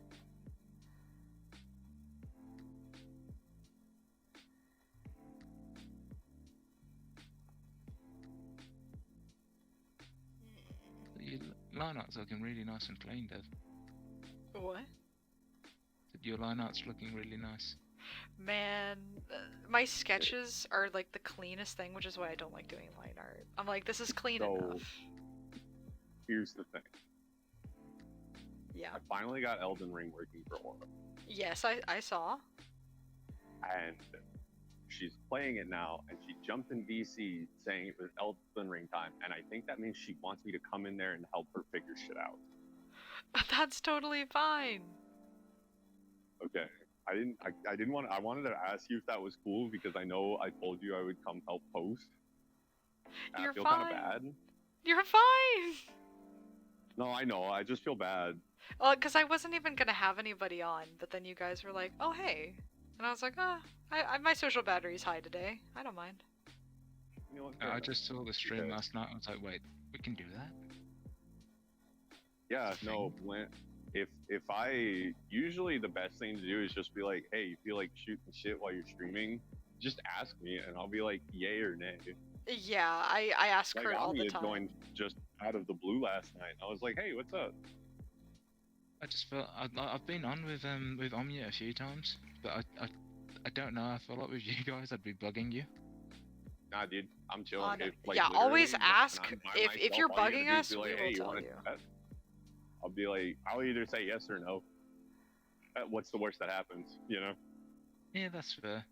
Your line art's looking really nice and clean, Dev. What? Your line art's looking really nice. Man, my sketches are like the cleanest thing, which is why I don't like doing line art. I'm like, this is clean So- enough. Here's the thing. Yeah. I finally got Elden Ring working for Aura, Yes, I saw. and she's playing it now, and she jumped in VC saying it was Elden Ring time, and I think that means she wants me to come in there and help her figure shit out. That's totally fine. Okay. I didn't want. I wanted to ask you if that was cool because I know I told you I would come help post. And You're I feel kind fine. of bad. You're fine. No, I know. I just feel bad. Well, because I wasn't even gonna have anybody on, but then you guys were like, "Oh hey," and I was like, "Ah, my social battery's high today. I don't mind." You know what? I just saw the stream Okay. last night. I was like, wait, we can do that? Yeah. No. If I usually the best thing to do is just be like, hey, you feel like shooting shit while you're streaming? Just ask me, and I'll be like, yay or nay. Yeah, I ask Like her all the Amia time. joined just out of the blue last night. I was like, hey, what's up? I just felt I've been on with Omnia a few times, but I don't know. I feel like with you guys, I'd be bugging you. Nah, dude, I'm chilling. On- If, yeah, literally, always when ask. I'm by If myself, you're all you bugging gotta do is us, be like, we hey, will you tell wanna you. chat? I'll be like, I'll either say yes or no. What's the worst that happens, you know? Yeah, that's fair.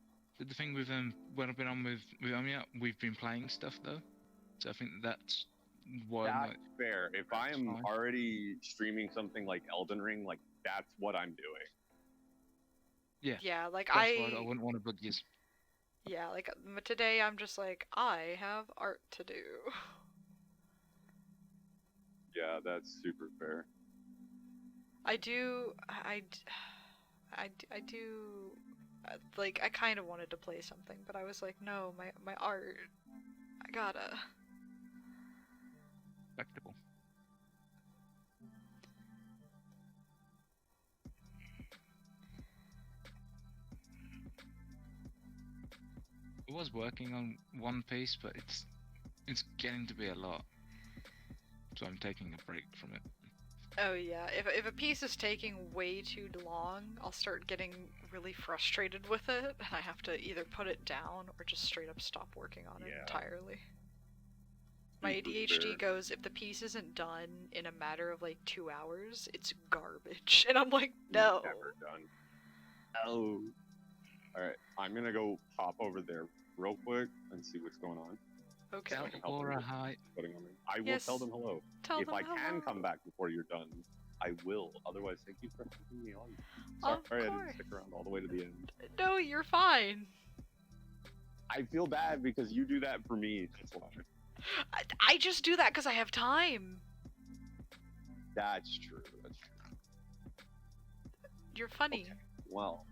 the thing with when I've been on with Amiya, we've been playing stuff though, so I think that's why I'm That's like, fair. If I that's am fine. already streaming something like Elden Ring, like that's what I'm doing. Yeah, Yeah, like that's why I wouldn't want to bug you. yeah, like today I'm just like, I have art to do. Yeah, that's super fair. I do, I do, like, I kind of wanted to play something, but I was like, no, my art, I gotta. Respectable. I was working on One Piece, but it's getting to be a lot, so I'm taking a break from it. Oh yeah, if a piece is taking way too long, I'll start getting really frustrated with it, and I have to either put it down or just straight up stop working on it Yeah. entirely. My Super ADHD fair. goes, if the piece isn't done in a matter of like 2 hours, it's garbage. And I'm like, no. Never done. Oh. Alright, I'm gonna go pop over there real quick and see what's going on. Okay. Tell I can help Aura them. hi. Putting on me. I will Yes. tell them hello. Tell If them I can hello. come back before you're done, I will. Otherwise, thank you for having me on. Of Sorry I course. didn't stick around all the way to the end. No, you're fine. I feel bad because you do that for me. That's why. I just do that because I have time. That's true. That's true. You're funny. Okay. Well,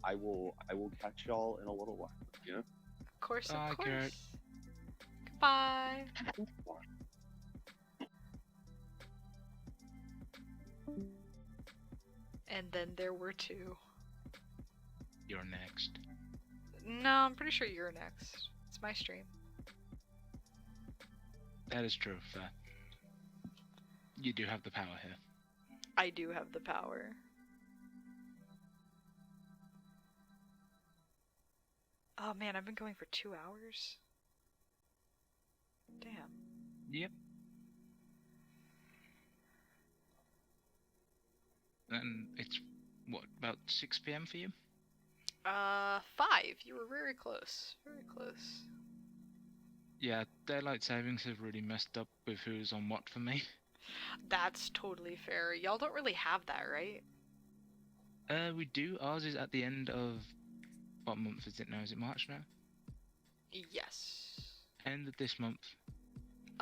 I will catch y'all in a little while. Yeah. Of course, Bye, of course. Kurt. Goodbye. And then there were two. You're next. No, I'm pretty sure you're next. It's my stream. That is true. Fair. You do have the power here. I do have the power. Oh man, I've been going for 2 hours? Damn. Yep. And it's what, about 6 p.m. for you? 5. You were very close. Very close. Yeah, daylight savings have really messed up with who's on what for me. That's totally fair. Y'all don't really have that, right? We do. Ours is at the end of what month is it now? Is it March now? Yes. End of this month.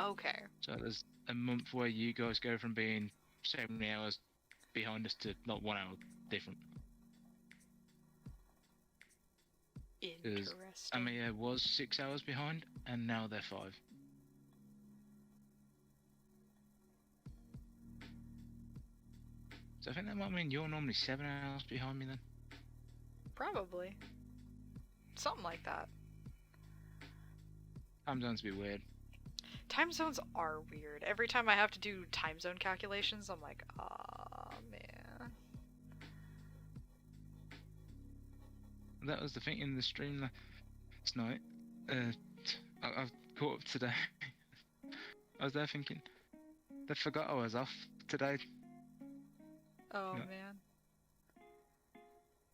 Okay. So there's a month where you guys go from being 70 hours behind us to not 1 hour different. Interesting. Amiya was 6 hours behind, and now they're 5. So I think that might mean you're normally 7 hours behind me then. Probably. Something like that. Time zones be weird. Time zones are weird. Every time I have to do time zone calculations, I'm like, ah, man. That was the thing in the stream last night. I've caught up today. I was there thinking, they forgot I was off today. Oh, Yeah. man.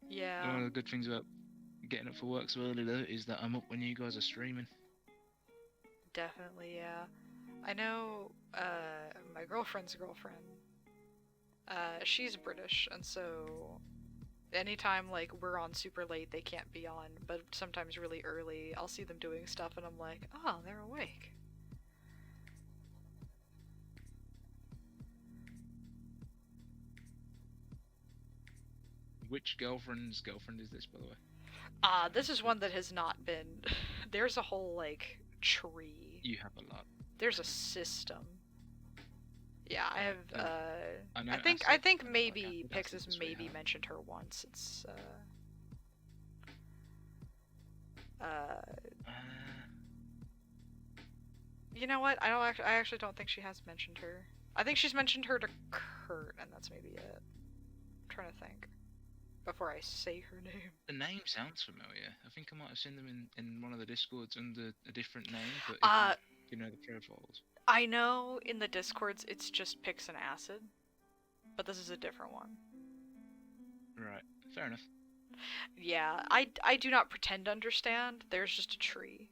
Yeah. One of the good things about getting up for work so early though is that I'm up when you guys are streaming. Definitely, yeah. I know, my girlfriend's girlfriend, she's British, and so anytime, like, we're on super late, they can't be on, but sometimes really early, I'll see them doing stuff, and I'm like, oh, they're awake. Which girlfriend's girlfriend is this, by the way? This is one that has not been, there's a whole, like, tree. You have a lot. There's a system. Yeah, I have, I know I think Acid, maybe like Acid Pixis this way maybe have. mentioned her once. It's you know what? I actually don't think she has mentioned her. I think she's mentioned her to Kurt, and that's maybe it. I'm trying to think before I say her name. The name sounds familiar. I think I might have seen them in one of the Discords under a different name, but if you know the profiles. I know in the Discords it's just Pix and Acid, but this is a different one. Right, fair enough. Yeah, I do not pretend to understand. There's just a tree.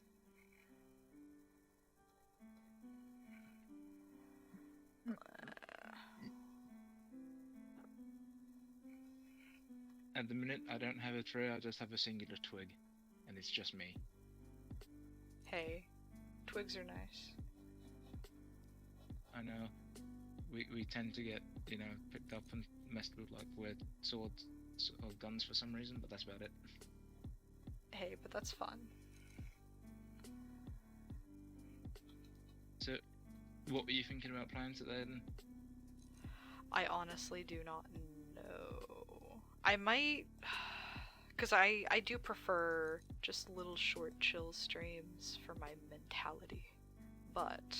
At the minute, I don't have a tree, I just have a singular twig. And it's just me. Hey, twigs are nice. I know. We tend to get, picked up and messed with, like, weird swords or guns for some reason, but that's about it. Hey, but that's fun. So, what were you thinking about playing today then? I honestly do not know. I might... Because I do prefer just little short chill streams for my mentality. But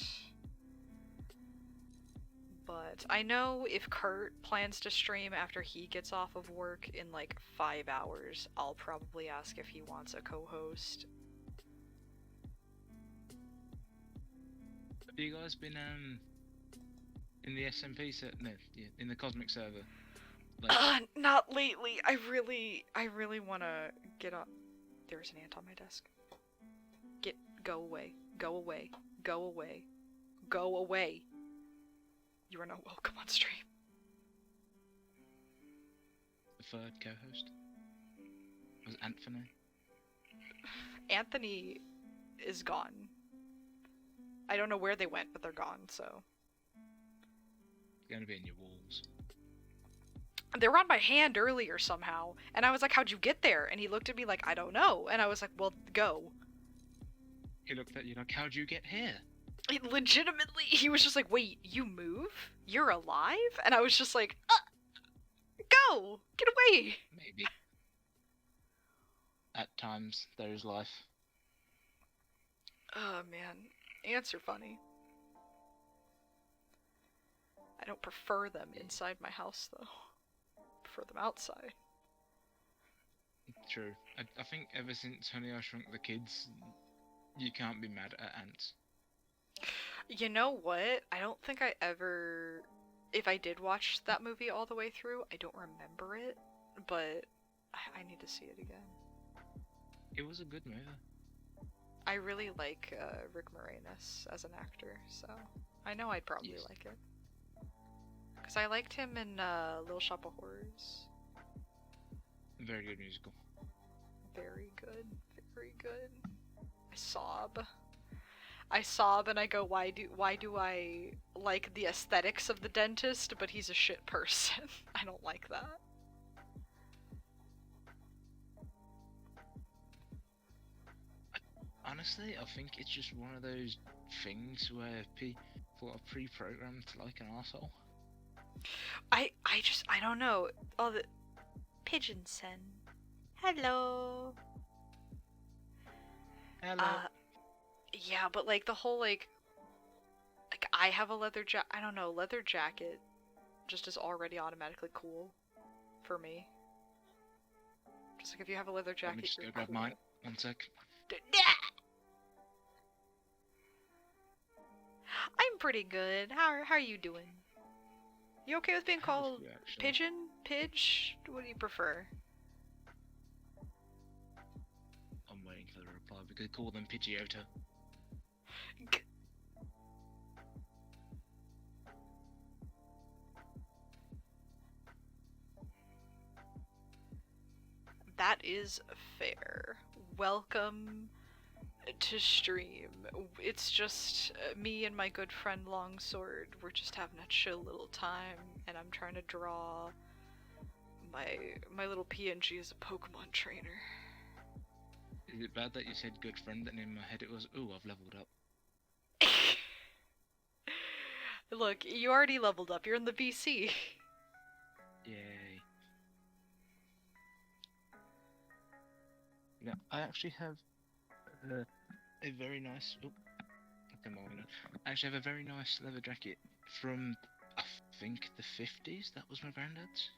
I know if Kurt plans to stream after he gets off of work in like 5 hours, I'll probably ask if he wants a co-host. Have you guys been, in the SMP set? No, yeah, in the Cosmic server? Like, Not lately. I really want to get up. There's an ant on my desk. Go away. Go away. Go away. Go away. You are not welcome on stream. the third co-host? Was Anthony? Anthony is gone. I don't know where they went, but they're gone, so. You're gonna be in your walls. They were on my hand earlier somehow, and I was like, how'd you get there? And he looked at me like, I don't know. And I was like, well, go. He looked at you like, how'd you get here? Legitimately, he was just like, wait, you move? You're alive? And I was just like, go! Get away! Maybe. At times, there is life. Oh, man. Ants are funny. I don't prefer them inside my house, though. I prefer them outside. True. I think ever since Honey I Shrunk the Kids, you can't be mad at ants. You know what? I don't think I ever... If I did watch that movie all the way through, I don't remember it, but I need to see it again. It was a good movie. I really like Rick Moranis as an actor, so I know I'd probably Yes. like it. Because I liked him in Little Shop of Horrors. Very good musical. Very good. Very good. I sob and I go, why do I like the aesthetics of the dentist, but he's a shit person? I don't like that. Honestly, I think it's just one of those things where people are pre-programmed to like an arsehole. I don't know. All the pigeon sen. Hello. Hello. Yeah, but like the whole like I have a leather jacket. I don't know, leather jacket just is already automatically cool for me. Just like if you have a leather jacket, Let me just you're go grab cool. mine. 1 sec. I'm pretty good. How are you doing? You okay with being How was called you, actually? pigeon? Pidge? What do you prefer? I'm waiting for the reply. We could call them Pidgeotto. That is fair. Welcome to stream. It's just me and my good friend Longsword. We're just having a chill little time, and I'm trying to draw my little PNG as a Pokemon trainer. Is it bad that you said good friend and in my head it was, ooh, I've leveled up? Look, you already leveled up. You're in the VC. Yay. Yeah, I actually have a very nice. Oh, come on! I actually have a very nice leather jacket from I think the 50s. That was my granddad's.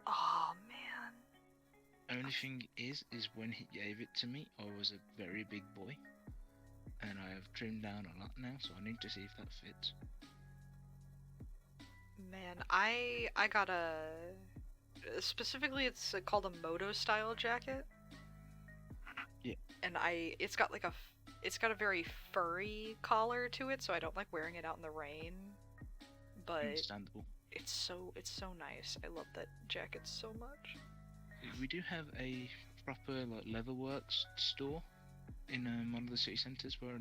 Oh man. Only thing is when he gave it to me, I was a very big boy, and I have trimmed down a lot now, so I need to see if that fits. Man, I got a specifically it's called a moto style jacket. Yeah. And it's got like it's got a very furry collar to it, so I don't like wearing it out in the rain. But Understandable. it's so nice. I love that jacket so much. We do have a proper like leatherworks store in one of the city centres where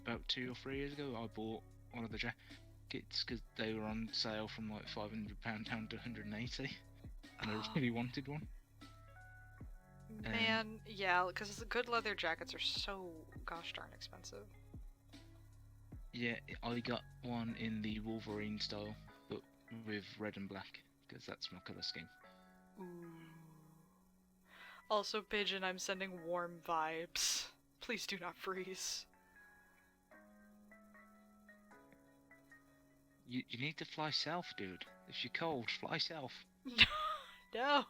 about 2 or 3 years ago I bought one of the jackets because they were on sale from like £500 down to 180, and I really wanted one. Man, yeah, because the good leather jackets are so gosh darn expensive. Yeah, I got one in the Wolverine style, but with red and black because that's my colour scheme. Ooh. Also, Pigeon, I'm sending warm vibes. Please do not freeze. You need to fly south, dude. If you're cold, fly south. No.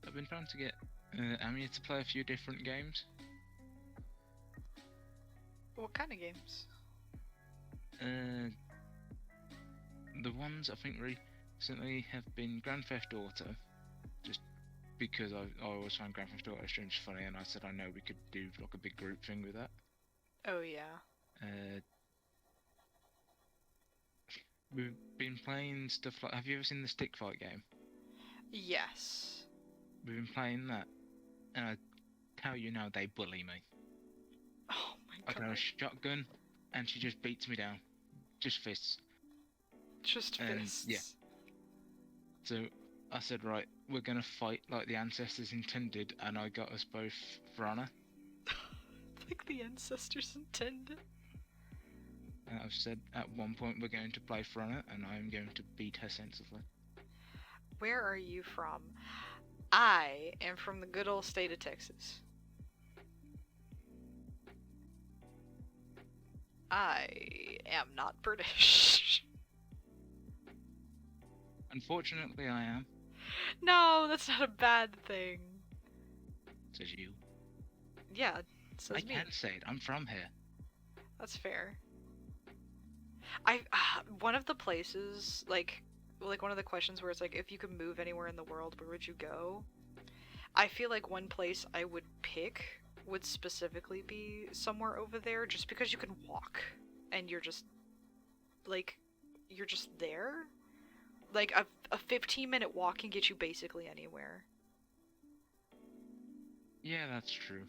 I've been trying to get Amir to play a few different games. What kind of games? The ones I think recently have been Grand Theft Auto, just because I always find Grand Theft Auto streams funny, and I said I know we could do like a big group thing with that. Oh yeah. We've been playing stuff like. Have you ever seen the stick fight game? Yes. We've been playing that, and I tell you now, they bully me. Oh my I god. throw a shotgun, and she just beats me down. Just fists. Just And, fists. yeah. So I said, right, we're gonna fight like the ancestors intended, and I got us both for honor. Like the ancestors intended. And I've said at one point we're going to play for honor, and I am going to beat her senselessly. Where are you from? I am from the good old state of Texas. I am not British. Unfortunately, I am. No, that's not a bad thing. Says you. Yeah, it says I me. can say it. I'm from here. That's fair. One of the places, like one of the questions where it's like, if you could move anywhere in the world, where would you go? I feel like one place I would pick would specifically be somewhere over there, just because you can walk, and you're just there. Like, a 15-minute walk can get you basically anywhere. Yeah, that's true.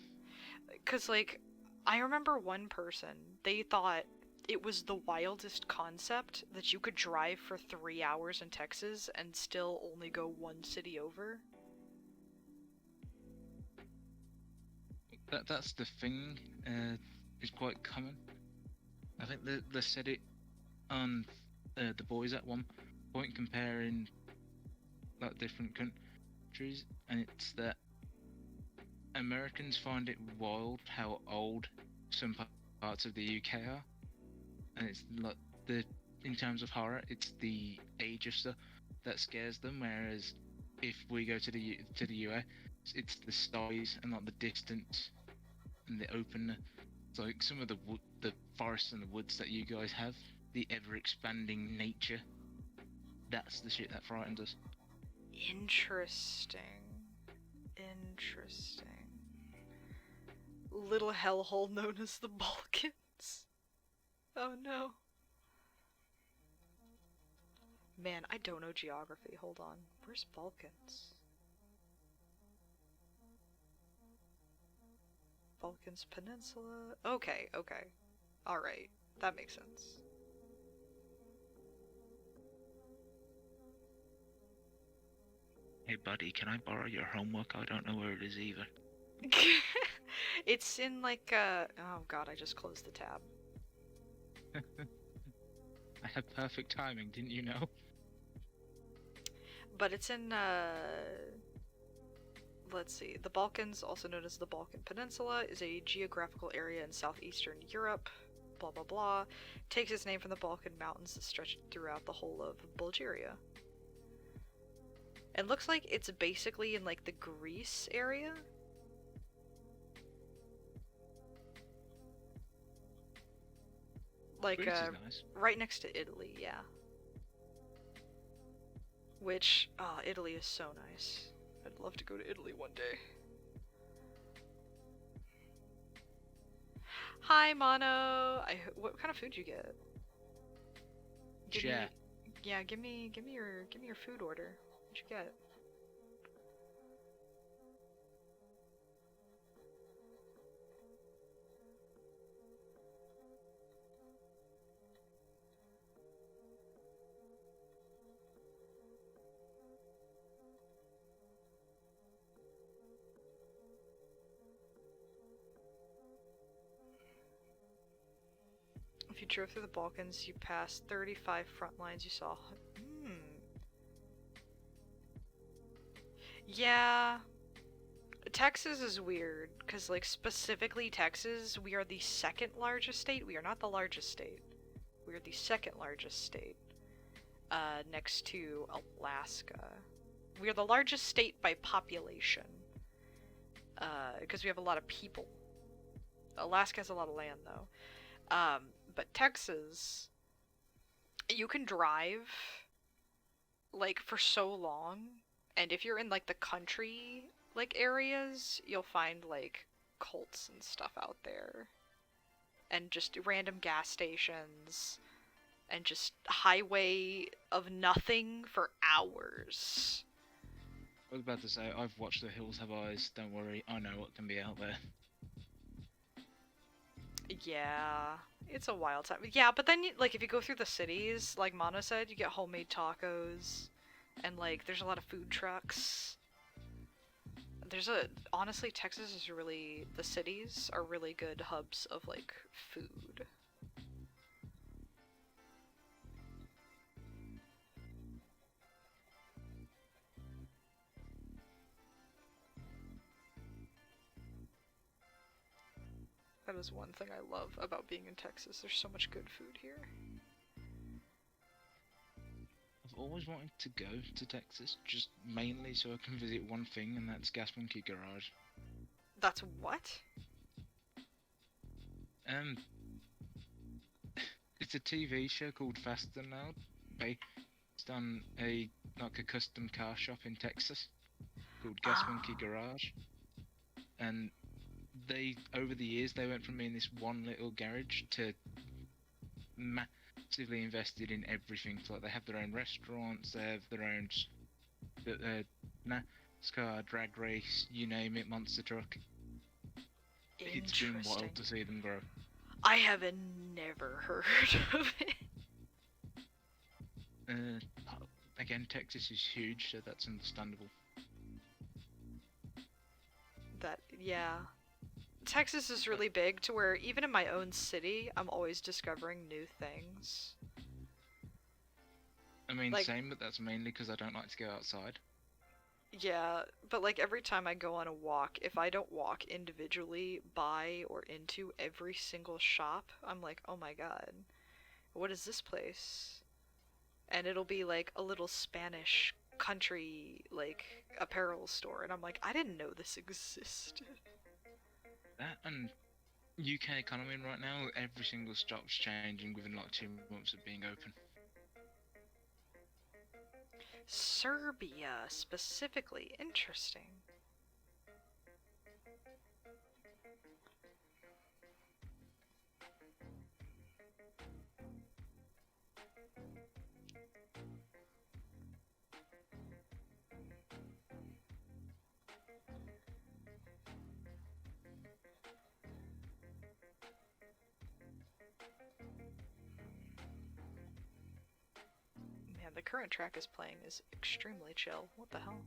Because, like, I remember one person, they thought it was the wildest concept that you could drive for 3 hours in Texas and still only go one city over. That's the thing. It's quite common. I think they said it on The Boys at one point, comparing like different countries, and it's that Americans find it wild how old some parts of the UK are, and it's like in terms of horror, it's the age of stuff that scares them, whereas if we go to the US, it's the size and like the distance and the openness. It's like some of the forests and the woods that you guys have, the ever-expanding nature. That's the shit that frightens us. Interesting. Little hellhole known as the Balkans. Oh no. Man, I don't know geography. Hold on. Where's Balkans? Balkans Peninsula. Okay. Alright. That makes sense. Hey buddy, can I borrow your homework? I don't know where it is either. It's in like oh god, I just closed the tab. I had perfect timing, didn't you know? But it's in let's see. The Balkans, also known as the Balkan Peninsula, is a geographical area in southeastern Europe. blah blah blah, takes its name from the Balkan Mountains that stretch throughout the whole of Bulgaria. It looks like it's basically in like the Greece area. Like Greece is nice. right next to Italy, yeah. Which, Italy is so nice. I'd love to go to Italy one day. Hi, Mono. What kind of food you get? Give me, Yeah. yeah, give me your food order. What'd you get? If you drove through the Balkans, you passed 35 front lines. You saw. Yeah. Texas is weird, because, like, specifically Texas, we are the second largest state. We are not the largest state. We are the second largest state. Next to Alaska. We are the largest state by population. Because we have a lot of people. Alaska has a lot of land, though. But Texas, you can drive, like, for so long, and if you're in, like, the country, like, areas, you'll find, like, cults and stuff out there. And just random gas stations, and just highway of nothing for hours. I was about to say, I've watched The Hills Have Eyes, don't worry, I know what can be out there. Yeah, it's a wild time. Yeah, but then, like, if you go through the cities, like Mana said, you get homemade tacos, and, like, there's a lot of food trucks. Honestly, Texas is really, the cities are really good hubs of, like, food. That is one thing I love about being in Texas. There's so much good food here. I've always wanted to go to Texas, just mainly so I can visit one thing, and that's Gas Monkey Garage. That's what? It's a TV show called Faster Now, based on a custom car shop in Texas called Gas Monkey Garage, and over the years they went from being this one little garage to massively invested in everything. So, like, they have their own restaurants, they have their own NASCAR drag race, you name it, monster truck. It's been wild to see them grow. I have never heard of it. Again, Texas is huge, so that's understandable. Yeah. Texas is really big to where even in my own city, I'm always discovering new things. I mean, like, same, but that's mainly because I don't like to go outside. Yeah, but, like, every time I go on a walk, if I don't walk individually by or into every single shop, I'm like, oh my god, what is this place? And it'll be, like, a little Spanish country, like, apparel store, and I'm like, I didn't know this existed. That and UK economy right now, every single shop's changing within like 2 months of being open. Serbia, specifically. Interesting. The current track is playing is extremely chill. What the hell?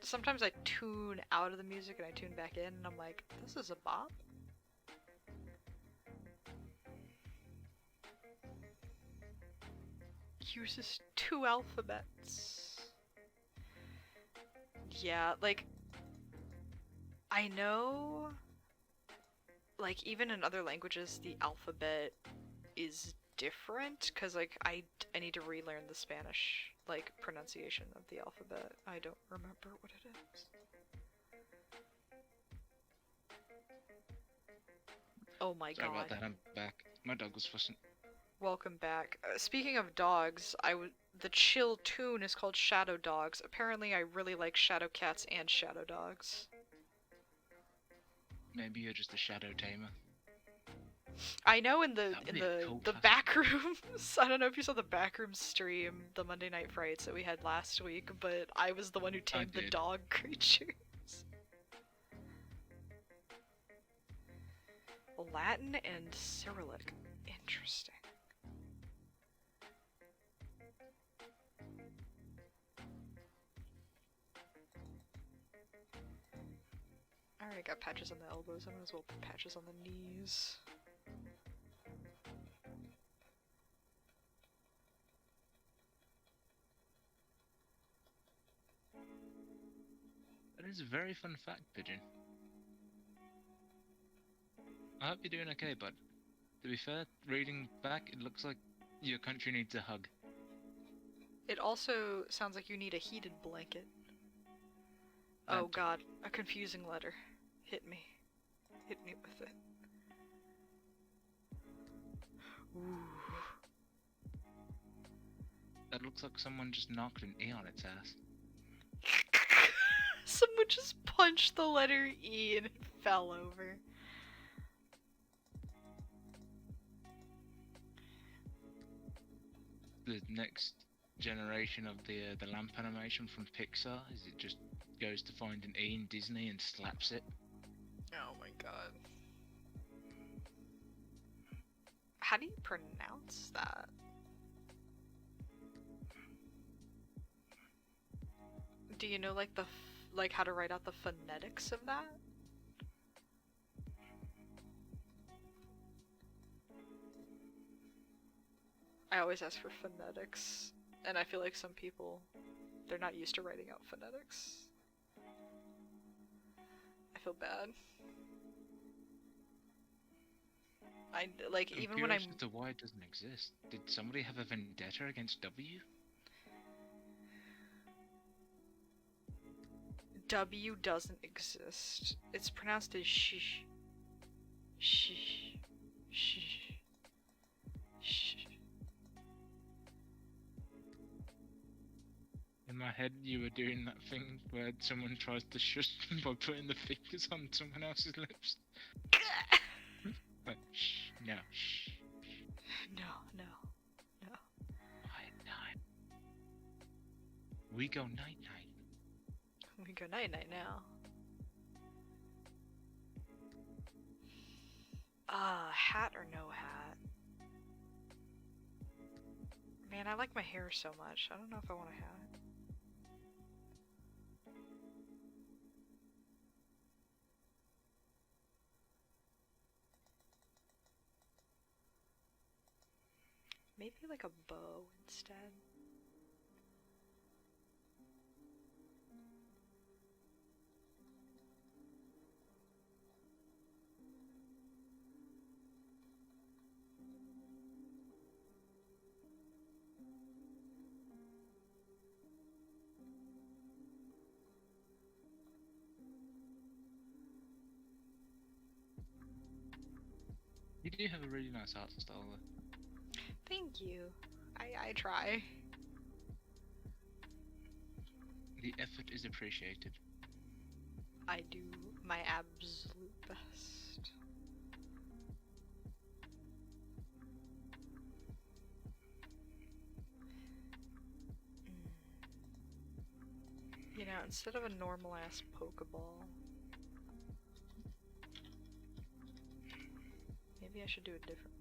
Sometimes I tune out of the music and I tune back in and I'm like, this is a bop? Uses 2 alphabets. Yeah, like, I know like even in other languages, the alphabet is different because like I need to relearn the Spanish like pronunciation of the alphabet. I don't remember what it is. Oh my Sorry about god. that, I'm back. My dog was fussing. Welcome back. Speaking of dogs, the chill tune is called Shadow Dogs. Apparently, I really like Shadow Cats and Shadow Dogs. Maybe you're just a shadow tamer. I know in the That would be a cool the class. back rooms. I don't know if you saw the back room stream, the Monday Night Frights that we had last week, but I was the one who tamed the did. dog creatures. Latin and Cyrillic. Interesting. I already got patches on the elbows, I might as well put patches on the knees. That is a very fun fact, Pigeon. I hope you're doing okay, bud. To be fair, reading back, it looks like your country needs a hug. It also sounds like you need a heated blanket. Oh That- god, a confusing letter. Hit me. Hit me with it. Ooh. That looks like someone just knocked an E on its ass. Someone just punched the letter E and it fell over. The next generation of the lamp animation from Pixar is it just goes to find an E in Disney and slaps it. Oh my god. How do you pronounce that? Do you know like like how to write out the phonetics of that? I always ask for phonetics, and I feel like some people, they're not used to writing out phonetics. I feel bad. I'm even when I'm curious as to why it doesn't exist. Did somebody have a vendetta against W? W doesn't exist. It's pronounced as shish. Shish. Shish. Shish. In my head, you were doing that thing where someone tries to shush them by putting the fingers on someone else's lips. Like, shh, no, shh. No, no. Night. We go night night. We go night night now. Hat or no hat? Man, I like my hair so much. I don't know if I want a hat. Maybe like a bow instead. You do have a really nice art style though. Thank you. I try. The effort is appreciated. I do my absolute best. You know, instead of a normal ass Pokeball, maybe I should do a different one.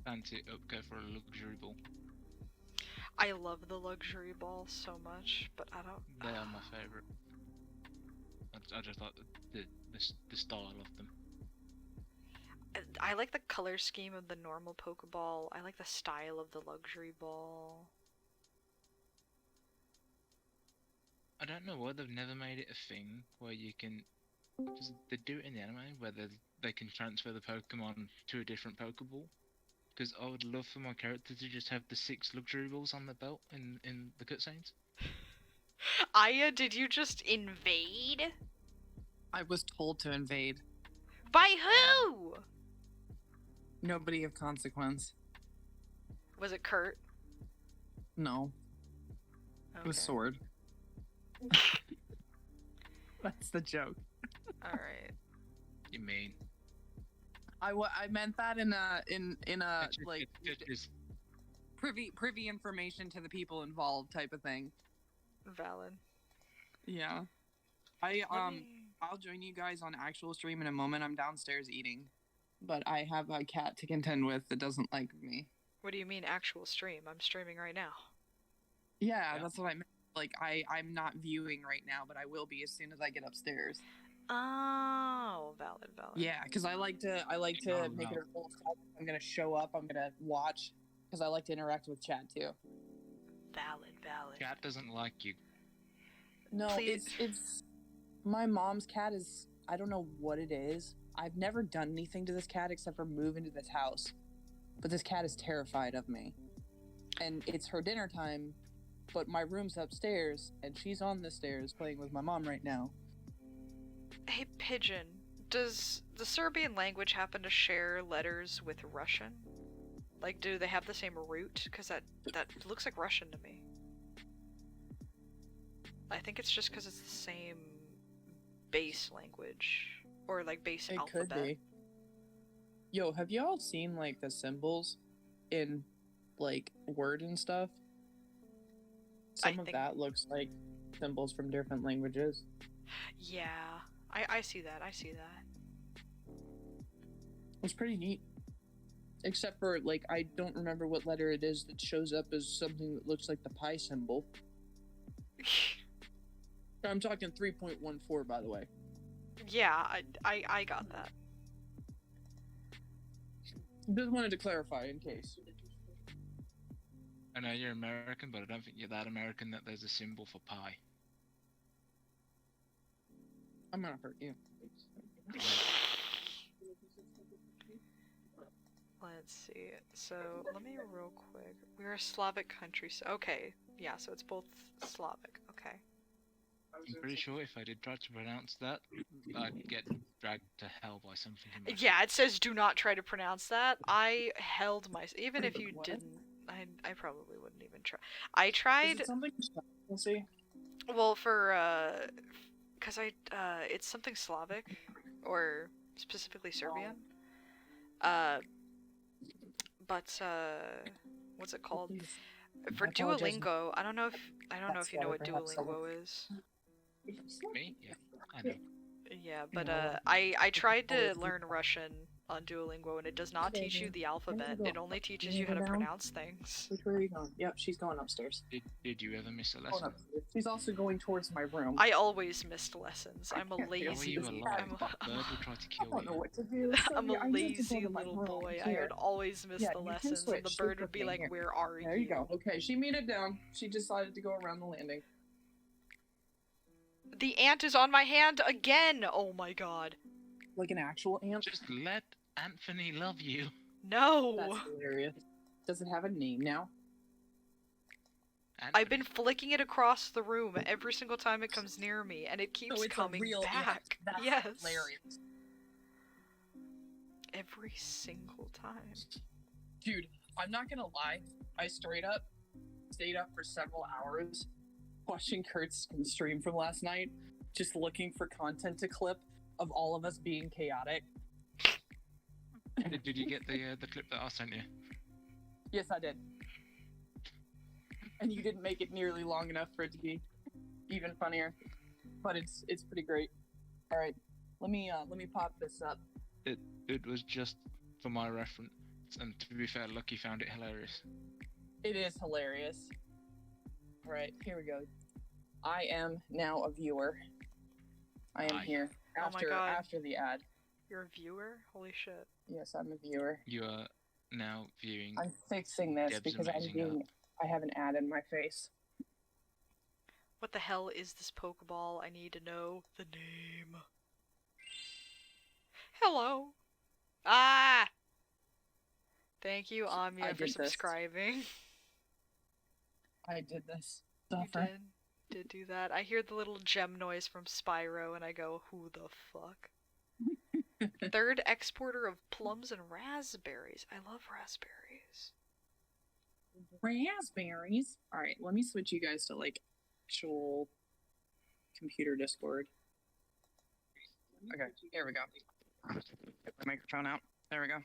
Fancy it up, go for a luxury ball. I love the luxury ball so much, but I don't. They are my favourite. I just like the style of them. I like the color scheme of the normal Pokeball. I like the style of the luxury ball. I don't know why they've never made it a thing where you can Because they do it in the anime where they can transfer the Pokemon to a different Pokeball. Because I would love for my character to just have the 6 luxury balls on the belt in the cutscenes. Aya, did you just invade? I was told to invade. By who? Nobody of consequence. Was it Kurt? No, it was Okay. Sword. That's the joke. Alright. You mean? I meant that in a like Just privy information to the people involved type of thing. Valid. Yeah. Let me- I'll join you guys on actual stream in a moment. I'm downstairs eating, but I have a cat to contend with that doesn't like me. What do you mean actual stream? I'm streaming right now. Yeah, Yeah. that's what I meant. Like I'm not viewing right now, but I will be as soon as I get upstairs. Oh, valid. Yeah, because I like to Oh, make no. it a full stop. I'm gonna show up. I'm gonna watch because I like to interact with chat too. Valid. Cat doesn't like you. No, Please. it's my mom's cat is I don't know what it is. I've never done anything to this cat except for move into this house. But this cat is terrified of me. And it's her dinner time, but my room's upstairs and she's on the stairs playing with my mom right now. Hey, Pigeon. Does the Serbian language happen to share letters with Russian? Like, do they have the same root? Because that looks like Russian to me. I think it's just because it's the same base language. Or, like, base It alphabet. could be. Yo, have y'all seen like the symbols in like Word and stuff? Some of think- that looks like symbols from different languages. Yeah. I see that. It's pretty neat. Except for, like, I don't remember what letter it is that shows up as something that looks like the pi symbol. I'm talking 3.14, by the way. Yeah, I got that. Just wanted to clarify in case. I know you're American, but I don't think you're that American that there's a symbol for pi. I'm gonna hurt you. Let's see. So, let me real quick. We're a Slavic country, so okay. Yeah, so it's both Slavic. Okay. I'm pretty sure if I did try to pronounce that, I'd get dragged to hell by something in my Yeah, it says do not try to pronounce that. I held my even if you What? didn't, I probably wouldn't even try. I Is tried it something? Let's see. well for cuz it's something Slavic or specifically Serbian. But what's it called? For I apologize. Duolingo, I don't know if you know what Perhaps Duolingo is. Me? Yeah, I know. Yeah, but No. I tried to Apologies. learn Russian on Duolingo and it does not teach you the alphabet. It only teaches you how to Down? pronounce things. Which way are you going? Yep, she's going upstairs. Did you ever miss a Going lesson? upstairs. She's also going towards my room. I always missed lessons. I'm a can't feel How are lazy you this alive? I'm a- Bird will try to I kill don't know you. what to do. I'm Sylvia, a I need to go lazy to my little room. boy. I Here. would always miss Yeah, the you can lessons and switch. the Switch bird would with be me like, here. "Where are you?" There you go. Okay, she made it down. She decided to go around the landing. The ant is on my hand again. Oh my god. Like an actual ant. Just let Anthony love you. No. That's hilarious. Does it have a name now? I've been flicking it across the room every single time it comes near me, and it keeps So it's coming a real back. ant. That's Yes. hilarious. Every single time. Dude, I'm not gonna lie. I straight up stayed up for several hours watching Kurt's stream from last night, just looking for content to clip of all of us being chaotic. Did you get the clip that I sent you? Yes, I did. And you didn't make it nearly long enough for it to be even funnier, but it's pretty great. All right, let me pop this up. It was just for my reference, and to be fair, Lucky found it hilarious. It is hilarious. All right, here we go. I am now a viewer. I am Hi. here Oh my God. after the ad. You're a viewer? Holy shit. Yes, I'm a viewer. You are now viewing. I'm fixing this Deb's because amazing I have an ad in my face. What the hell is this Pokeball? I need to know the name. Hello. Ah! Thank you, Amia, I for did this. subscribing. I did this. You Suffer. did do that. I hear the little gem noise from Spyro, and I go, who the fuck? Third exporter of plums and raspberries. I love raspberries. Raspberries. All right, let me switch you guys to like actual computer Discord. Okay, here we go. Get my microphone out. There we go.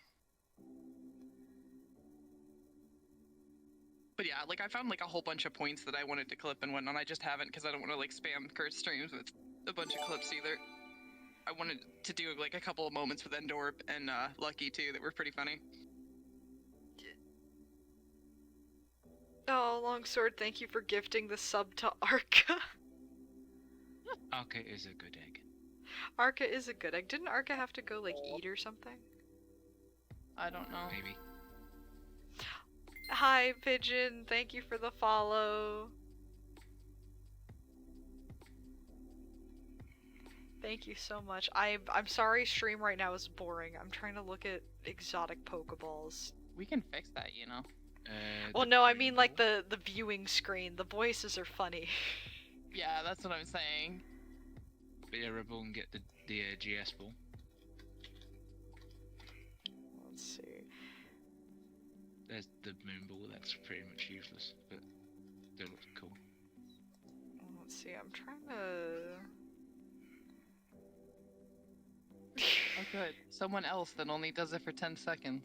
But yeah, like I found like a whole bunch of points that I wanted to clip and whatnot. I just haven't because I don't want to like spam Kurt's streams with a bunch of clips either. I wanted to do like a couple of moments with Endor and Lucky too that were pretty funny. Oh, Longsword, thank you for gifting the sub to Arca. Arca is a good egg. Arca is a good egg. Didn't Arca have to go like eat or something? I don't know. Maybe. Hi, Pigeon. Thank you for the follow. Thank you so much. I'm sorry stream right now is boring. I'm trying to look at exotic Pokeballs. We can fix that, you know. Well, no, I mean like the viewing screen. The voices are funny. Yeah, that's what I'm saying. But yeah, Rebel and get the GS ball. Let's see. There's the moon ball. That's pretty much useless, but they look cool. Let's see. I'm trying to. Oh, good. Someone else that only does it for 10 seconds.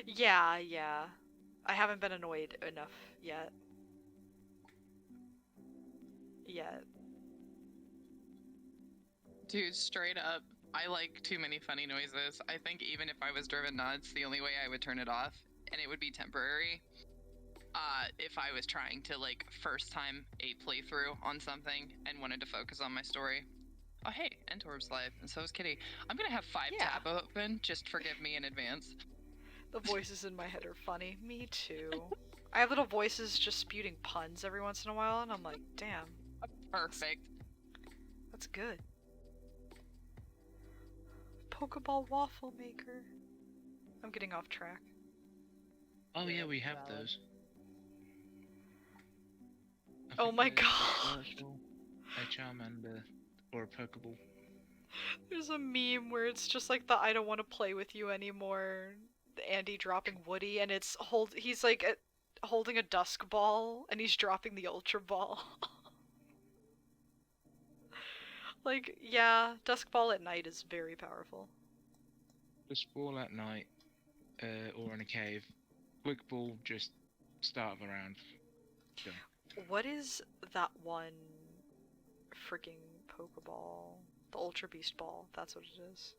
Yeah. I haven't been annoyed enough yet. Dude, straight up, I like too many funny noises. I think even if I was driven nuts, the only way I would turn it off, and it would be temporary, if I was trying to, like, first time a playthrough on something and wanted to focus on my story. Oh, hey, Entorb's live, and so is Kitty. I'm gonna have 5 Yeah. tab open, just forgive me in advance. The voices in my head are funny. Me too. I have little voices just spewing puns every once in a while, and I'm like, damn, Perfect. that's good. Pokeball waffle maker. I'm getting off track. Oh yeah, we have those. I Oh think my they're god. virtual, a Charmander or a Pokeball. There's a meme where it's just like the I don't want to play with you anymore. Andy dropping Woody, and it's he's like holding a dusk ball, and he's dropping the ultra ball. Like, yeah, dusk ball at night is very powerful. Just ball at night, or in a cave. Quick ball, just start of a round. Done. What is that one freaking Pokeball? The Ultra Beast Ball, that's what it is.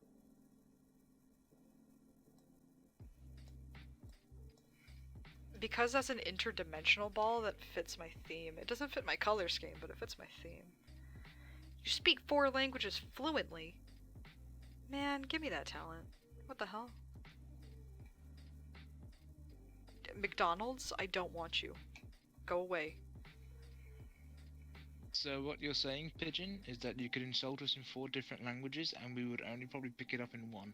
Because that's an interdimensional ball that fits my theme. It doesn't fit my color scheme, but it fits my theme. You speak 4 languages fluently. Man, give me that talent. What the hell? McDonald's, I don't want you. Go away. So what you're saying, Pigeon, is that you could insult us in 4 different languages and we would only probably pick it up in 1.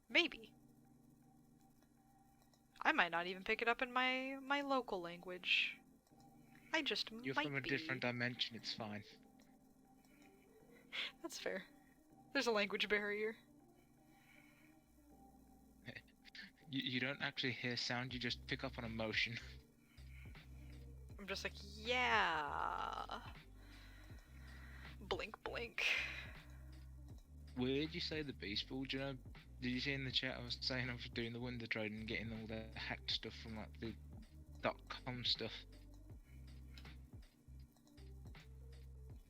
Maybe. I might not even pick it up in my local language. I just You're might from a be. different dimension, it's fine. That's fair. There's a language barrier. You don't actually hear sound, you just pick up on emotion. I'm just like, yeah. Blink, blink. Weird you say the beast ball, do you know, did you see in the chat I was saying I was doing the Wonder Trade and getting all the hacked stuff from like the .com stuff.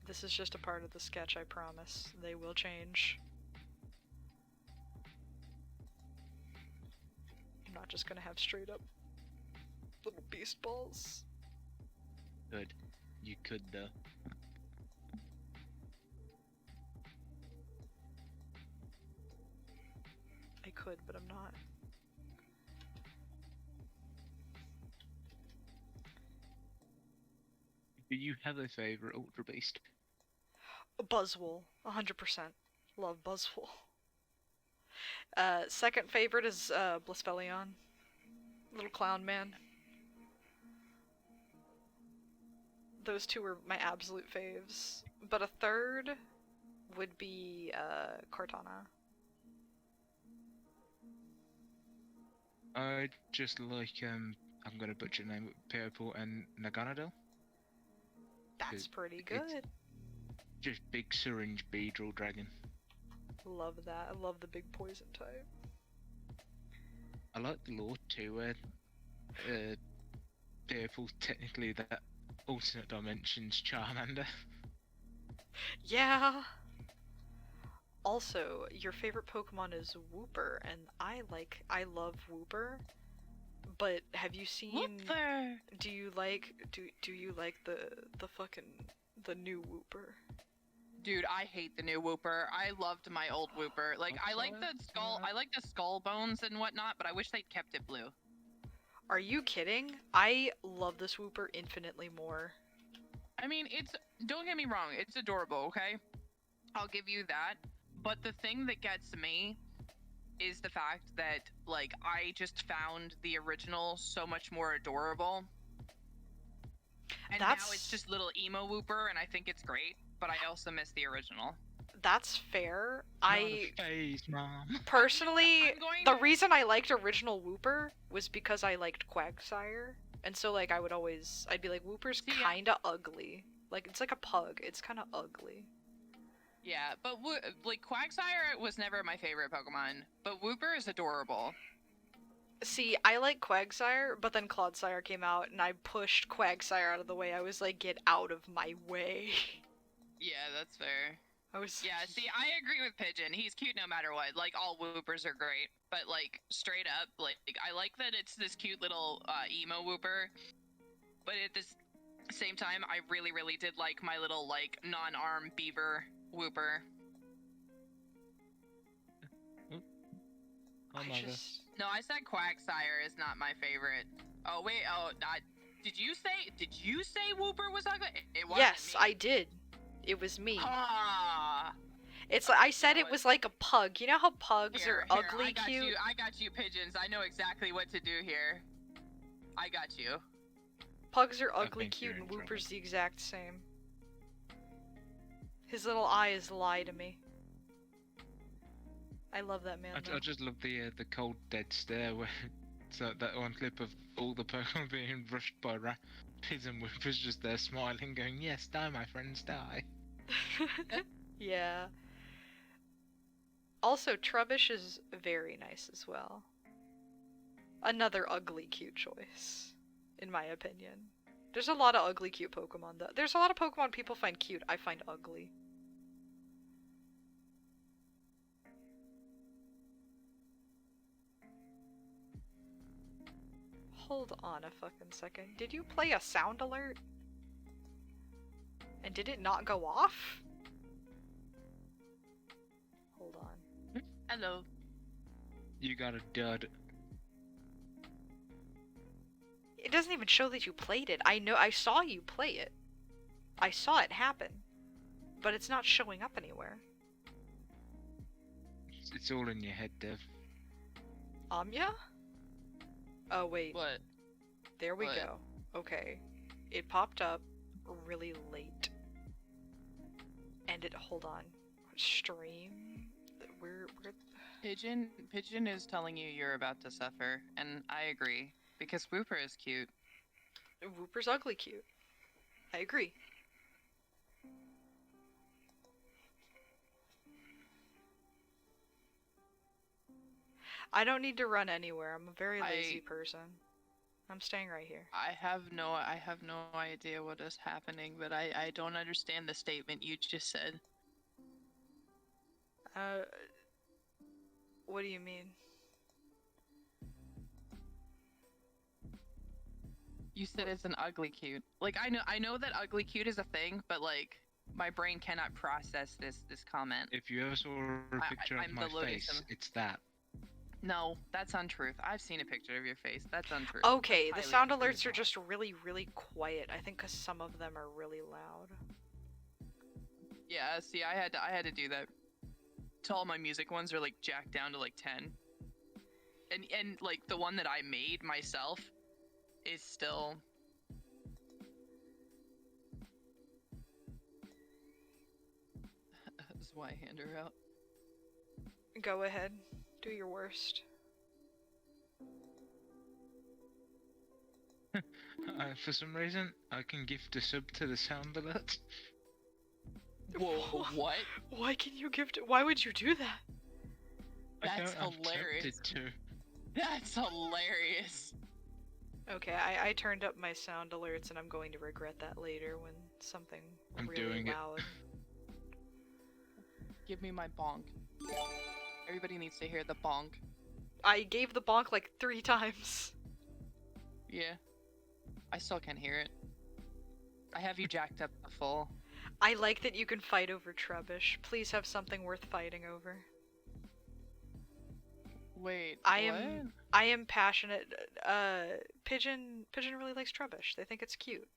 This is just a part of the sketch, I promise. They will change. I'm not just gonna have straight up little beast balls. Good. You could though. I could, but I'm not. Do you have a favourite Ultra Beast? Buzzwole, 100%. Love Buzzwole. Second favorite is Blissfelion. Little clown man. Those two are my absolute faves. But a third would be Cortana. I just like I'm gonna butcher the name, Purple and Naganadel. That's pretty It's- good. Just big syringe beedrill dragon. Love that. I love the big poison type. I like the lore too, where Purple's technically that alternate dimensions Charmander. Yeah. Also, your favorite Pokemon is Wooper, and I love Wooper. But have you seen? Wooper! Do you like the fucking the new Wooper? Dude, I hate the new Wooper. I loved my old Wooper. Like, I like the skull. I like the skull bones and whatnot, but I wish they'd kept it blue. Are you kidding? I love this Wooper infinitely more. I mean, don't get me wrong, it's adorable, okay? I'll give you that. But the thing that gets me is the fact that, like, I just found the original so much more adorable. And now it's just little emo Wooper, and I think it's great, but I also miss the original. That's fair. Phase, Mom. Personally, I'm going the to- reason I liked original Wooper was because I liked Quagsire. And so, like, I'd be like, Wooper's See, kinda ugly. Like, it's like a pug. It's kinda ugly. Yeah, but like Quagsire was never my favorite Pokemon, but Wooper is adorable. See, I like Quagsire, but then Clodsire came out, and I pushed Quagsire out of the way. I was like, get out of my way. Yeah, that's fair. I was... Yeah, see, I agree with Pigeon. He's cute no matter what. Like, all Woopers are great, but like, straight up, like, I like that it's this cute little emo Wooper, but at this same time, I really, really did like my little, like, non-arm beaver Wooper. Oh I my god. just... No, I said Quagsire is not my favorite. Oh, wait, did you say Wooper was ugly? It wasn't Yes, me. I did. It was me. Ah. It's like, I said No, it was like a pug. You know how pugs Here, are ugly I got cute? I got you, Pigeons. I know exactly what to do here. I got you. Pugs are ugly think cute, you're and in trouble. Wooper's the exact same. His little eyes lie to me. I love that man, though. I just love the cold dead stare where so that one clip of all the Pokemon being rushed by rapids and Wooper's just there smiling, going, "Yes, die, my friends, die." Yeah. Also, Trubbish is very nice as well. Another ugly cute choice, in my opinion. There's a lot of ugly cute Pokemon, though. There's a lot of Pokemon people find cute, I find ugly. Hold on a fucking second. Did you play a sound alert? And did it not go off? Hold on. Hello. You got a dud. It doesn't even show that you played it. I saw you play it. I saw it happen. But it's not showing up anywhere. It's all in your head, Dev. Yeah? Oh, wait. What? There we What? go. Okay. It popped up really late. And hold on. Stream? We're Pigeon is telling you you're about to suffer, and I agree. Because Wooper is cute. Wooper's ugly cute. I agree. I don't need to run anywhere. I'm a very lazy person. I'm staying right here. I have no idea what is happening, but I don't understand the statement you just said. What do you mean? You said it's an ugly cute. Like, I know that ugly cute is a thing, but like, my brain cannot process this comment. If you ever saw a picture of I'm my delirious. face, it's that. No, that's untruth. I've seen a picture of your face. That's untruth. Okay, the That's sound highly alerts are just really, really quiet. I think because some of them are really loud. Yeah, see, I had to do that. all my music ones are like jacked down to like 10. And like the one that I made myself is still that's why I hand her out. Go ahead. Do your worst. For some reason, I can gift a sub to the sound alert. Whoa, what? Why can you give to... Why would you do that? That's I don't, I'm hilarious. tempted to. That's hilarious. Okay, I turned up my sound alerts and I'm going to regret that later when something I'm really doing it. loud. Give me my bonk. Everybody needs to hear the bonk. I gave the bonk like 3 times. Yeah. I still can't hear it. I have you jacked up to full. I like that you can fight over Trubbish. Please have something worth fighting over. Wait, I what? am passionate. Pigeon really likes Trubbish. They think it's cute.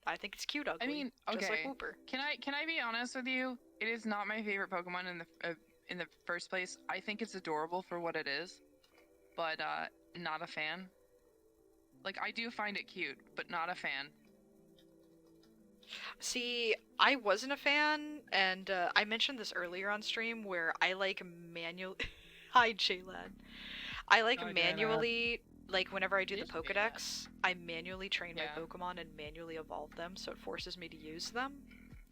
I think it's cute ugly. I mean, okay. Just like Whooper. Can I be honest with you? It is not my favorite Pokemon in the first place. I think it's adorable for what it is, but not a fan. Like, I do find it cute, but not a fan. See, I wasn't a fan, and I mentioned this earlier on stream where I like manual. Hi, J-Lad. I like Hi, manually, like whenever I do the Yes, J-Lad. Pokedex, I manually train Yeah. my Pokemon and manually evolve them, so it forces me to use them,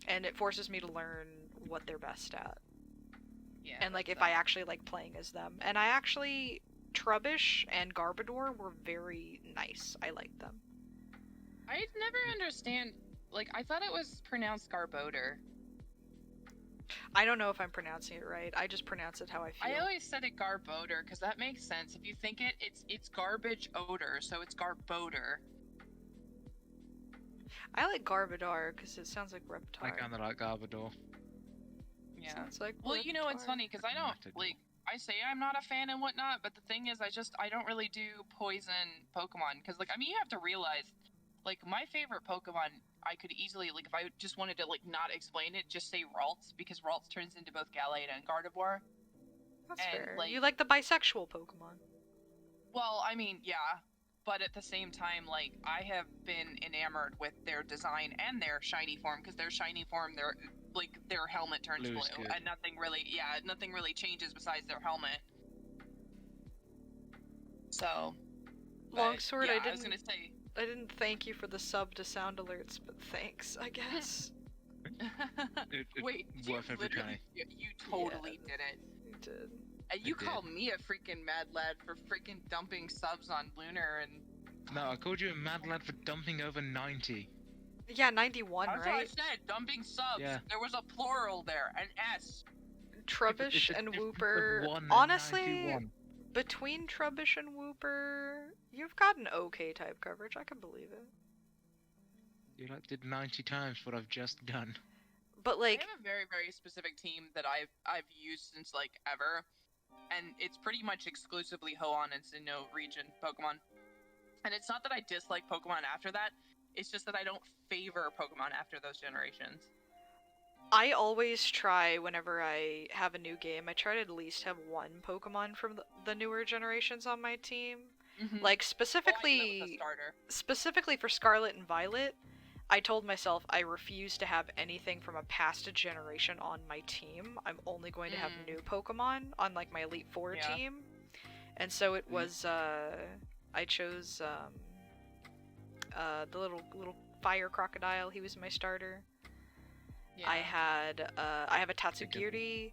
and it forces me to learn what they're best at. Yeah. And like that's if I actually like playing as them. And I actually Trubbish and Garbodor were very nice. I liked them. I never understand. Like, I thought it was pronounced Garbodor. I don't know if I'm pronouncing it right. I just pronounce it how I feel. I always said it Garbodor because that makes sense. If you think it's garbage odor, so it's Garbodor. I like Garbodor because it sounds like Reptar. I kind of like Garbodor. Yeah. Sounds like Well, you know, it's Reptar. funny because I don't Matador. like. I say I'm not a fan and whatnot, but the thing is, I don't really do poison Pokemon because, like, I mean, you have to realize, like, my favorite Pokemon, I could easily, like, if I just wanted to, like, not explain it, just say Ralts because Ralts turns into both Gallade and Gardevoir. That's and, fair. like- You like the bisexual Pokemon. Well, I mean, yeah, but at the same time, like, I have been enamored with their design and their shiny form because their shiny form, their helmet turns Blue blue, is good. and nothing really changes besides their helmet. So, Longsword, yeah, I was didn't. gonna say. I didn't thank you for the sub to sound alerts, but thanks, I guess. It's Wait, you worth every literally, penny. you totally did it. You did. And you did. called me a freaking mad lad for freaking dumping subs on Lunar and. No, I called you a mad lad for dumping over 90. Yeah, 91, That's what I right? said, dumping subs. Yeah. There was a plural there, an S. Trubbish It's a and difference of Whooper. 1 and Honestly, 91. between Trubbish and Whooper, you've got an okay type coverage. I can believe it. You like did 90 times what I've just done. But like, I have a very, very specific team that I've used since like ever, and it's pretty much exclusively Hoenn and Sinnoh region Pokemon. And it's not that I dislike Pokemon after that; it's just that I don't favor Pokemon after those generations. I always try whenever I have a new game. I try to at least have one Pokemon from the newer generations on my team. Mm-hmm. Like I do that with the specifically starter. for Scarlet and Violet, I told myself I refuse to have anything from a past generation on my team. I'm only going to have Mm. new Pokemon on like my Elite Four Yeah. team. And so it was I chose the little fire crocodile. He was my starter. Yeah. I have a Tatsugiri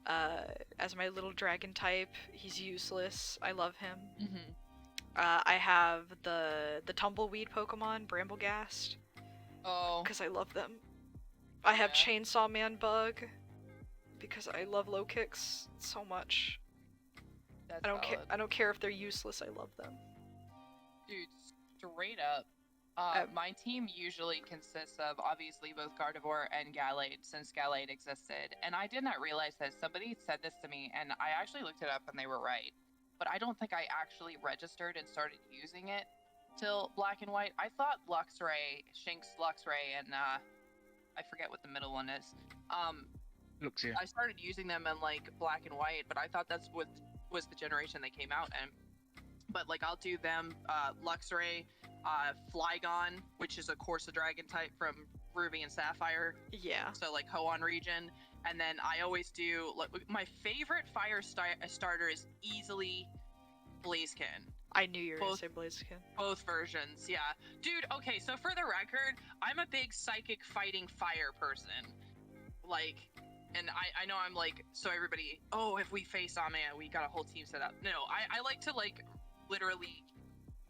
as my little dragon type. He's useless. I love him. Mm-hmm. I have the tumbleweed Pokemon, Bramblegast, Oh. because I love them. I have Yeah. Chainsaw Man Bug because I love low kicks so much. That's I don't care. valid. I don't care if they're useless. I love them. Dude, straight up. My team usually consists of obviously both Gardevoir and Gallade, since Gallade existed. And I did not realize this. Somebody said this to me, and I actually looked it up, and they were right. But I don't think I actually registered and started using it till Black and White. I thought Luxray, Shinx Luxray, and I forget what the middle one is. Looks here. I started using them in like black and white, but I thought that's what was the generation they came out in. But like I'll do them, Luxray, Flygon, which is a Corsa Dragon type from Ruby and Sapphire, Yeah. so like Hoenn region. And then I always do like my favorite fire starter is easily Blaziken. I knew you were gonna Both- say Blaziken. Both versions, yeah. Dude, okay, so for the record, I'm a big psychic fighting fire person. Like, and I know I'm like, so everybody, oh, if we face Amaya, we got a whole team set up. No, I like to like literally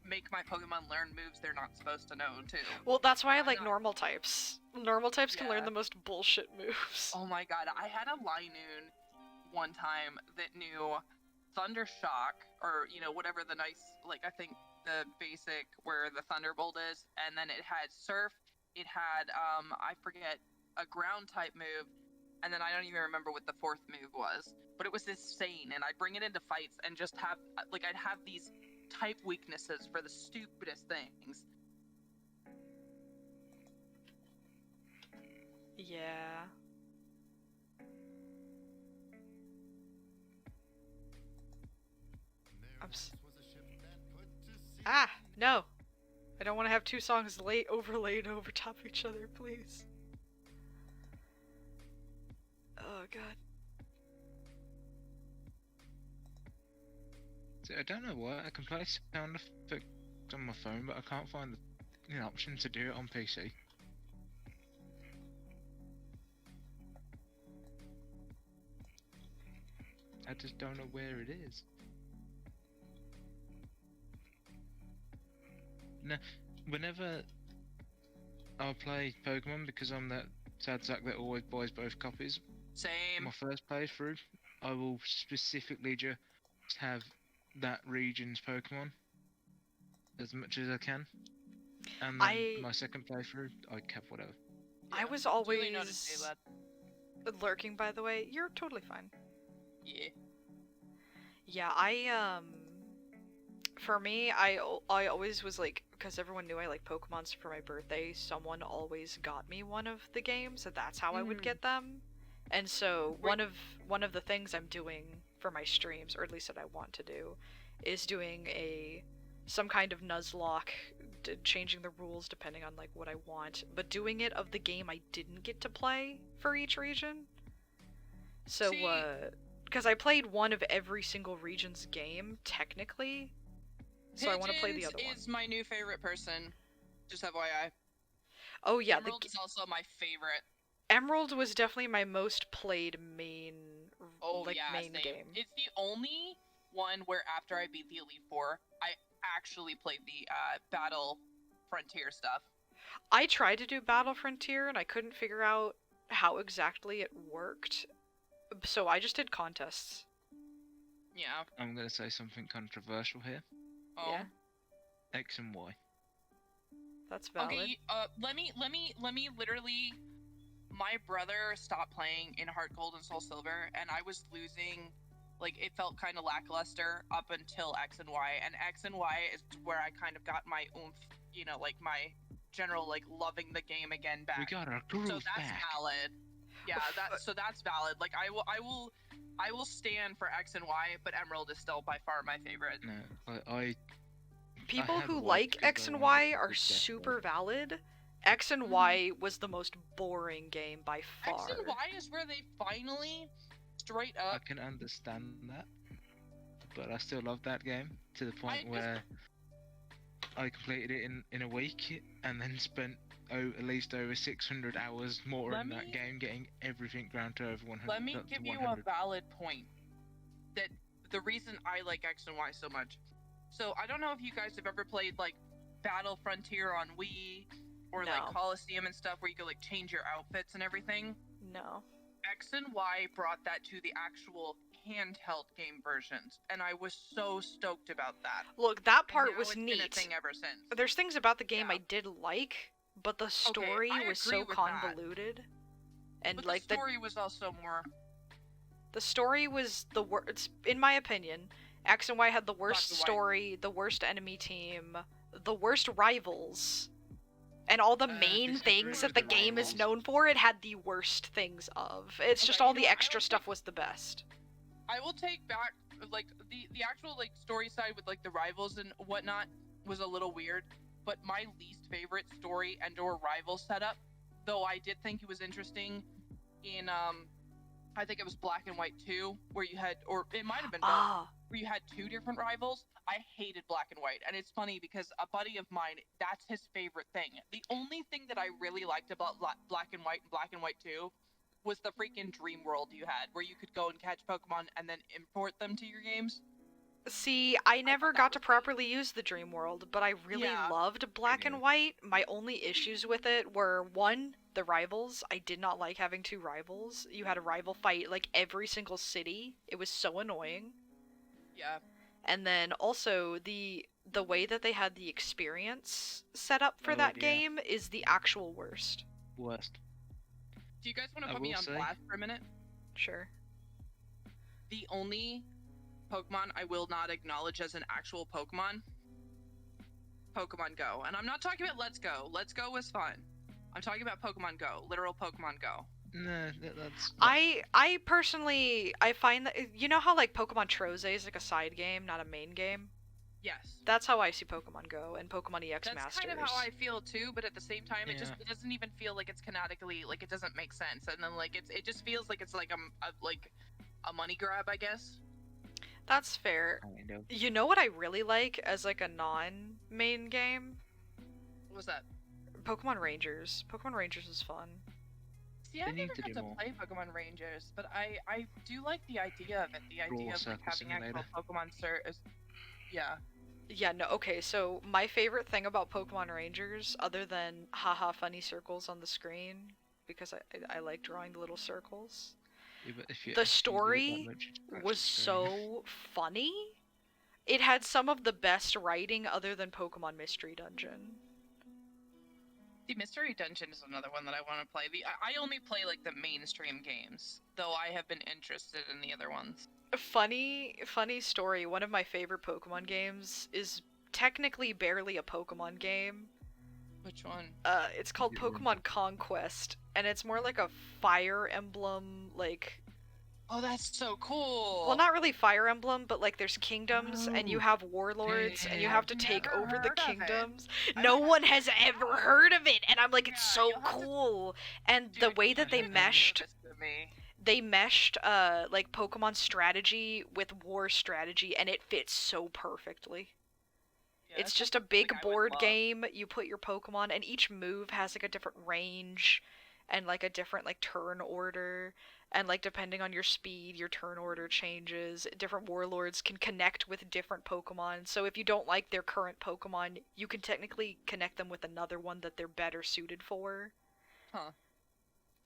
make my Pokemon learn moves they're not supposed to know too. Well, that's why I I'm like not- normal types. Normal types can learn Yeah. the most bullshit moves. Oh my god, I had a Linoon one time that knew Thunder Shock, or you know, whatever the nice, like I think the basic where the Thunderbolt is, and then it had Surf, it had I forget, a ground type move, and then I don't even remember what the fourth move was, but it was insane, and I'd bring it into fights and just have like I'd have these type weaknesses for the stupidest things. Yeah. Ah, no. I don't want to have two songs overlaid over top of each other, please. Oh god. So I don't know why I can play sound effects on my phone, but I can't find the option to do it on PC. I just don't know where it is. No, whenever I play Pokemon, because I'm that sad sack that always buys both copies, Same. my first playthrough, I will specifically just have that region's Pokemon as much as I can. And then my second playthrough, I kept whatever. I was Duly noted, always J-Lad. lurking, by the way. You're totally fine. Yeah. Yeah, for me, I always was like, because everyone knew I like Pokemon, so for my birthday, someone always got me one of the games, and that's how I would get them. And so one of the things I'm doing for my streams, or at least that I want to do, is doing some kind of Nuzlocke, changing the rules depending on like what I want, but doing it of the game I didn't get to play for each region. So because I played one of every single region's game technically, so I want to play the other one. Is my new favorite person. Just FYI. Oh yeah, Emerald is also my favorite. Emerald was definitely my most played main Same. game. It's the only one where after I beat the Elite Four, I actually played the Battle Frontier stuff. I tried to do Battle Frontier and I couldn't figure out how exactly it worked, so I just did contests. Yeah. I'm gonna say something controversial here. Oh. Yeah. X and Y. That's valid. Okay. Let me literally. My brother stopped playing in Heart Gold and Soul Silver, and I was losing. Like, it felt kind of lackluster up until X and Y, and X and Y is where I kind of got my oomph, you know, like my general like loving the game again back. We got our groove So that's back. valid. Yeah, that's valid. Like I will stand for X and Y, but Emerald is still by far my favorite. No, I People had who Y like because X I and wanted Y to are be super Death valid. X and Y was the most boring game by far. X and Y is where they finally straight I up. can understand that, but I still love that game to the point just- where I completed it in a week and then spent at least over 600 hours more Let in that me- game, getting everything ground to over 100. Let me up to give you a 100. valid point. That the reason I like X and Y so much. So I don't know if you guys have ever played like Battle Frontier on Wii or No. like Coliseum and stuff where you could like change your outfits and everything. No. X and Y brought that to the actual handheld game versions, and I was so stoked about that. Look, that And part now was it's been a neat. thing ever since. There's things about the game Yeah. I did like, but the story I was agree so with that. convoluted. And But like the story was also more. the story was the worst, in my opinion. X and Y had the worst Black and white. story, the worst enemy team, the worst rivals, And all the main Disagree things that with the the game is rivals. known for, it had the worst things of. It's just Okay, all you know the what, I extra will stuff take- was the best. I will take back like the actual like story side with like the rivals and whatnot was a little weird, but my least favorite story and or rival setup, though I did think it was interesting in I think it was Black and White 2 where you had, or it might have been both, Ah, where you had two different rivals. I hated Black and White, and it's funny because a buddy of mine, that's his favorite thing. The only thing that I really liked about Black and White and Black and White 2 was the freaking dream world you had, where you could go and catch Pokemon and then import them to your games. see, I never thought that got to was neat. properly use the Dream World, but I really Yeah. loved Black and Yeah. White. My only issues with it were, one, the rivals. I did not like having two rivals. You had a rival fight like every single city. It was so annoying. Yeah. And then also the way that they had the experience set up for Oh, that yeah. game is the actual worst. Worst. Do you guys want to I put me will on say- blast for a minute? Sure. The only Pokemon I will not acknowledge as an actual Pokemon, Pokemon Go. And I'm not talking about Let's Go. Let's Go was fun. I'm talking about Pokemon Go, literal Pokemon Go. No, that's. I personally I find that, you know how like Pokemon Troze is like a side game, not a main game? Yes. That's how I see Pokemon Go and Pokemon EX That's Masters. kind of how I feel too, but at the same time, it Yeah. doesn't even feel like it's canonically, like it doesn't make sense, and then like it just feels like it's like a money grab, I guess. That's fair. Kind of. You know what I really like as like a non-main game? What was that? Pokemon Rangers. Pokemon Rangers is fun. See, I They never need to got do to more. play Pokemon Rangers, but I do like the idea of it. The idea of like Circle having actual Simulator. Pokemon yeah. Yeah, no, okay, so my favorite thing about Pokemon Rangers, other than haha funny circles on the screen, because I like drawing the little circles, Yeah, but if you, the if you do it that story much, it's scratch was the screen. so funny. It had some of the best writing other than Pokemon Mystery Dungeon. The Mystery Dungeon is another one that I want to play. I only play like the mainstream games, though I have been interested in the other ones. Funny story, one of my favorite Pokemon games is technically barely a Pokemon game. Which one? It's called Yeah. Pokemon Conquest, and it's more like a Fire Emblem, like, Oh, that's so cool. well, not really Fire Emblem, but like there's kingdoms, and you Oh. have warlords, and you Yeah, have to I've take never over the heard of it. kingdoms. I've No never one heard has of ever that. heard of it, and I'm like, it's Yeah, so you'll have to- cool. And the Dude, way you that they need to meshed, give this to me. like Pokemon strategy with war strategy, and it fits so perfectly. Yeah, It's that just a sounds big like I would board love. game. You put your Pokemon, and each move has like a different range and like a different like turn order. And like depending on your speed, your turn order changes. Different warlords can connect with different Pokemon. So if you don't like their current Pokemon, you can technically connect them with another one that they're better suited for. Huh.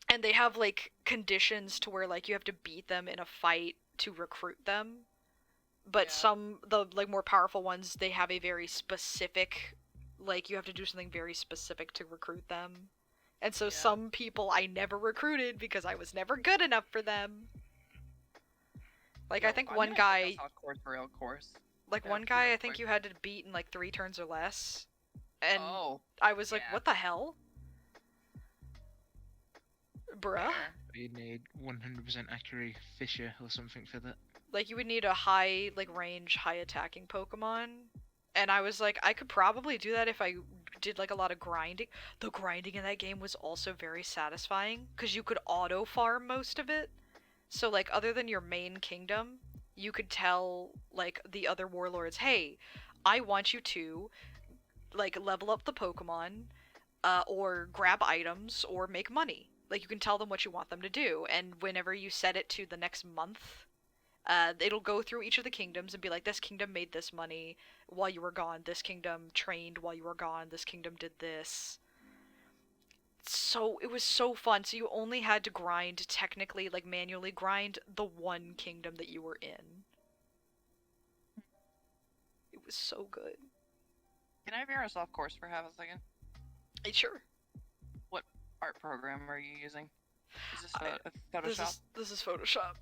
And they have like conditions to where like you have to beat them in a fight to recruit them. But Yeah. some the like more powerful ones, they have a very specific, like you have to do something very specific to recruit them. And so Yeah. some people I never recruited because I was never good enough for them. Like I Yo, think I'm one gonna guy, take us off course for real course. like yeah, one for guy real I think quick. you had to beat in like 3 turns or less. And Oh, I was like, yeah. what the hell? Bruh? fair. You need 100% accurate Fisher or something for that. Like you would need a high like range, high attacking Pokemon. And I was like, I could probably do that if I did like a lot of grinding. The grinding in that game was also very satisfying because you could auto farm most of it. So like other than your main kingdom, you could tell like the other warlords, "Hey, I want you to like level up the Pokemon or grab items or make money." Like you can tell them what you want them to do, and whenever you set it to the next month, it'll go through each of the kingdoms and be like, this kingdom made this money while you were gone, this kingdom trained while you were gone, this kingdom did this. So it was so fun. So you only had to grind, technically, like manually grind the one kingdom that you were in. It was so good. Can I veer us off course for half a second? Sure. Art program are you using? Is this This Photoshop? is Photoshop.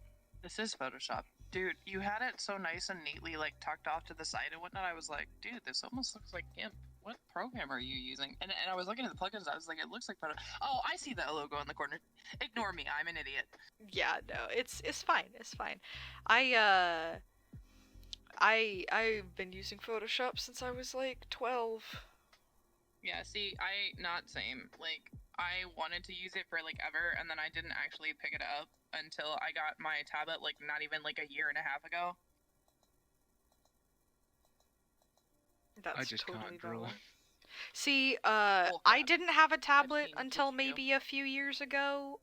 This is Photoshop. Dude, you had it so nice and neatly like tucked off to the side and whatnot. I was like, dude, this almost looks like GIMP. what program are you using? And I was looking at the plugins. I was like, it looks like Photo. Oh, I see that logo in the corner. Ignore me. I'm an idiot. Yeah, no, it's fine. It's fine. I've been using Photoshop since I was like 12. Yeah. See, not same. Like, I wanted to use it for like ever, and then I didn't actually pick it up until I got my tablet. Like, not even like a year and a half ago. That's I just totally can't draw. valid. See, Well, I didn't have a tablet seen until what you do. maybe a few years ago.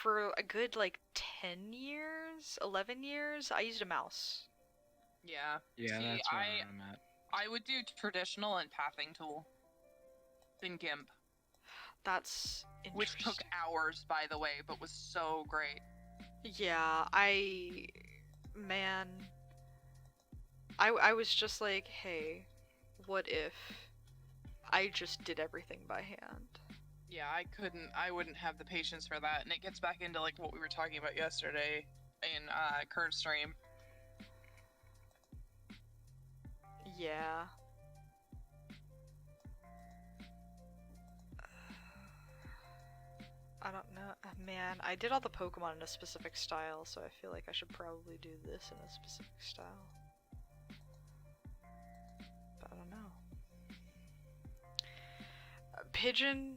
For a good like 10 years, 11 years, I used a mouse. Yeah. Yeah, See, that's where I'm at. I would do traditional and pathing tool. Then GIMP, That's which took interesting. hours, by the way, but was so great. Yeah, man, I was just like, hey, what if I just did everything by hand? Yeah, I wouldn't have the patience for that, and it gets back into like what we were talking about yesterday in current stream. Yeah. I don't know. Man, I did all the Pokemon in a specific style, so I feel like I should probably do this in a specific style. But I don't know. Pigeon,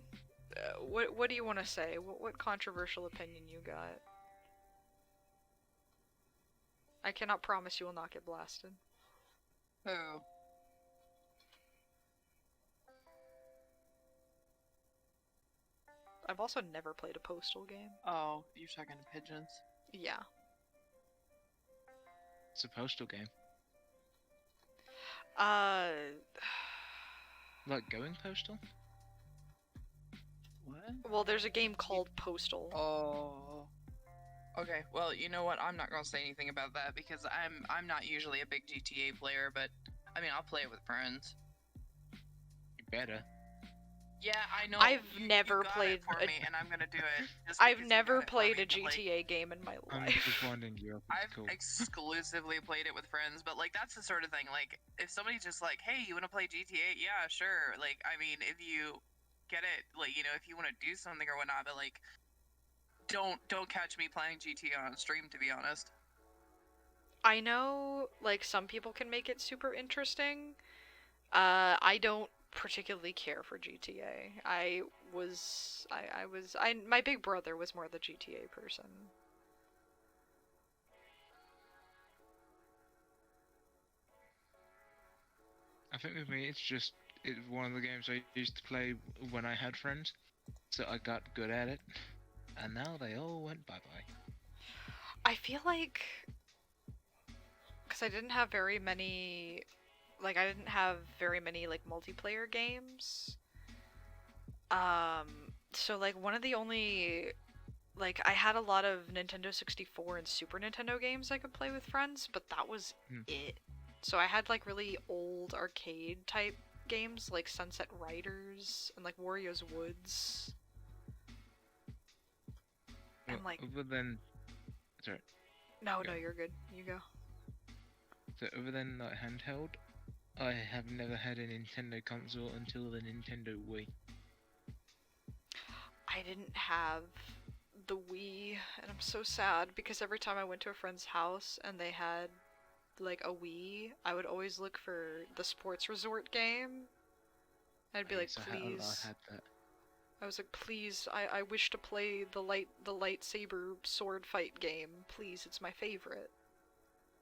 what do you want to say? What controversial opinion you got? I cannot promise you will not get blasted. Oh. I've also never played a Postal game. Oh, you're talking to pigeons. Yeah. It's a postal game. Like going postal? What? Well, there's a game called Postal. Oh. Okay, well, you know what? I'm not gonna say anything about that because I'm not usually a big GTA player, but I mean, I'll play it with friends. You better. Yeah, I know. I've you never got played it for a- me, and I'm gonna do it. just I've because you never got it for played me, a but, like, GTA game in my I'm life. just winding you up. It's I've cool. exclusively played it with friends, but like that's the sort of thing. Like, if somebody's just like, "Hey, you want to play GTA?" Yeah, sure. Like, I mean, if you get it, like, you know, if you want to do something or whatnot, but like, don't catch me playing GTA on stream, to be honest. I know, like, some people can make it super interesting. I don't particularly care for GTA. My big brother was more the GTA person. I think with me, it's one of the games I used to play when I had friends, so I got good at it, and now they all went bye-bye. I feel like, because I didn't have very many, like, multiplayer games. So, like, one of the only, like, I had a lot of Nintendo 64 and Super Nintendo games I could play with friends, but that was it. So I had, like, really old arcade type games, like Sunset Riders and, like, Wario's Woods. And, Well, like, other than, sorry, no, go. you're good. You go. So other than like handheld, I have never had a Nintendo console until the Nintendo Wii. I didn't have the Wii, and I'm so sad because every time I went to a friend's house and they had, like, a Wii, I would always look for the Sports Resort game. I'd be like, Yes, please. I had that. I was like, please, I wish to play the lightsaber sword fight game. Please, it's my favorite.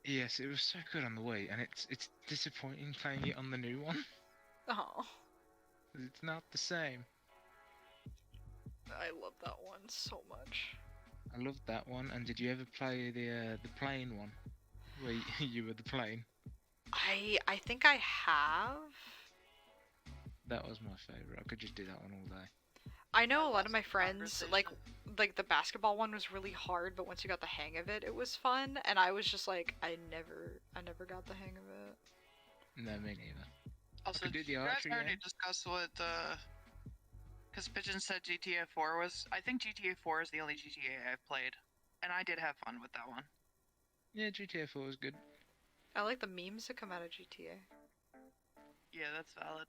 Yes, it was so good on the Wii, and it's disappointing playing it on the new one. Oh, 'Cause it's not the same. I love that one so much. I loved that one. And did you ever play the plane one, where you were the plane? I think I have. That was my favorite. I could just do that one all day. I know a lot of my friends, Conversation. like the basketball one was really hard, but once you got the hang of it, it was fun. And I was just like, I never got the hang of it. No, me neither. Also, could do did the you guys archery already game. discuss what because Pigeon said GTA 4 was. I think GTA 4 is the only GTA I've played, and I did have fun with that one. Yeah, GTA 4 was good. I like the memes that come out of GTA. Yeah, that's valid.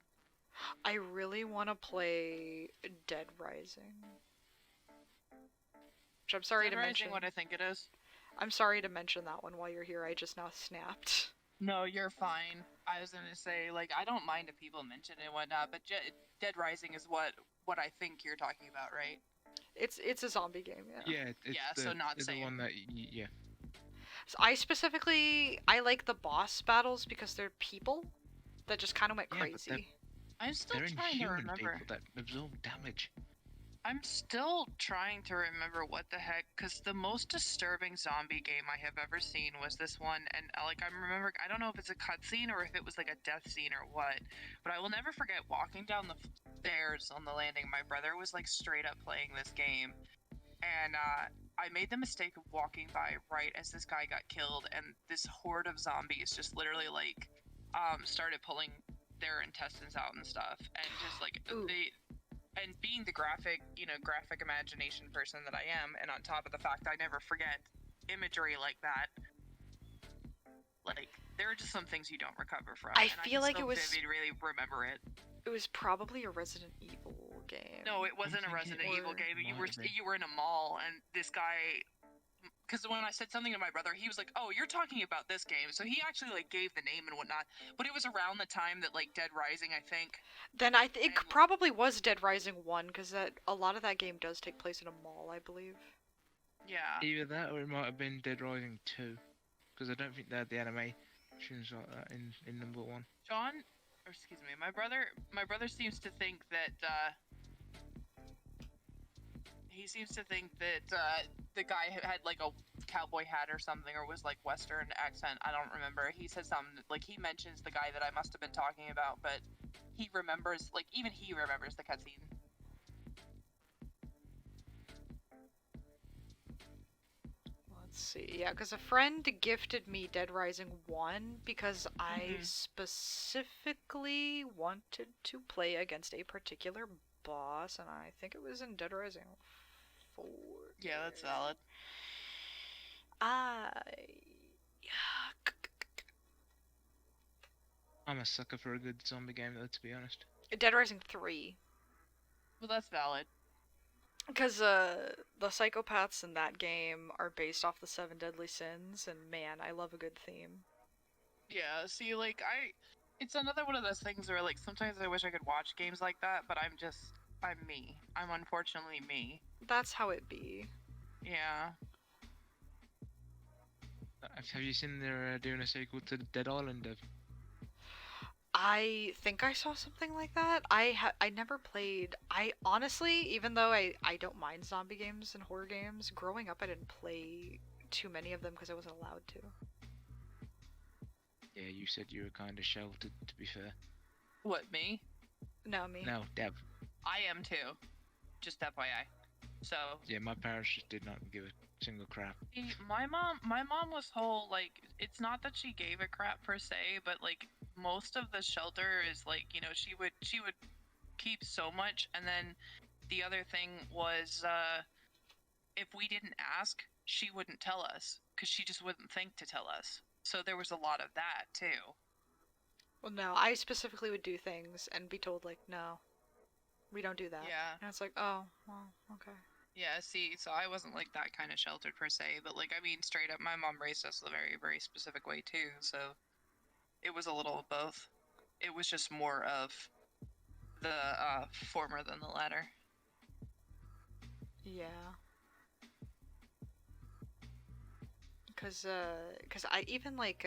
I really want to play Dead Rising. Which I'm sorry Dead to Rising, mention. what I think it is. I'm sorry to mention that one while you're here. I just now snapped. No, you're fine. I was gonna say, like, I don't mind if people mention it and whatnot, but Dead Rising is what I think you're talking about, right? It's a zombie game, yeah. Yeah, it's Yeah, the, so not it's the same. one that yeah. So I like the boss battles because they're people that just kind of went Yeah, but crazy. I'm still They're trying to inhuman remember. people that absorb damage. I'm still trying to remember what the heck, because the most disturbing zombie game I have ever seen was this one, and like I remember, I don't know if it's a cutscene or if it was like a death scene or what, but I will never forget walking down the stairs on the landing. My brother was like straight up playing this game, and I made the mistake of walking by right as this guy got killed, and this horde of zombies just literally like started pulling their intestines out and stuff, and just like Ooh. and being the graphic imagination person that I am, and on top of the fact I never forget imagery like that, like there are just some things you don't recover from. I and feel I like can it was- vividly remember it. It was probably a Resident Evil game. No, it wasn't a thinking Resident it Evil game. might have been. You were in a mall, and this guy. Because when I said something to my brother, he was like, "Oh, you're talking about this game." So he actually like gave the name and whatnot. But it was around the time that like Dead Rising, I think. Then it And- probably was Dead Rising 1 because a lot of that game does take place in a mall, I believe. Yeah. Either that or it might have been Dead Rising 2. Because I don't think they had the animations like that in number 1. John, or excuse me, my brother seems to think that the guy had like a cowboy hat or something, or was like Western accent. I don't remember. He said something like he mentions the guy that I must have been talking about, but he remembers, like even he remembers the cutscene. Let's see. Yeah, because a friend gifted me Dead Rising 1 because I Mhm. specifically wanted to play against a particular boss, and I think it was in Dead Rising 4. Yeah, that's valid. I'm a sucker for a good zombie game though, to be honest. Dead Rising 3. Well, that's valid. Because the psychopaths in that game are based off the 7 Deadly Sins, and man, I love a good theme. Yeah. See, like it's another one of those things where like sometimes I wish I could watch games like that, but I'm me. I'm unfortunately me. That's how it be. Yeah. Have you seen they're doing a sequel to the Dead Island of? I think I saw something like that. I never played. I honestly, even though I don't mind zombie games and horror games, growing up I didn't play too many of them because I wasn't allowed to. Yeah, you said you were kind of sheltered, to be fair. What, me? No, me. No, Deb. I am too. Just FYI. So Yeah, my parents just did not give a single crap. see, my mom was whole like it's not that she gave a crap per se, but like most of the shelter is like, you know, she would keep so much, and then the other thing was if we didn't ask, she wouldn't tell us because she just wouldn't think to tell us. So there was a lot of that too. Well, no, I specifically would do things and be told like, no, we don't do that. Yeah. And it's like, oh, well, okay. Yeah, see, so I wasn't like that kind of sheltered per se, but like I mean straight up my mom raised us a very, very specific way too, so it was a little of both. It was just more of the former than the latter. Yeah. Cause I even like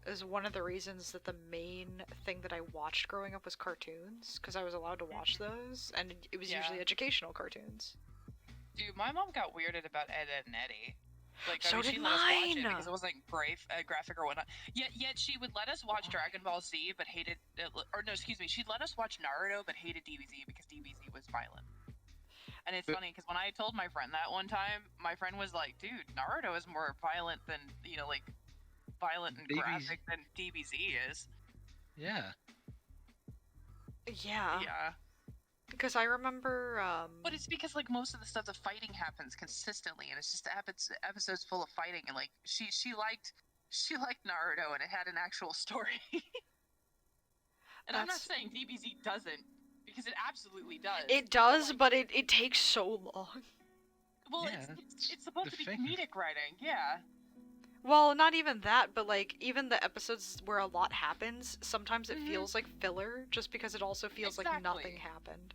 is one of the reasons that the main thing that I watched growing up was cartoons, because I was allowed to watch those, and it was Yeah. usually educational cartoons. Dude, my mom got weirded about Ed, Ed and Eddie. Like, So she did let us watch it mine! because it wasn't graphic or whatnot. Yet she would let us watch Dragon Ball Z, but hated, or no, excuse me, she'd let us watch Naruto, but hated DBZ because DBZ was violent. And it's funny because when I told my friend that one time, my friend was like, "Dude, Naruto is more violent than like violent and DBZ. graphic than DBZ is." Yeah. Yeah. Yeah. Because I remember, But it's because like most of the stuff, the fighting happens consistently, and it's just episodes full of fighting, and like she liked Naruto, and it had an actual story. And I'm not That's- saying DBZ doesn't, because it absolutely does. It does, like, but it takes so long. well, Yeah, that's it's supposed the to be thing. comedic writing, yeah. Well, not even that, but like even the episodes where a lot happens, sometimes it Mhm. feels like filler just because it also feels like nothing Exactly. happened.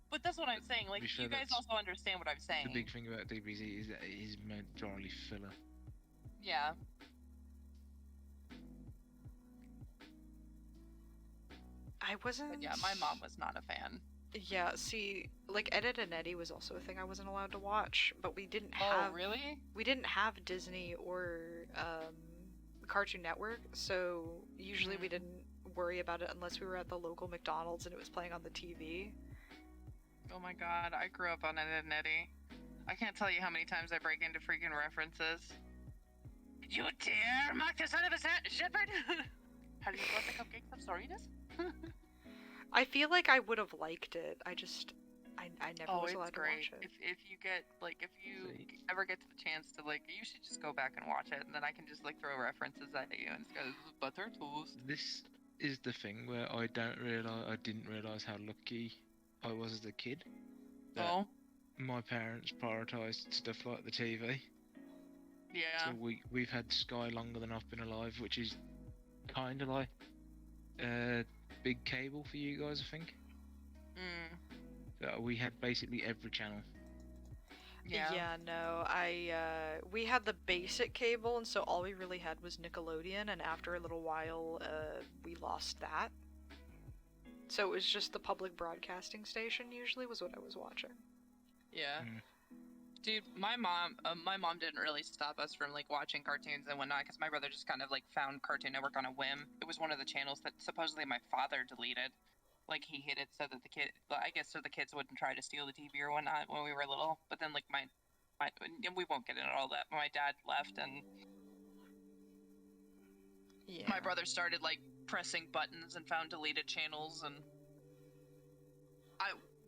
But that's what I'm saying. Like, be fair, you guys that's also understand what I'm saying. The big thing about DBZ is that it is majorly filler. Yeah. I wasn't. But yeah, my mom was not a fan. Yeah, see, like Ed, and Eddie was also a thing I wasn't allowed to watch, but we didn't Oh, have really? we didn't have Disney or Cartoon Network, so usually we Mhm. didn't worry about it unless we were at the local McDonald's and it was playing on the TV. Oh my god, I grew up on Ed and Eddie. I can't tell you how many times I break into freaking references. You dare mock the son of a shepherd? How do you want the cupcakes of sorriness? I feel like I would have liked it. I never Oh, was it's allowed to great. watch it. If you get if you See. ever get to the chance to you should just go back and watch it, and then I can just throw references at you and go butter toast. This is the thing where I didn't realize how lucky I was as a kid. That Oh, my parents prioritised stuff like the TV. yeah. So we've had Sky longer than I've been alive, which is kind of like big cable for you guys, I think. Mm, So we had basically every channel. yeah. No, we had the basic cable, and so all we really had was Nickelodeon, and after a little while, we lost that. So it was just the public broadcasting station usually was what I was watching. Yeah. Mm. Dude, my mom didn't really stop us from watching cartoons and whatnot, because my brother just kind of found Cartoon Network on a whim. It was one of the channels that supposedly my father deleted. He hid it so that I guess so the kids wouldn't try to steal the TV or whatnot when we were little. But then my we won't get into all that. But my dad left, and Yeah. my brother started pressing buttons and found deleted channels, and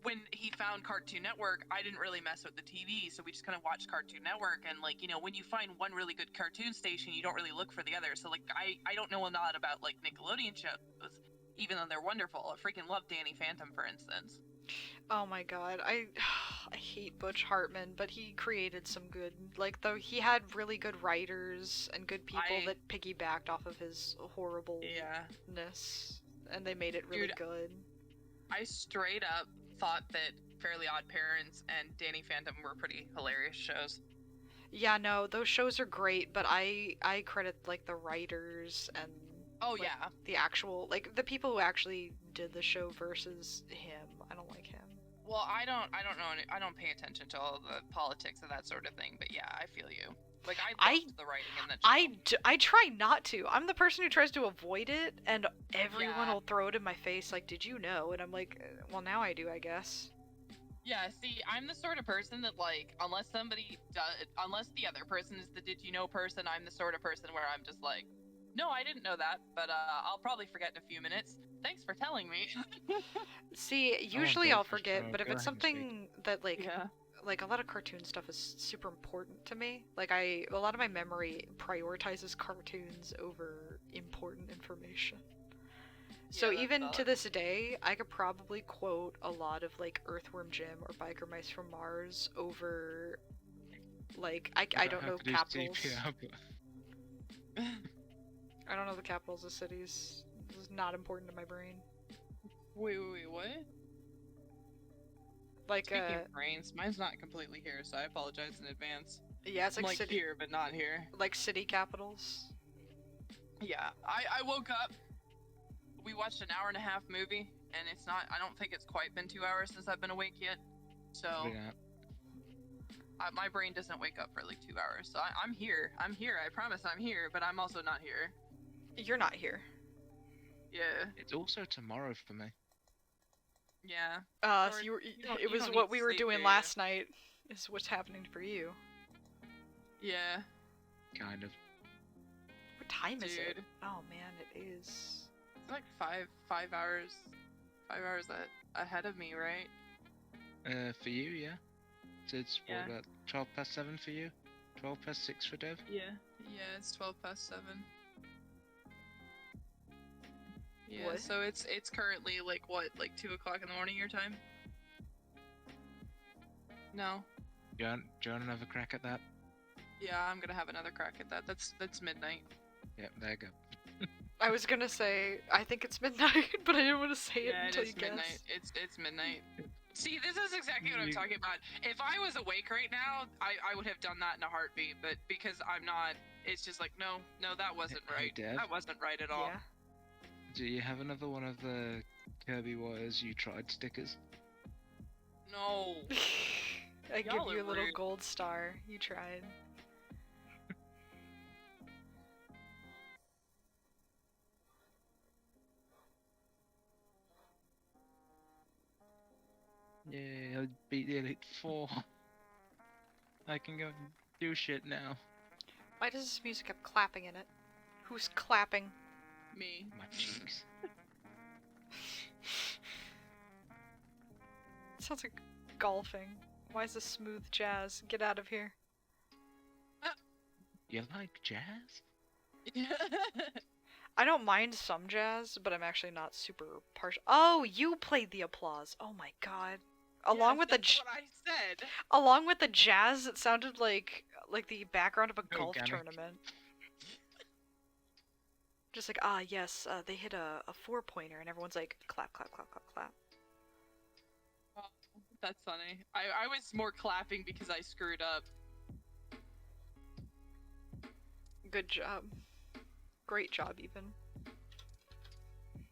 when he found Cartoon Network, I didn't really mess with the TV, so we just kind of watched Cartoon Network. And when you find one really good cartoon station, you don't really look for the other. So I don't know a lot about Nickelodeon shows, even though they're wonderful. I freaking love Danny Phantom, for instance. Oh my god, I hate Butch Hartman, but he created some good, though he had really good writers and good people that piggybacked off of his horribleness, and they made it really Dude, good. I straight up thought that Fairly Odd Parents and Danny Phantom were pretty hilarious shows. Yeah, no, those shows are great, but I credit the writers and Yeah. the actual the people who actually did the show versus him. I don't like him. Well, I don't know. I don't pay attention to all the politics and that sort of thing. But yeah, I feel you. I loved the writing in that show. I try not to. I'm the person who tries to avoid it, and everyone Yeah. will throw it in my face did you know? And I'm like, well, now I do, I guess. Yeah, see, I'm the sort of person that unless the other person is the did you know person, I'm the sort of person where I'm just no, I didn't know that, but I'll probably forget in a few minutes. Thanks for telling me. See, usually go I'll first, forget, Cheryl. but if Go it's ahead and speak. something that Yeah. a lot of cartoon stuff is super important to me. A lot of my memory prioritizes cartoons over important information. So that's even to valid. this day, I could probably quote a lot of Earthworm Jim or Biker Mice from Mars over I don't know capitals. CPR, but I don't know the capitals of cities. This is not important to my brain. Wait, what? Speaking of brains, mine's not completely here, so I apologize in advance. Yeah, it's I'm city, here, but not here. city capitals. Yeah, I woke up. We watched an hour and a half movie, and I don't think it's quite been 2 hours since I've been awake yet. So yeah. my brain doesn't wake up for 2 hours. So I'm here. I promise I'm here, but I'm also not here. You're not here. Yeah. It's also tomorrow for me. Yeah. So Or you were, don't- it you was don't what need we were sleep, doing do last night is what's happening for you. Yeah. Kind of. What time is it? Dude. Oh man, it is. It's 5 hours. 5 hours ahead of me, right? For you, yeah. So it's Yeah. about 7:12 for you. 6 for Dev. Yeah. Yeah, it's 7:12. Yeah, What? so it's currently like what, like 2 o'clock in the morning your time? No. Do you want another crack at that? Yeah, I'm gonna have another crack at that. That's midnight. Yep, there you go. I was gonna say I think it's midnight, but I didn't want to say it Yeah, it until is you midnight. guessed. It's midnight. See, this is exactly what I'm talking about. If I was awake right now, I would have done that in a heartbeat, but because I'm not, it's just like, no, that wasn't Hey, right. Dev? That wasn't right at all. Yeah. Do you have another one of the Kirby Wires you tried stickers? No. I give Y'all you are a little rude. gold star. You tried. Yeah, I beat the Elite Four. I can go and do shit now. Why does this music have clapping in it? Who's clapping? Me. My cheeks. It sounds like golfing. Why is this smooth jazz? Get out of here. You like jazz? I don't mind some jazz, but I'm actually not super partial. Oh, you played the applause. Oh my god. Along Yes, with the that's what I said. along with the jazz, it sounded like the background of a golf Organic. tournament. Just like, yes, they hit a 4-pointer, and everyone's like, clap, clap, clap, clap, clap. Oh, that's funny. I was more clapping because I screwed up. Good job. Great job, even.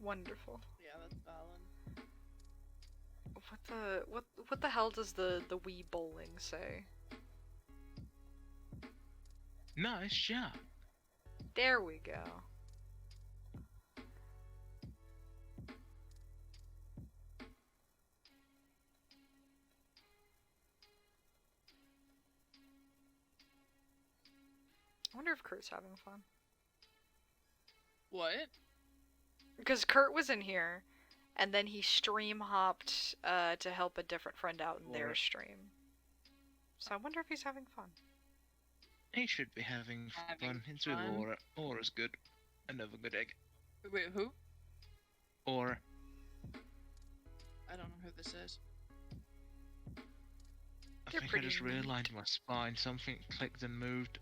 Wonderful. Yeah, that's valid. What the hell does the Wii bowling say? Nice shot. There we go. I wonder if Kurt's having fun. What? Because Kurt was in here, and then he stream hopped to help a different friend out in their Alright. stream. So I wonder if he's having fun. He should be having Having fun. It's with fun. Aura. Aura's good. Another good egg. Wait, who? Aura. I don't know who this is. I They're think I pretty just neat. realised my spine. Something clicked and moved.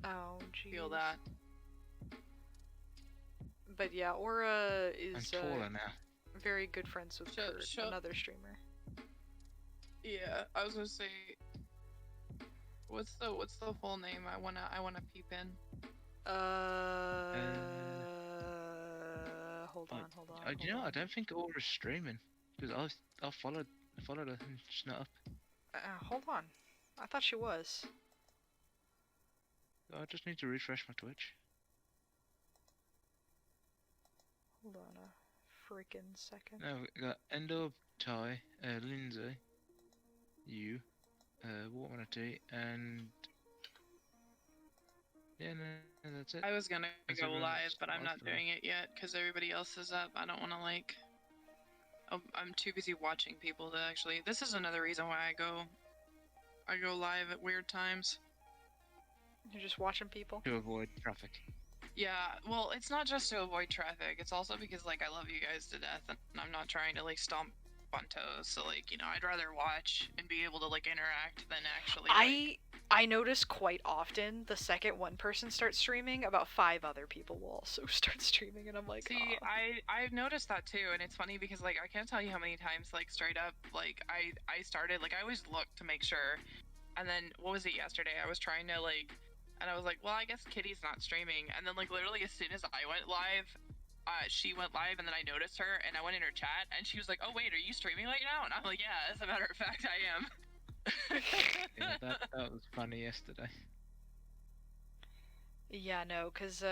Oh, jeez. Feel that. But yeah, Aura I'm is taller now. very good friends with Shut- Kurt, shut- another streamer. Yeah, I was gonna say. What's the full name? I wanna peep in. Hold on, hold on. You know, hold I on. don't think Aura's streaming because I followed her and she's not up. Hold on. I thought she was. I just need to refresh my Twitch. Hold on a freaking second. Now we got Endo, Ty, Lindsay, you, Watermanatee, and yeah, no, that's it. I was gonna Is go everyone live, else but I'm live not for- doing it yet because everybody else is up. I don't want to like. I'm too busy watching people to actually. This is another reason why I go live at weird times. You're just watching people? To avoid traffic. Yeah, well, it's not just to avoid traffic. It's also because like I love you guys to death, and I'm not trying to like stomp on toes. So like I'd rather watch and be able to like interact than actually. Like, I notice quite often the second one person starts streaming, about 5 other people will also start streaming, and I'm like, see, "Aw." I've noticed that too, and it's funny because like I can't tell you how many times like straight up like I started like I always look to make sure, and then what was it yesterday? I was trying to like, and I was like, well, I guess Kitty's not streaming, and then like literally as soon as I went live. She went live and then I noticed her and I went in her chat and she was like, oh wait, are you streaming right now? And I'm like, yeah, as a matter of fact, I am. Yeah, that was funny yesterday. Yeah, no, cause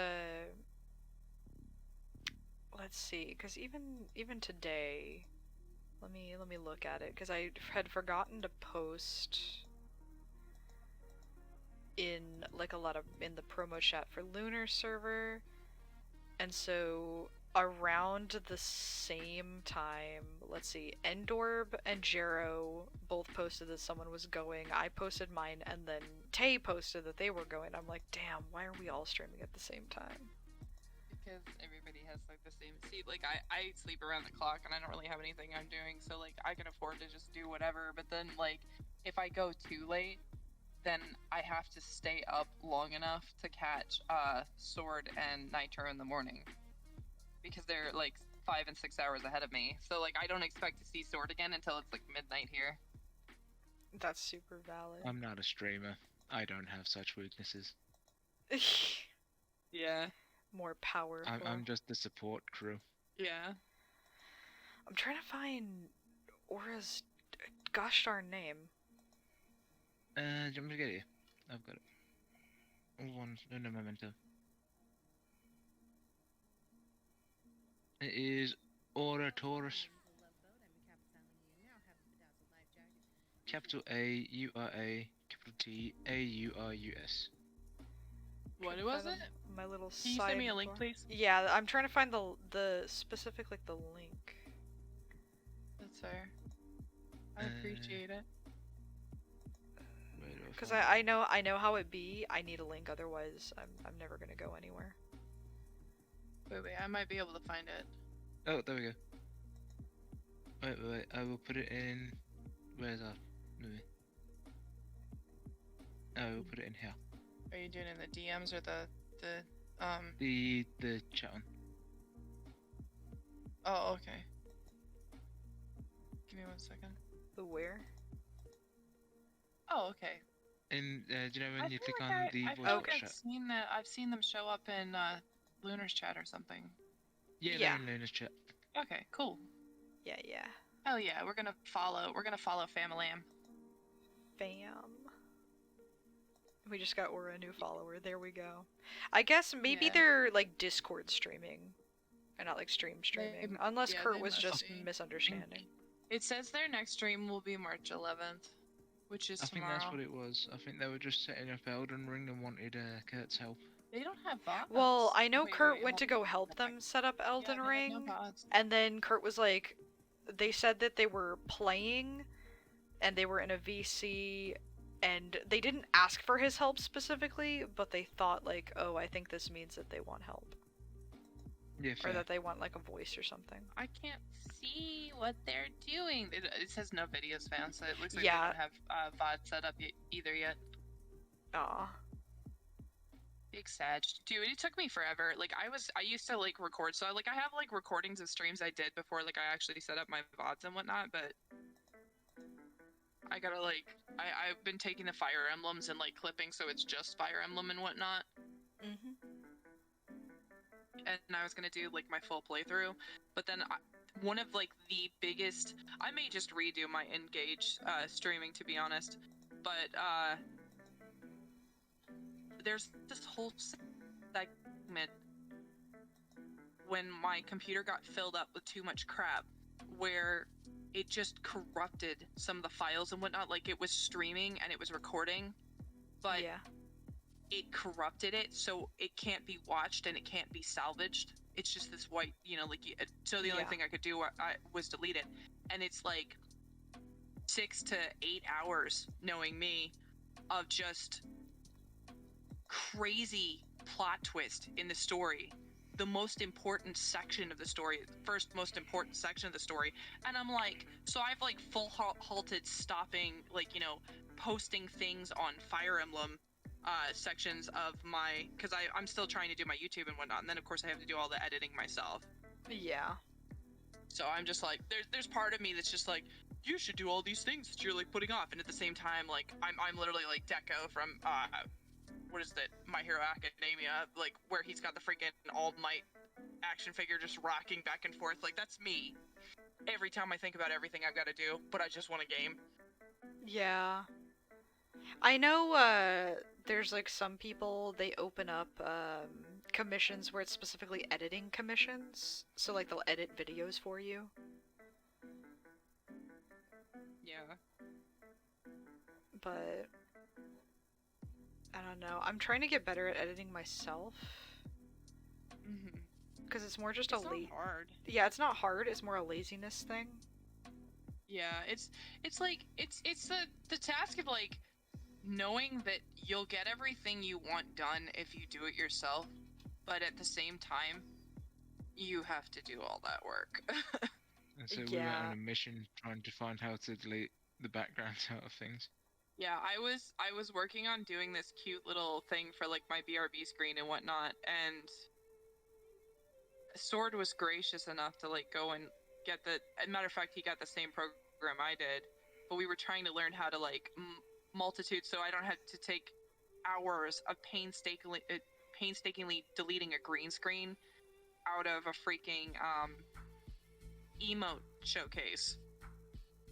let's see, cause even today, let me look at it, cause I had forgotten to post in like a lot of in the promo chat for Lunar server, and so around the same time, let's see, Endorb and Jero both posted that someone was going. I posted mine, and then Tay posted that they were going. I'm like, damn, why are we all streaming at the same time? because everybody has like the same seat. Like I sleep around the clock and I don't really have anything I'm doing, so like I can afford to just do whatever. But then like if I go too late, then I have to stay up long enough to catch Sword and Nitro in the morning because they're like 5 and 6 hours ahead of me. So like I don't expect to see Sword again until it's like midnight here. That's super valid. I'm not a streamer. I don't have such weaknesses. Yeah. More powerful. I'm just the support crew. Yeah. I'm trying to find Aura's gosh darn name. Do you want me to get it? I've got it. No memento. It is Aura Taurus. Capital A U R A, capital T A U R U S. What Couldn't was find it? My little Can you side send me a link, bar. please? Yeah, I'm trying to find the specific like the link. That's fair. I appreciate it. Cause I know how it be. I need a link, otherwise I'm never gonna go anywhere. Wait, I might be able to find it. Oh, there we go. Wait. I will put it in. Where's our movie? I will put it in here. Are you doing it in the DMs or the The chat one. Oh, okay. Give me 1 second. The where? Oh, okay. And do you know when I you feel click like on the I feel voice like chat? I've seen that. I've seen them show up in Lunar's chat or something. Yeah, Yeah. they're in Luna's chat. Okay, cool. Yeah. Hell yeah, we're gonna follow Famalam. Fam. We just got Aura a new follower. There we go. I guess maybe Yeah. they're like Discord streaming, and not like streaming. They- Unless yeah, Kurt they was must just be. misunderstanding. It says their next stream will be March 11th, which is I think tomorrow. that's what it was. I think they were just setting up Elden Ring and wanted Kurt's help. They don't have VODs. Well, I know Wait, Kurt wait, went to hold go help them set up Elden yeah, they have Ring, no VODs. and then Kurt was like, they said that they were playing, and they were in a VC, and they didn't ask for his help specifically, but they thought like, oh, I think this means that they want help, Yeah, or fair. that they want like a voice or something. I can't see what they're doing. It says no videos found, so it looks like Yeah. they don't have VOD set up either yet. Aw. Big sad. Dude, it took me forever. Like I used to like record, so I have like recordings of streams I did before like I actually set up my VODs and whatnot, but I gotta like I've been taking the Fire Emblems and like clipping, so it's just Fire Emblem and whatnot. Mhm. And I was gonna do like my full playthrough, but then one of like the biggest, I may just redo my Engage streaming to be honest, but there's this whole segment when my computer got filled up with too much crap where it just corrupted some of the files and whatnot. Like it was streaming and it was recording, but Yeah. it corrupted it, so it can't be watched and it can't be salvaged. It's just this white, so the only Yeah. thing I could do was delete it. And it's like 6 to 8 hours, knowing me, of just crazy plot twist in the story. The most important section of the story, first most important section of the story. And I'm like, so I've like full halted stopping, posting things on Fire Emblem sections of my, because I'm still trying to do my YouTube and whatnot, and then of course I have to do all the editing myself. Yeah. So I'm just like, there's part of me that's just like, you should do all these things that you're like putting off, and at the same time, like I'm literally like Deco from what is that, My Hero Academia, like where he's got the freaking All Might action figure just rocking back and forth. Like that's me. Every time I think about everything I've got to do, but I just want a game. Yeah. I know there's like some people, they open up commissions where it's specifically editing commissions. So like they'll edit videos for you. Yeah. But I don't know. I'm trying to get better at editing myself. Mm-hmm. Because it's more just It's a not hard. Yeah, it's not hard, it's more a laziness thing. Yeah, it's like it's the task of like knowing that you'll get everything you want done if you do it yourself, but at the same time you have to do all that work. And so we went Yeah. on a mission trying to find how to delete the backgrounds out of things. Yeah, I was working on doing this cute little thing for like my BRB screen and whatnot, and Sword was gracious enough to like go and get the. As a matter of fact, he got the same program I did, but we were trying to learn how to like multitude, so I don't have to take hours of painstakingly deleting a green screen out of a freaking emote showcase,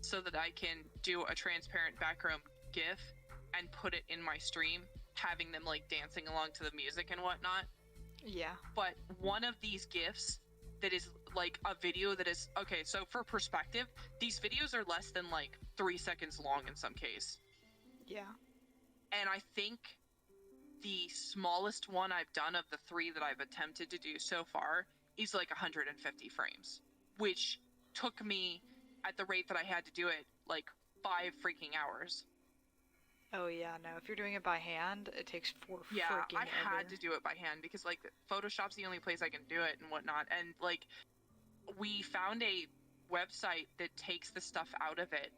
so that I can do a transparent background GIF and put it in my stream, having them like dancing along to the music and whatnot. Yeah. But one of these GIFs that is like a video that is okay, so for perspective, these videos are less than like 3 seconds long in some case. Yeah. And I think the smallest one I've done of the 3 that I've attempted to do so far is like 150 frames, which took me, at the rate that I had to do it, like 5 freaking hours. Oh yeah, no. If you're doing it by hand, it takes Yeah, freaking I had ever. to do it by hand because like Photoshop's the only place I can do it and whatnot. And like we found a website that takes the stuff out of it,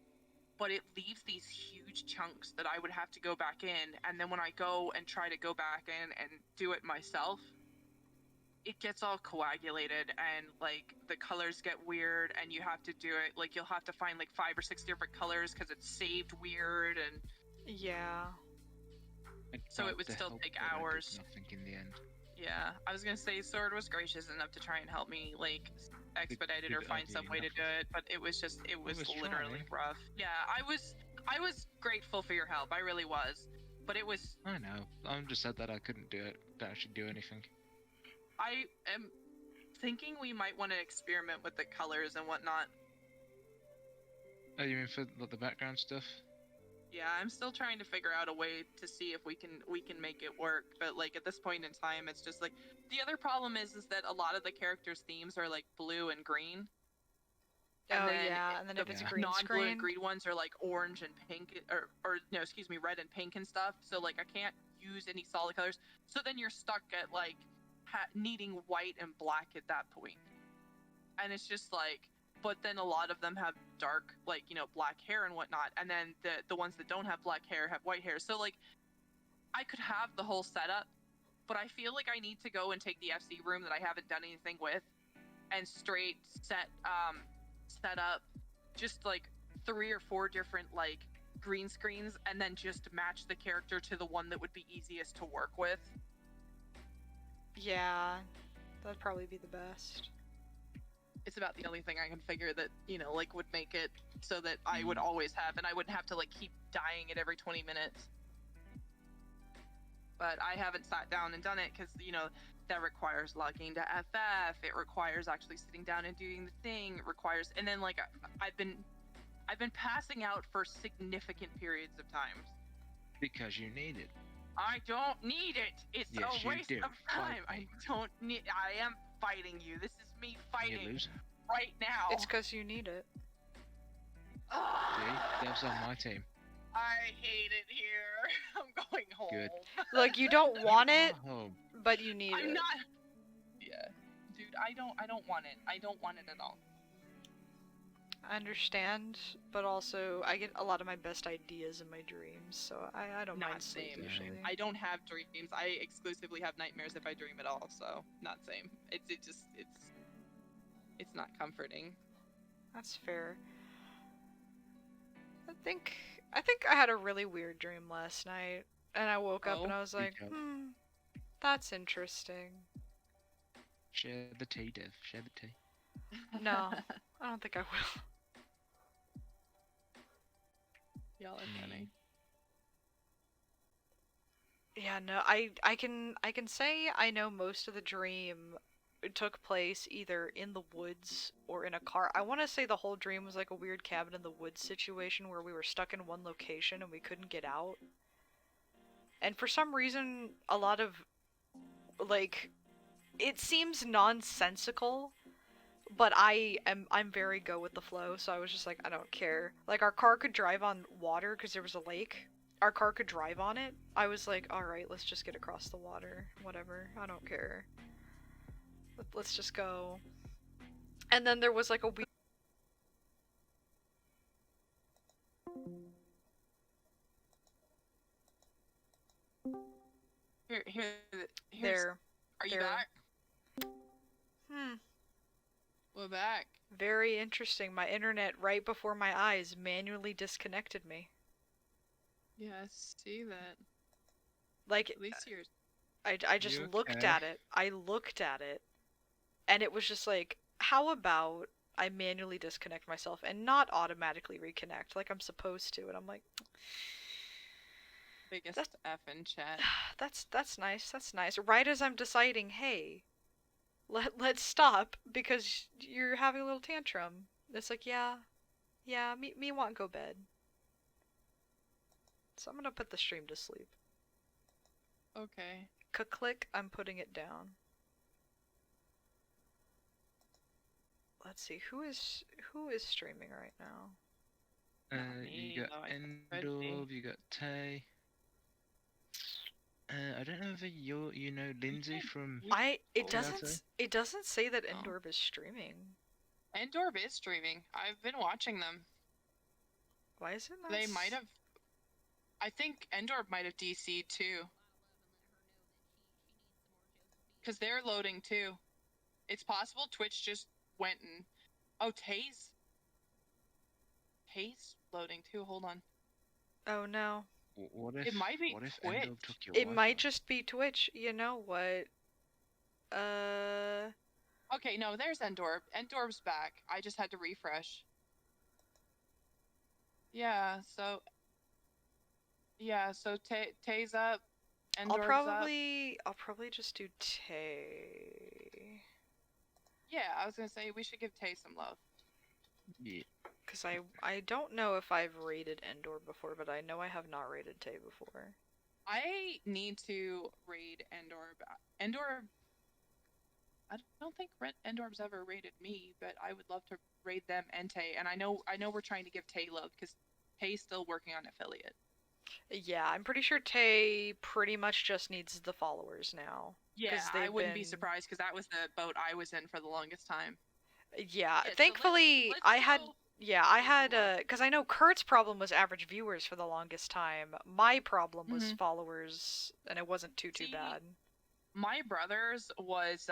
but it leaves these huge chunks that I would have to go back in, and then when I go and try to go back in and do it myself, it gets all coagulated and like the colors get weird, and you have to do it like you'll have to find like 5 or 6 different colors because it's saved weird, and Yeah. I So it tried would to still help, take but I did hours. nothing in the end. yeah, I was gonna say Sword was gracious enough to try and help me like expedite it or Good find idea, some way to do it, but it was literally trying. rough. Yeah, I was grateful for your help. I really was, but it was. I know. I'm just sad that I couldn't do it to actually do anything. I am thinking we might want to experiment with the colors and whatnot. Oh, you mean for like, the background stuff? Yeah, I'm still trying to figure out a way to see if we can make it work, but like at this point in time it's just like the other problem is that a lot of the characters' themes are like blue and green. Oh then yeah, and then if it's Yeah. green non-blue and screen, green ones are like orange and pink, or no, excuse me, red and pink and stuff. So like I can't use any solid colors. So then you're stuck at like needing white and black at that point. And it's just like, but then a lot of them have dark, like, you know, black hair and whatnot. And then the ones that don't have black hair have white hair. So like, I could have the whole setup, but I feel like I need to go and take the FC room that I haven't done anything with and straight set up just like 3 or 4 different like green screens and then just match the character to the one that would be easiest to work with. yeah, that'd probably be the best. It's about the only thing I can figure that, you know, like would make it so that I would always have, and I wouldn't have to like keep dyeing it every 20 minutes. But I haven't sat down and done it because, you know, that requires logging to FF. It requires actually sitting down and doing the thing. It requires, and then like I've been passing out for significant periods of times. Because you need it. I don't need it. It's Yes, a you waste do. of time. Fight I me. don't need. I am fighting you. This is me You're fighting losing. right now. It's because you need it. See? Dev's on my team. I hate it here. I'm going home. Good. Like you don't want it, Oh, but you need I'm it. not. Yeah, dude. I don't want it. I don't want it at all. I understand, but also I get a lot of my best ideas in my dreams, so I don't Not mind sleep same. usually. I don't have dreams. I exclusively have nightmares if I dream at all. So not same. It's not comforting. That's fair. I think I had a really weird dream last night, and I woke up and I was like, Speak up. that's interesting. share the tea, Dev. Share the tea. No, I don't think I will. Y'all are funny. Yeah, no, I can say I know most of the dream took place either in the woods or in a car. I want to say the whole dream was like a weird cabin in the woods situation where we were stuck in one location and we couldn't get out. And for some reason, a lot of like it seems nonsensical, but I'm very go with the flow, so I was just like, I don't care. Like our car could drive on water because there was a lake. Our car could drive on it. I was like, all right, let's just get across the water. Whatever. I don't care. Let's just go. And then there was like a weird. Here's. There. Are you there. back? We're back. Very interesting. My internet right before my eyes manually disconnected me. Yeah, I see that. Like, At least yours. I just You looked okay? at it. I looked at it. And it was just like, how about I manually disconnect myself and not automatically reconnect like I'm supposed to? And I'm like, Biggest That's- F in chat. that's nice. That's nice. Right as I'm deciding, hey, let's stop because you're having a little tantrum. It's like, yeah, me want go bed. So I'm gonna put the stream to sleep. Okay. Click, I'm putting it down. Let's see, who is streaming right now? Not me, You got though I could be. Endorb, you got Tay. I don't know if you know Lindsay from. It Naruto? doesn't say that Oh. Endorb is streaming. Endorb is streaming. I've been watching them. Why is it not? They might have. I think Endorb might have DC'd too. Because they're loading too. It's possible Twitch just went and. Oh, Tay's loading too. Hold on. Oh no. What if? It might be What if Twitch. Endorb took your It might Wi-Fi? just be Twitch. You know what? Okay, no, there's Endorb. Endorb's back. I just had to refresh. Yeah, so Tay's up. I'll Endorb's up. probably just do Tay. Yeah, I was gonna say we should give Tay some love. Yeah. Cause I don't know if I've rated Endor before, but I know I have not rated Tay before. I need to raid Endorb. Endorb. I don't think Endorb's ever raided me, but I would love to raid them and Tay. And I know we're trying to give Tay love because Tay's still working on affiliate. Yeah, I'm pretty sure Tay pretty much just needs the followers now. Yeah, I wouldn't be been- surprised because that was the boat I was in for the longest time. Yeah, so thankfully let's I had. go- Yeah, I let's had go on. because I know Kurt's problem was average viewers for the longest time. My problem was Mhm. followers, and it wasn't too See, bad. My brother's was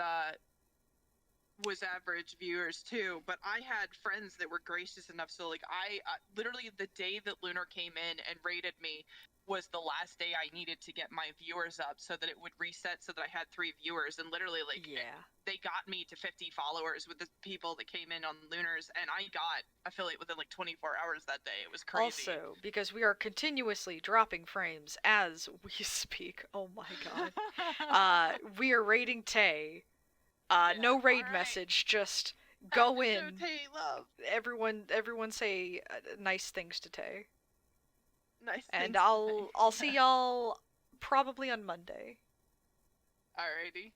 average viewers too, but I had friends that were gracious enough. So like I literally the day that Lunar came in and raided me was the last day I needed to get my viewers up so that it would reset so that I had 3 viewers, and literally like Yeah. they got me to 50 followers with the people that came in on Lunars, and I got affiliate within like 24 hours that day. It was crazy. Also, because we are continuously dropping frames as we speak. Oh my god. We are raiding Tay. No raid alright. message, just go Time to show in. Tay love. Everyone say nice things to Tay. Nice. And things to say. I'll see y'all probably on Monday. Alrighty.